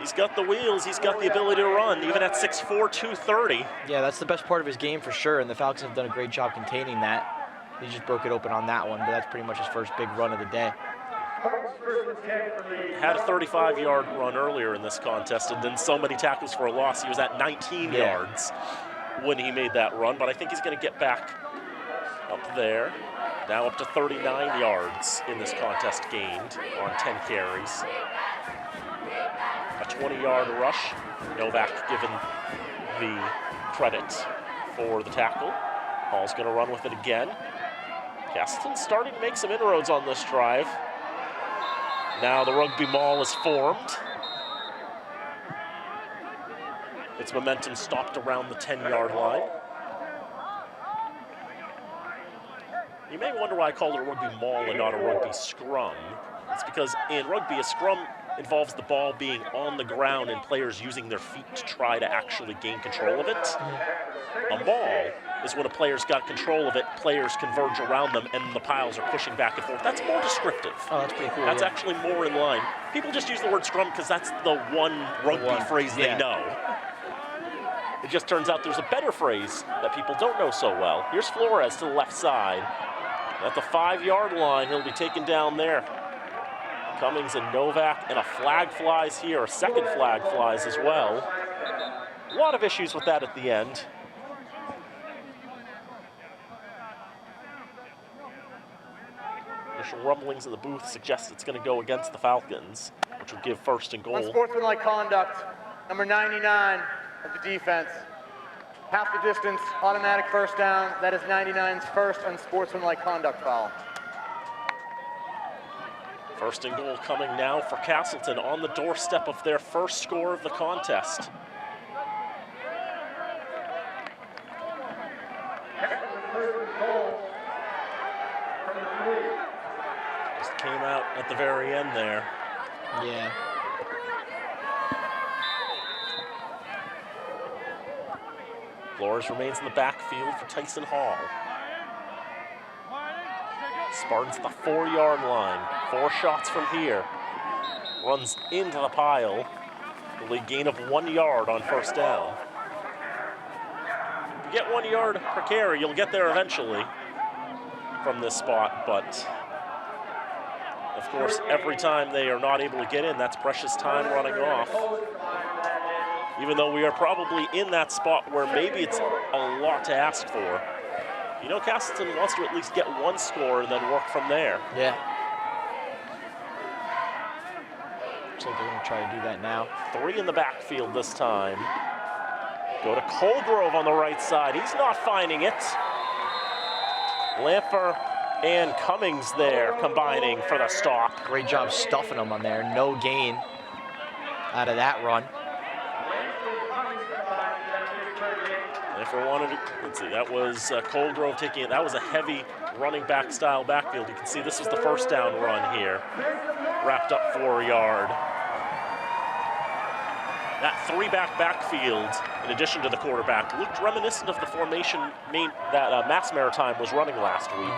He's got the wheels, he's got the ability to run, even at 6'4", 230. Yeah, that's the best part of his game for sure, and the Falcons have done a great job containing that. He just broke it open on that one, but that's pretty much his first big run of the day. Had a 35-yard run earlier in this contest, and then so many tackles for a loss. He was at 19 yards when he made that run, but I think he's going to get back up there. Now up to 39 yards in this contest gained on 10 carries. A 20-yard rush. Novak given the credit for the tackle. Hall's going to run with it again. Castleton starting to make some inroads on this drive. Now the rugby maul is formed. Its momentum stopped around the 10-yard line. You may wonder why I called it a rugby maul and not a rugby scrum. It's because in rugby, a scrum involves the ball being on the ground and players using their feet to try to actually gain control of it. A maul is when a player's got control of it, players converge around them, and the piles are pushing back and forth. That's more descriptive. Oh, that's pretty cool. That's actually more in line. People just use the word scrum because that's the one rugby phrase they know. It just turns out there's a better phrase that people don't know so well. Here's Flores to the left side. At the 5-yard line, he'll be taken down there. Cummings and Novak, and a flag flies here. A second flag flies as well. A lot of issues with that at the end. Initial rumblings in the booth suggest it's going to go against the Falcons, which would give first and goal. Unsportsmanlike conduct, number 99 of the defense. Half the distance, automatic first down. That is 99's first unsportsmanlike conduct foul. First and goal coming now for Castleton on the doorstep of their first score of the contest. Just came out at the very end there. Yeah. Flores remains in the backfield for Tyson Hall. Spartans at the 4-yard line. 4 shots from here. Runs into the pile. Will a gain of 1 yard on first down. If you get 1 yard per carry, you'll get there eventually from this spot, but of course, every time they are not able to get in, that's precious time running off. Even though we are probably in that spot where maybe it's a lot to ask for. You know, Castleton wants to at least get 1 score and then work from there. Yeah. Looks like they're going to try to do that now. 3 in the backfield this time. Go to Colgrove on the right side. He's not finding it. Lamper and Cummings there combining for the stop. Great job stuffing them on there. No gain out of that run. Lamper wanted to, let's see, that was Colgrove taking it. That was a heavy running back style backfield. You can see this was the first down run here. Wrapped up for a yard. That 3-back backfield, in addition to the quarterback, looked reminiscent of the formation that Mass Maritime was running last week.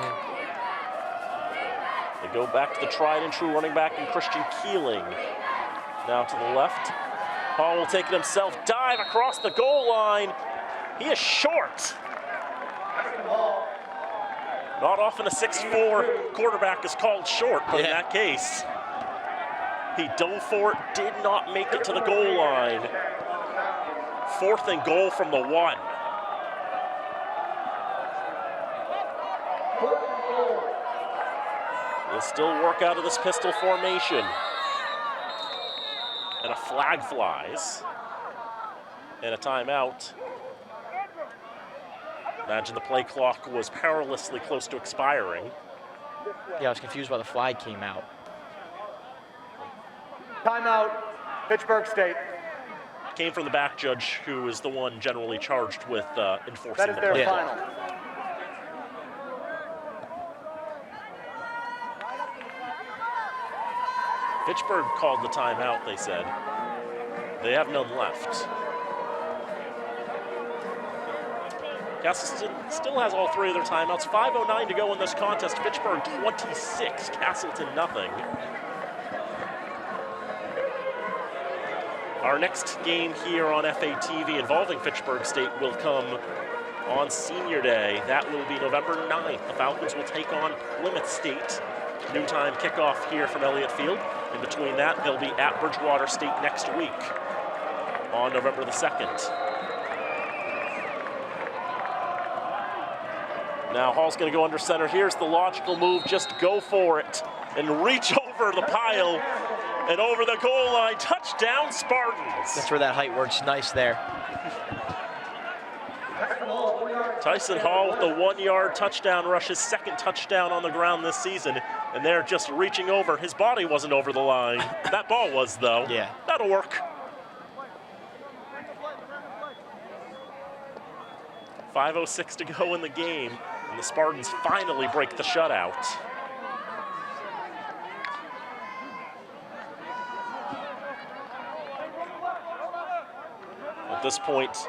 They go back to the tried and true running back in Christian Keeling. Now to the left. Hall will take it himself, dive across the goal line. He is short. Not often a 6'4" quarterback is called short, but in that case, he dove for it, did not make it to the goal line. 4th and goal from the 1. We'll still work out of this pistol formation. And a flag flies. And a timeout. Imagine the play clock was perilously close to expiring. Yeah, I was confused why the flag came out. Timeout, Fitchburg State. Came from the back judge, who is the one generally charged with enforcing That is the their play final. clock. Fitchburg called the timeout, they said. They have none left. Castleton still has all 3 of their timeouts. 5:09 to go in this contest. Fitchburg 26, Castleton nothing. Our next game here on FATV involving Fitchburg State will come on Senior Day. That will be November 9th. The Falcons will take on Plymouth State. Noontime kickoff here from Elliott Field. In between that, they'll be at Bridgewater State next week on November the 2nd. Now Hall's going to go under center. Here's the logical move. Just go for it and reach over the pile and over the goal line. Touchdown, Spartans. That's where that height works nice there. Tyson Hall with the 1-yard touchdown rush, his 2nd touchdown on the ground this season. And they're just reaching over. His body wasn't over the line. That ball was, though. Yeah. That'll work. 5:06 to go in the game. And the Spartans finally break the shutout. At this point,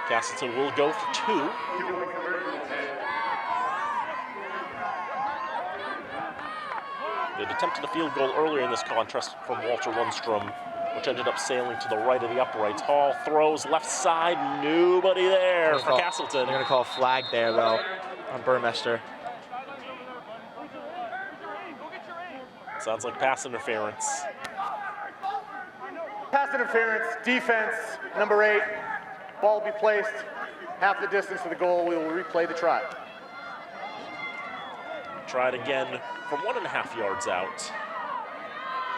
Castleton will go for 2. They'd attempted a field goal earlier in this contest from Walter Lundstrom, which ended up sailing to the right of the uprights. Hall throws left side, nobody there for Castleton. They're going to call a flag there, though, on Burmester. Sounds like pass interference. Pass interference, defense, number 8. Ball will be placed half the distance to the goal. We will replay the try. Tried again from 1.5 yards out.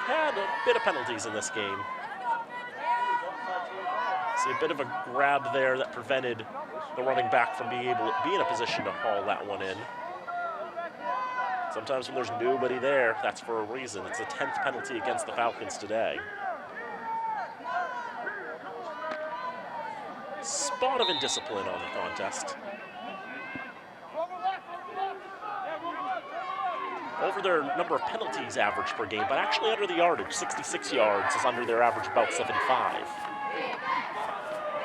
Had a bit of penalties in this game. See a bit of a grab there that prevented the running back from being able to be in a position to haul that one in. Sometimes when there's nobody there, that's for a reason. It's the 10th penalty against the Falcons today. Spot of indiscipline on the contest. Over their number of penalties average per game, but actually under the yardage. 66 yards is under their average, about 75.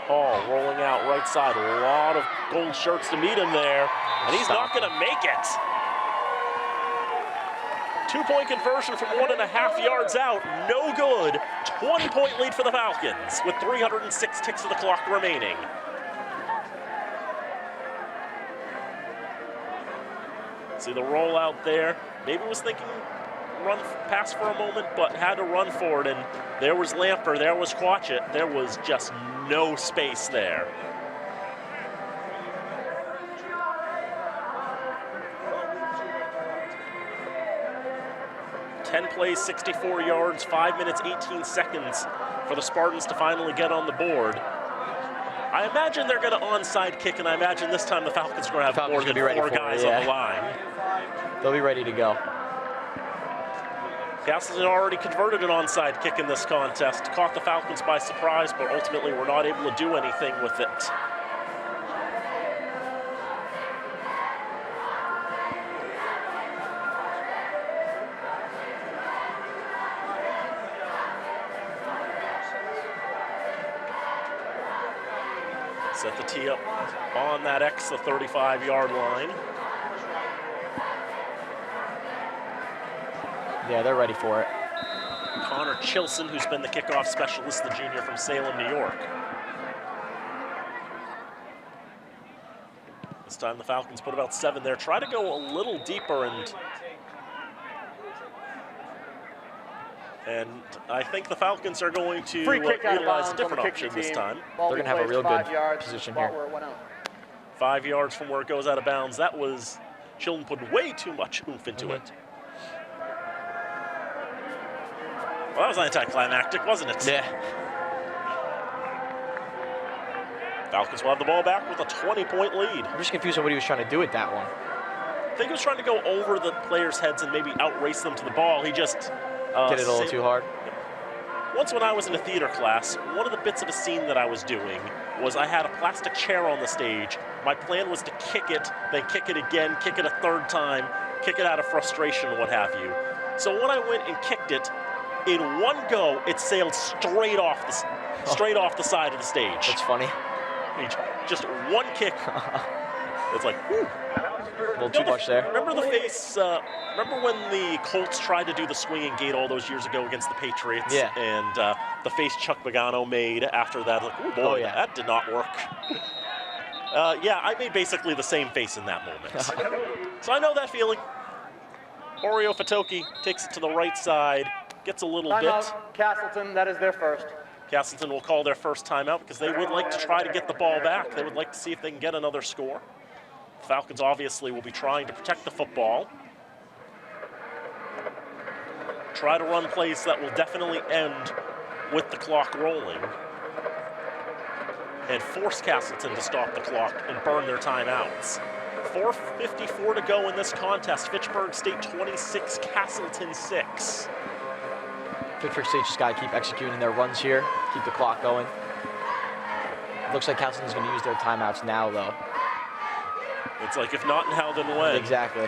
Hall rolling out right side. A lot of gold shirts to meet him there, and he's not going to make it. 2-point conversion from 1.5 yards out, no good. 20-point lead for the Falcons with 306 ticks of the clock remaining. See the rollout there. Maybe was thinking run pass for a moment, but had to run for it. And there was Lamper, there was Quatchett. There was just no space there. Ten plays, 64 yards, 5 minutes, 18 seconds for the Spartans to finally get on the board. I imagine they're going to onside kick, and I imagine this time the Falcons are going to have more than 4 guys on the line. They'll be ready to go. Castleton already converted an onside kick in this contest, caught the Falcons by surprise, but ultimately were not able to do anything with it. Set the tee up on that X, the 35-yard line. Yeah, they're ready for it. Connor Chilson, who's been the kickoff specialist, the junior from Salem, New York. This time the Falcons put about 7 there. Try to go a little deeper, and I think the Falcons are going to utilize a different option this time. They're going to have a real good position here. 5 yards from where it goes out of bounds. That was, Chilton put way too much oomph into it. Well, that was anticlimactic, wasn't it? Yeah. Falcons will have the ball back with a 20-point lead. I'm just confused on what he was trying to do with that one. I think he was trying to go over the players' heads and maybe outrace them to the ball. He just did it a little too hard. Once when I was in a theater class, one of the bits of a scene that I was doing was I had a plastic chair on the stage. My plan was to kick it, then kick it again, kick it a third time, kick it out of frustration, what have you. So when I went and kicked it, in one go, it sailed straight off the side of the stage. That's funny. Just one kick. It's like, whew. A little too much there. Remember the face? Remember when the Colts tried to do the swinging gate all those years ago against the Patriots? Yeah. And the face Chuck Pagano made after that, like, oh boy, that did not work. Yeah, I made basically the same face in that moment. So I know that feeling. Oreo Fatoki takes it to the right side, gets a little bit. Castleton, that is their first. Castleton will call their first timeout because they would like to try to get the ball back. They would like to see if they can get another score. The Falcons obviously will be trying to protect the football. Try to run plays that will definitely end with the clock rolling. And force Castleton to stop the clock and burn their timeouts. 4:54 to go in this contest. Fitchburg State 26, Castleton 6. Fitchburg State just got to keep executing their runs here, keep the clock going. Looks like Castleton's going to use their timeouts now, though. It's like, if not now, then when? Exactly.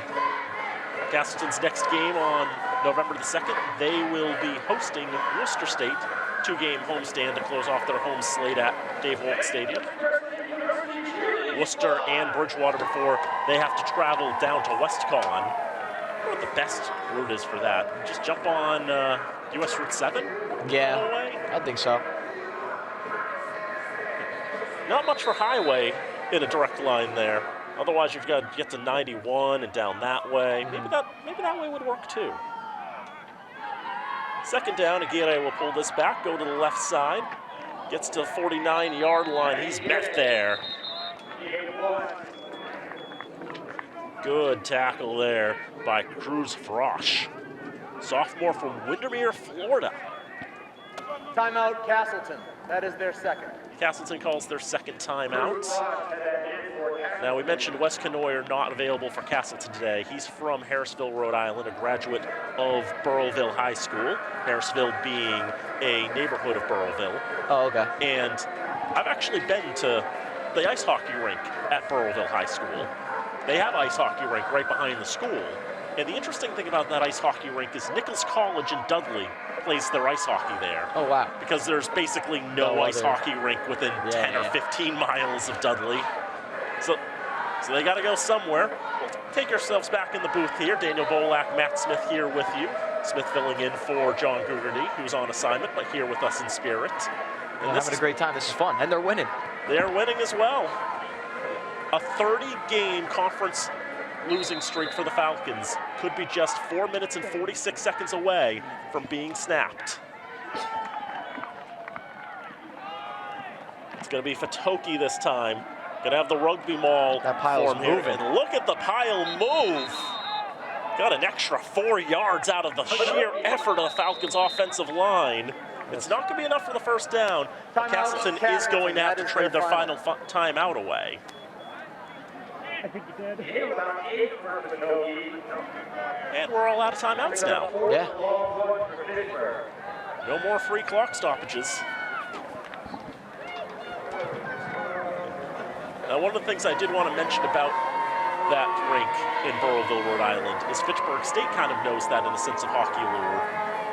Castleton's next game on November the 2nd, they will be hosting Worcester State, 2-game homestand to close off their home slate at Dave Holt Stadium. Worcester and Bridgewater before they have to travel down to WestCon. I don't know what the best route is for that. Just jump on US Route 7? Yeah, all the way? I think so. Not much for highway in a direct line there. Otherwise, you've got to get to 91 and down that way. Maybe that way would work too. Second down, Aguirre will pull this back, go to the left side. Gets to the 49-yard line. He's met there. Good tackle there by Cruz Frosch. Sophomore from Windermere, Florida. Timeout, Castleton. That is their second. Castleton calls their second timeout. Now, we mentioned Wes Canoyer not available for Castleton today. He's from Harrisville, Rhode Island, a graduate of Burrillville High School, Harrisville being a neighborhood of Burrillville. Oh, okay. And I've actually been to the ice hockey rink at Burrillville High School. They have ice hockey rink right behind the school. And the interesting thing about that ice hockey rink is Nichols College in Dudley plays their ice hockey there. Oh, wow. Because there's basically no ice hockey rink within 10 or 15 miles of Dudley. So they got to go somewhere. We'll take ourselves back in the booth here. Daniel Bolak, Matt Smith here with you. Smith filling in for John Gugerty, who's on assignment, but here with us in spirit. And having a great time. This is fun, and they're winning. They're winning as well. A 30-game conference losing streak for the Falcons could be just 4 minutes and 46 seconds away from being snapped. It's going to be Fatoki this time. Going to have the rugby maul that pile's form here. Moving. And look at the pile move. Got an extra 4 yards out of the sheer effort of the Falcons' offensive line. It's not going to be enough for the first down. But Castleton is going to have to trade their final timeout away. I think you did. And we're all out of timeouts now. Yeah. No more free clock stoppages. Now, one of the things I did want to mention about that rink in Burrillville, Rhode Island, is Fitchburg State kind of knows that in the sense of hockey lore.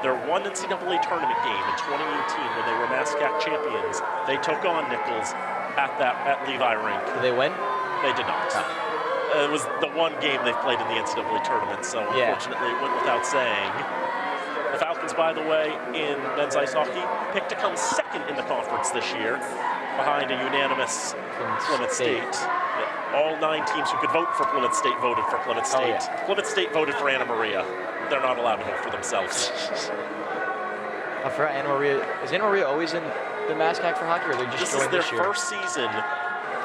Their one NCAA tournament game in 2018 when they were MASCAC champions, they took on Nichols at Levi Rink. Did they win? They did not. It was the one game they've played in the NCAA tournament, so unfortunately it went without saying. The Falcons, by the way, in men's ice hockey, picked to come second in the conference this year, behind a unanimous Plymouth State. Yeah, all 9 teams who could vote for Plymouth State voted for Plymouth State. Oh, yeah. Plymouth State voted for Anna Maria. They're not allowed to vote for themselves. I forgot Anna Maria. Is Anna Maria always in the MASCAC for hockey, or they just joined this year? This is their first season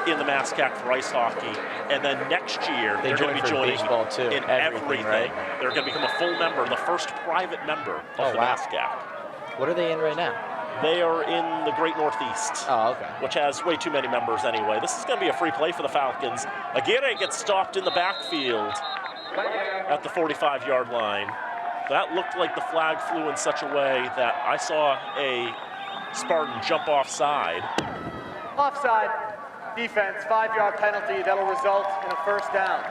in the MASCAC for ice hockey, and then next year they're going to be joining baseball too. in everything. Right? They're going to become a full member, the first private member of the MASCAC. What are they in right now? They are in the Great Northeast, which has way too many members anyway. This is going to be a free play for the Falcons. Aguirre gets stopped in the backfield at the 45-yard line. That looked like the flag flew in such a way that I saw a Spartan jump offside. Offside. Defense, 5-yard penalty. That'll result in a first down.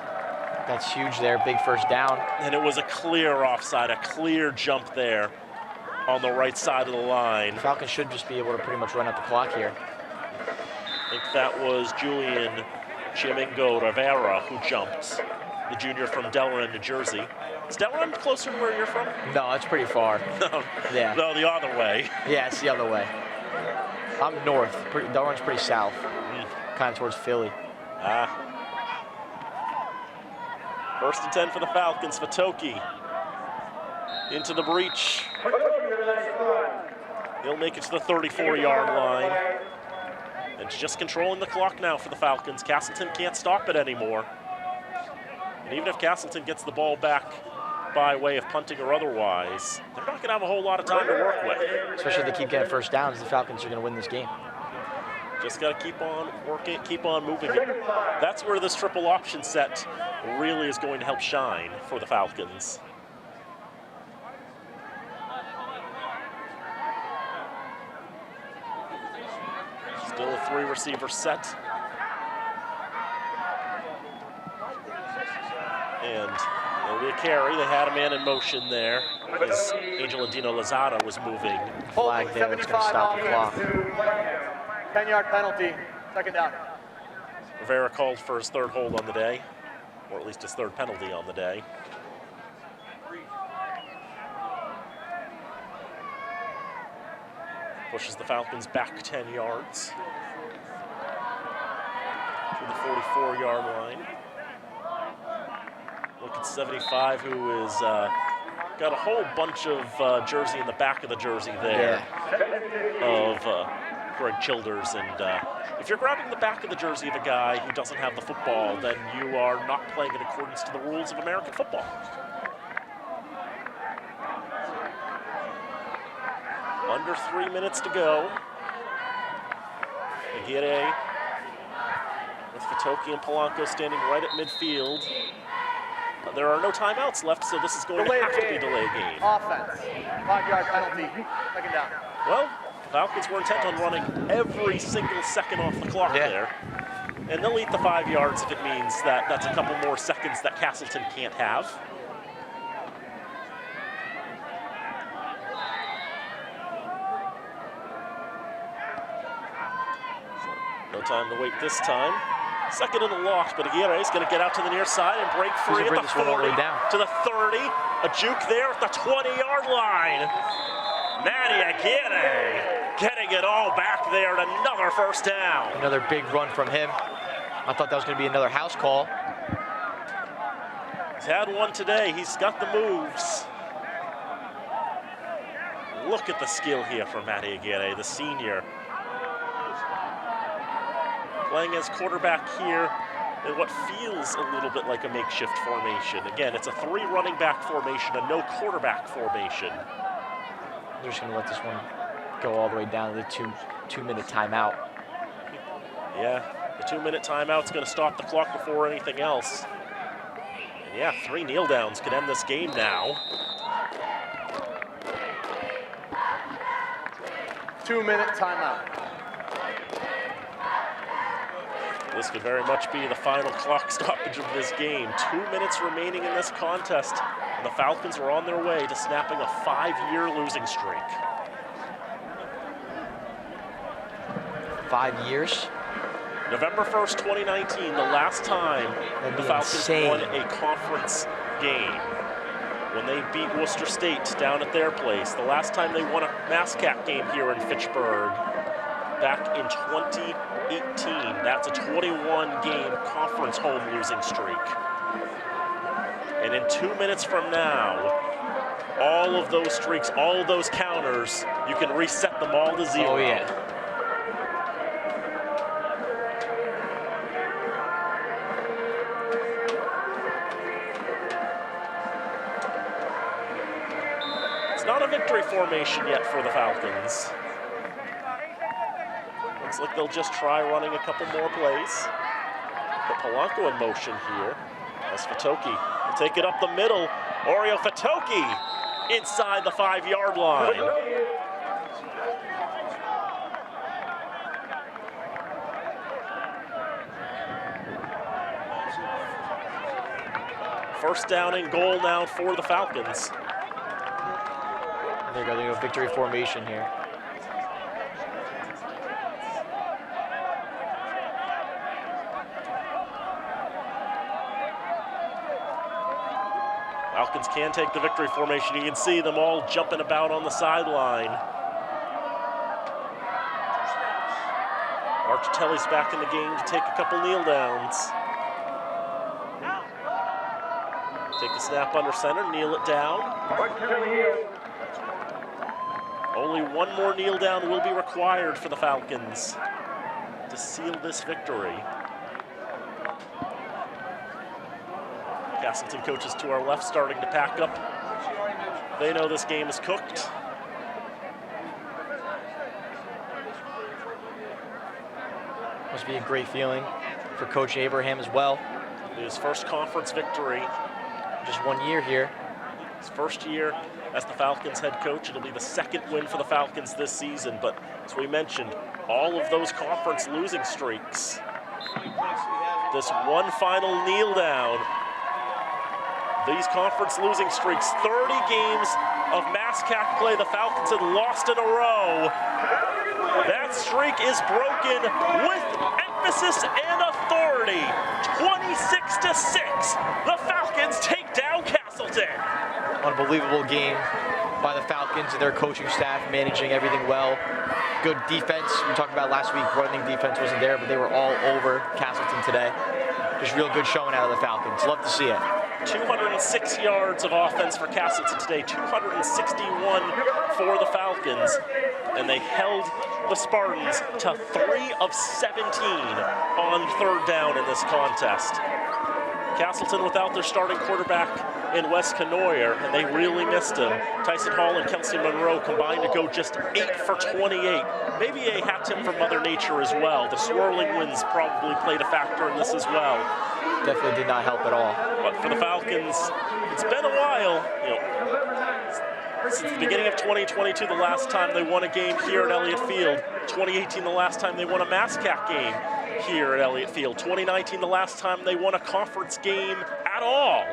That's huge there, big first down. And it was a clear offside, a clear jump there on the right side of the line. Falcons should just be able to pretty much run out the clock here. I think that was Julian Chiamingo Rivera who jumped, the junior from Delran, New Jersey. Is Delran closer to where you're from? No, it's pretty far. No, yeah. No, the other way. Yeah, it's the other way. I'm north. Delran's pretty south, kind of towards Philly. First and 10 for the Falcons. Fatoki into the breach. He'll make it to the 34-yard line. It's just controlling the clock now for the Falcons. Castleton can't stop it anymore. And even if Castleton gets the ball back by way of punting or otherwise, they're not going to have a whole lot of time to work with. Especially if they keep getting first downs, the Falcons are going to win this game. Just got to keep on working, keep on moving it. That's where this triple option set really is going to help shine for the Falcons. Still a 3-receiver set. And it'll be a carry. They had a man in motion there as Angel Andino Lozada was moving. Flag there, it's going to stop the clock. 10-yard penalty, second down. Rivera called for his third hold on the day, or at least his third penalty on the day. Pushes the Falcons back 10 yards to the 44-yard line. Look at 75, who is got a whole bunch of jersey in the back of the jersey there of Greg Childers. And if you're grabbing the back of the jersey of a guy who doesn't have the football, then you are not playing in accordance to the rules of American football. Under 3 minutes to go. Aguirre with Fitoki and Polanco standing right at midfield. There are no timeouts left, so this is going to have to be a delayed game. Offense, 5-yard penalty, second down. Well, the Falcons were intent on running every single second off the clock there. And they'll eat the 5 yards if it means that that's a couple more seconds that Castleton can't have. No time to wait this time. Second and a lot, but Aguirre is going to get out to the near side and break free at the 40 to the 30. A juke there at the 20-yard line. Matty Aguirre getting it all back there and another first down. Another big run from him. I thought that was going to be another house call. He's had one today. He's got the moves. Look at the skill here from Matty Aguirre, the senior. Playing as quarterback here in what feels a little bit like a makeshift formation. Again, it's a 3 running back formation, a no quarterback formation. They're just going to let this one go all the way down to the two-minute timeout. Yeah, the 2-minute timeout's going to stop the clock before anything else. And yeah, 3 kneel downs could end this game now. 2-minute timeout. This could very much be the final clock stoppage of this game. 2 minutes remaining in this contest, and the Falcons are on their way to snapping a 5-year losing streak. 5 years? November 1st, 2019, the last time the Falcons won a conference game. When they beat Worcester State down at their place. The last time they won a MASCAC game here in Fitchburg, back in 2018. That's a 21-game conference home losing streak. And in 2 minutes from now, all of those streaks, all of those counters, you can reset them all to 0. Oh, yeah. It's not a victory formation yet for the Falcons. Looks like they'll just try running a couple more plays. Put Polanco in motion here. As Fitoki will take it up the middle. Oreo Fitoki inside the 5-yard line. First down and goal now for the Falcons. They're going to go victory formation here. Falcons can take the victory formation. You can see them all jumping about on the sideline. Marchitelli's back in the game to take a couple kneel downs. Take the snap under center, kneel it down. Only one more kneel down will be required for the Falcons to seal this victory. Castleton coaches to our left starting to pack up. They know this game is cooked. Must be a great feeling for Coach Abraham as well. His first conference victory. Just 1 year here. His first year as the Falcons head coach. It'll be the second win for the Falcons this season, but as we mentioned, all of those conference losing streaks. This one final kneel down these conference losing streaks. 30 games of MASCAC play the Falcons had lost in a row. That streak is broken with emphasis and authority. 26-6, the Falcons take down Castleton. Unbelievable game by the Falcons and their coaching staff, managing everything well. Good defense. We talked about last week, running defense wasn't there, but they were all over Castleton today. Just real good showing out of the Falcons. Love to see it. 206 yards of offense for Castleton today, 261 for the Falcons, and they held the Spartans to 3 of 17 on third down in this contest. Castleton without their starting quarterback in Wes Canoyer, and they really missed him. Tyson Hall and Kelsey Monroe combined to go just 8 for 28. Maybe a hat tip from Mother Nature as well. The swirling winds probably played a factor in this as well. Definitely did not help at all. But for the Falcons, it's been a while. Since the beginning of 2022, the last time they won a game here at Elliott Field. 2018, the last time they won a MASCAC game here at Elliott Field. 2019, the last time they won a conference game at all.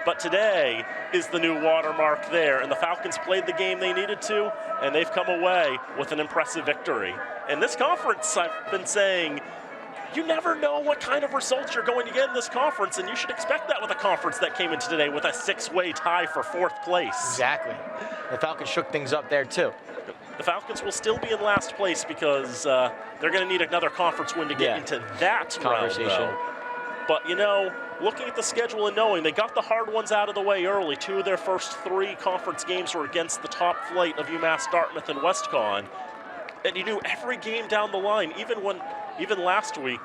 But today is the new watermark there, and the Falcons played the game they needed to, and they've come away with an impressive victory. In this conference, I've been saying, you never know what kind of results you're going to get in this conference, and you should expect that with a conference that came into today with a 6-way tie for 4th place. Exactly. The Falcons shook things up there too. The Falcons will still be in last place because they're going to need another conference win to get into that conversation. Round, but looking at the schedule and knowing they got the hard ones out of the way early, 2 of their first 3 conference games were against the top flight of UMass Dartmouth and WestCon, and you knew every game down the line, even last week,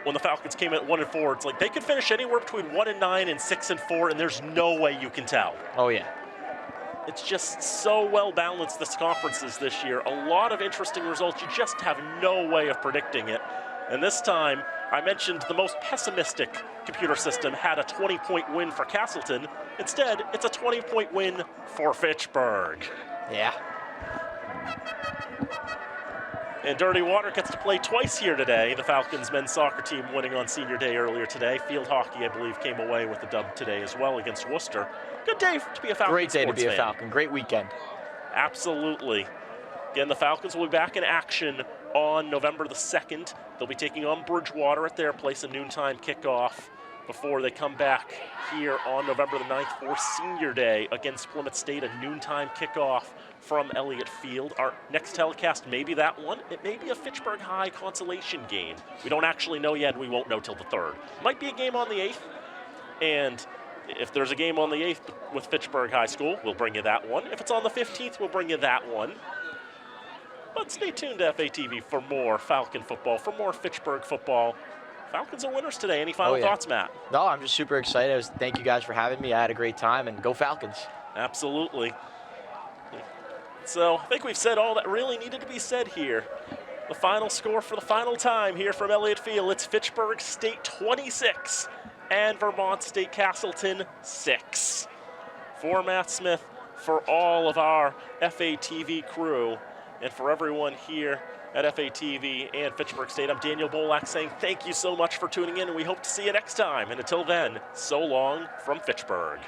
when the Falcons came at 1-4, it's like they could finish anywhere between 1-9 and 6-4, and there's no way you can tell. Oh yeah. It's just so well balanced, this conference is this year. A lot of interesting results. You just have no way of predicting it. And this time, I mentioned the most pessimistic computer system had a 20-point win for Castleton. Instead, it's a 20-point win for Fitchburg. Yeah. And Dirty Water gets to play twice here today. The Falcons men's soccer team winning on senior day earlier today. Field hockey, I believe, came away with the dub today as well against Worcester. Good day to be a Falcon. Great day to be fan. a Falcon. Great weekend. Absolutely. Again, the Falcons will be back in action on November the 2nd. They'll be taking on Bridgewater at their place, a noontime kickoff, before they come back here on November the 9th for senior day against Plymouth State, a noontime kickoff from Elliott Field. Our next telecast may be that one. It may be a Fitchburg High consolation game. We don't actually know yet, and we won't know till the 3rd. Might be a game on the 8th, and if there's a game on the 8th with Fitchburg High School, we'll bring you that one. If it's on the 15th, we'll bring you that one. But stay tuned to FATV for more Falcon football, for more Fitchburg football. Falcons are winners today. Any final thoughts, Matt? No, I'm just super excited. Thank you guys for having me. I had a great time, and go Falcons. Absolutely. So I think we've said all that really needed to be said here. The final score for the final time here from Elliott Field, it's Fitchburg State 26 and Vermont State Castleton 6. For Matt Smith, for all of our FATV crew, and for everyone here at FATV and Fitchburg State, I'm Daniel Bolak saying thank you so much for tuning in, and we hope to see you next time. And until then, so long from Fitchburg.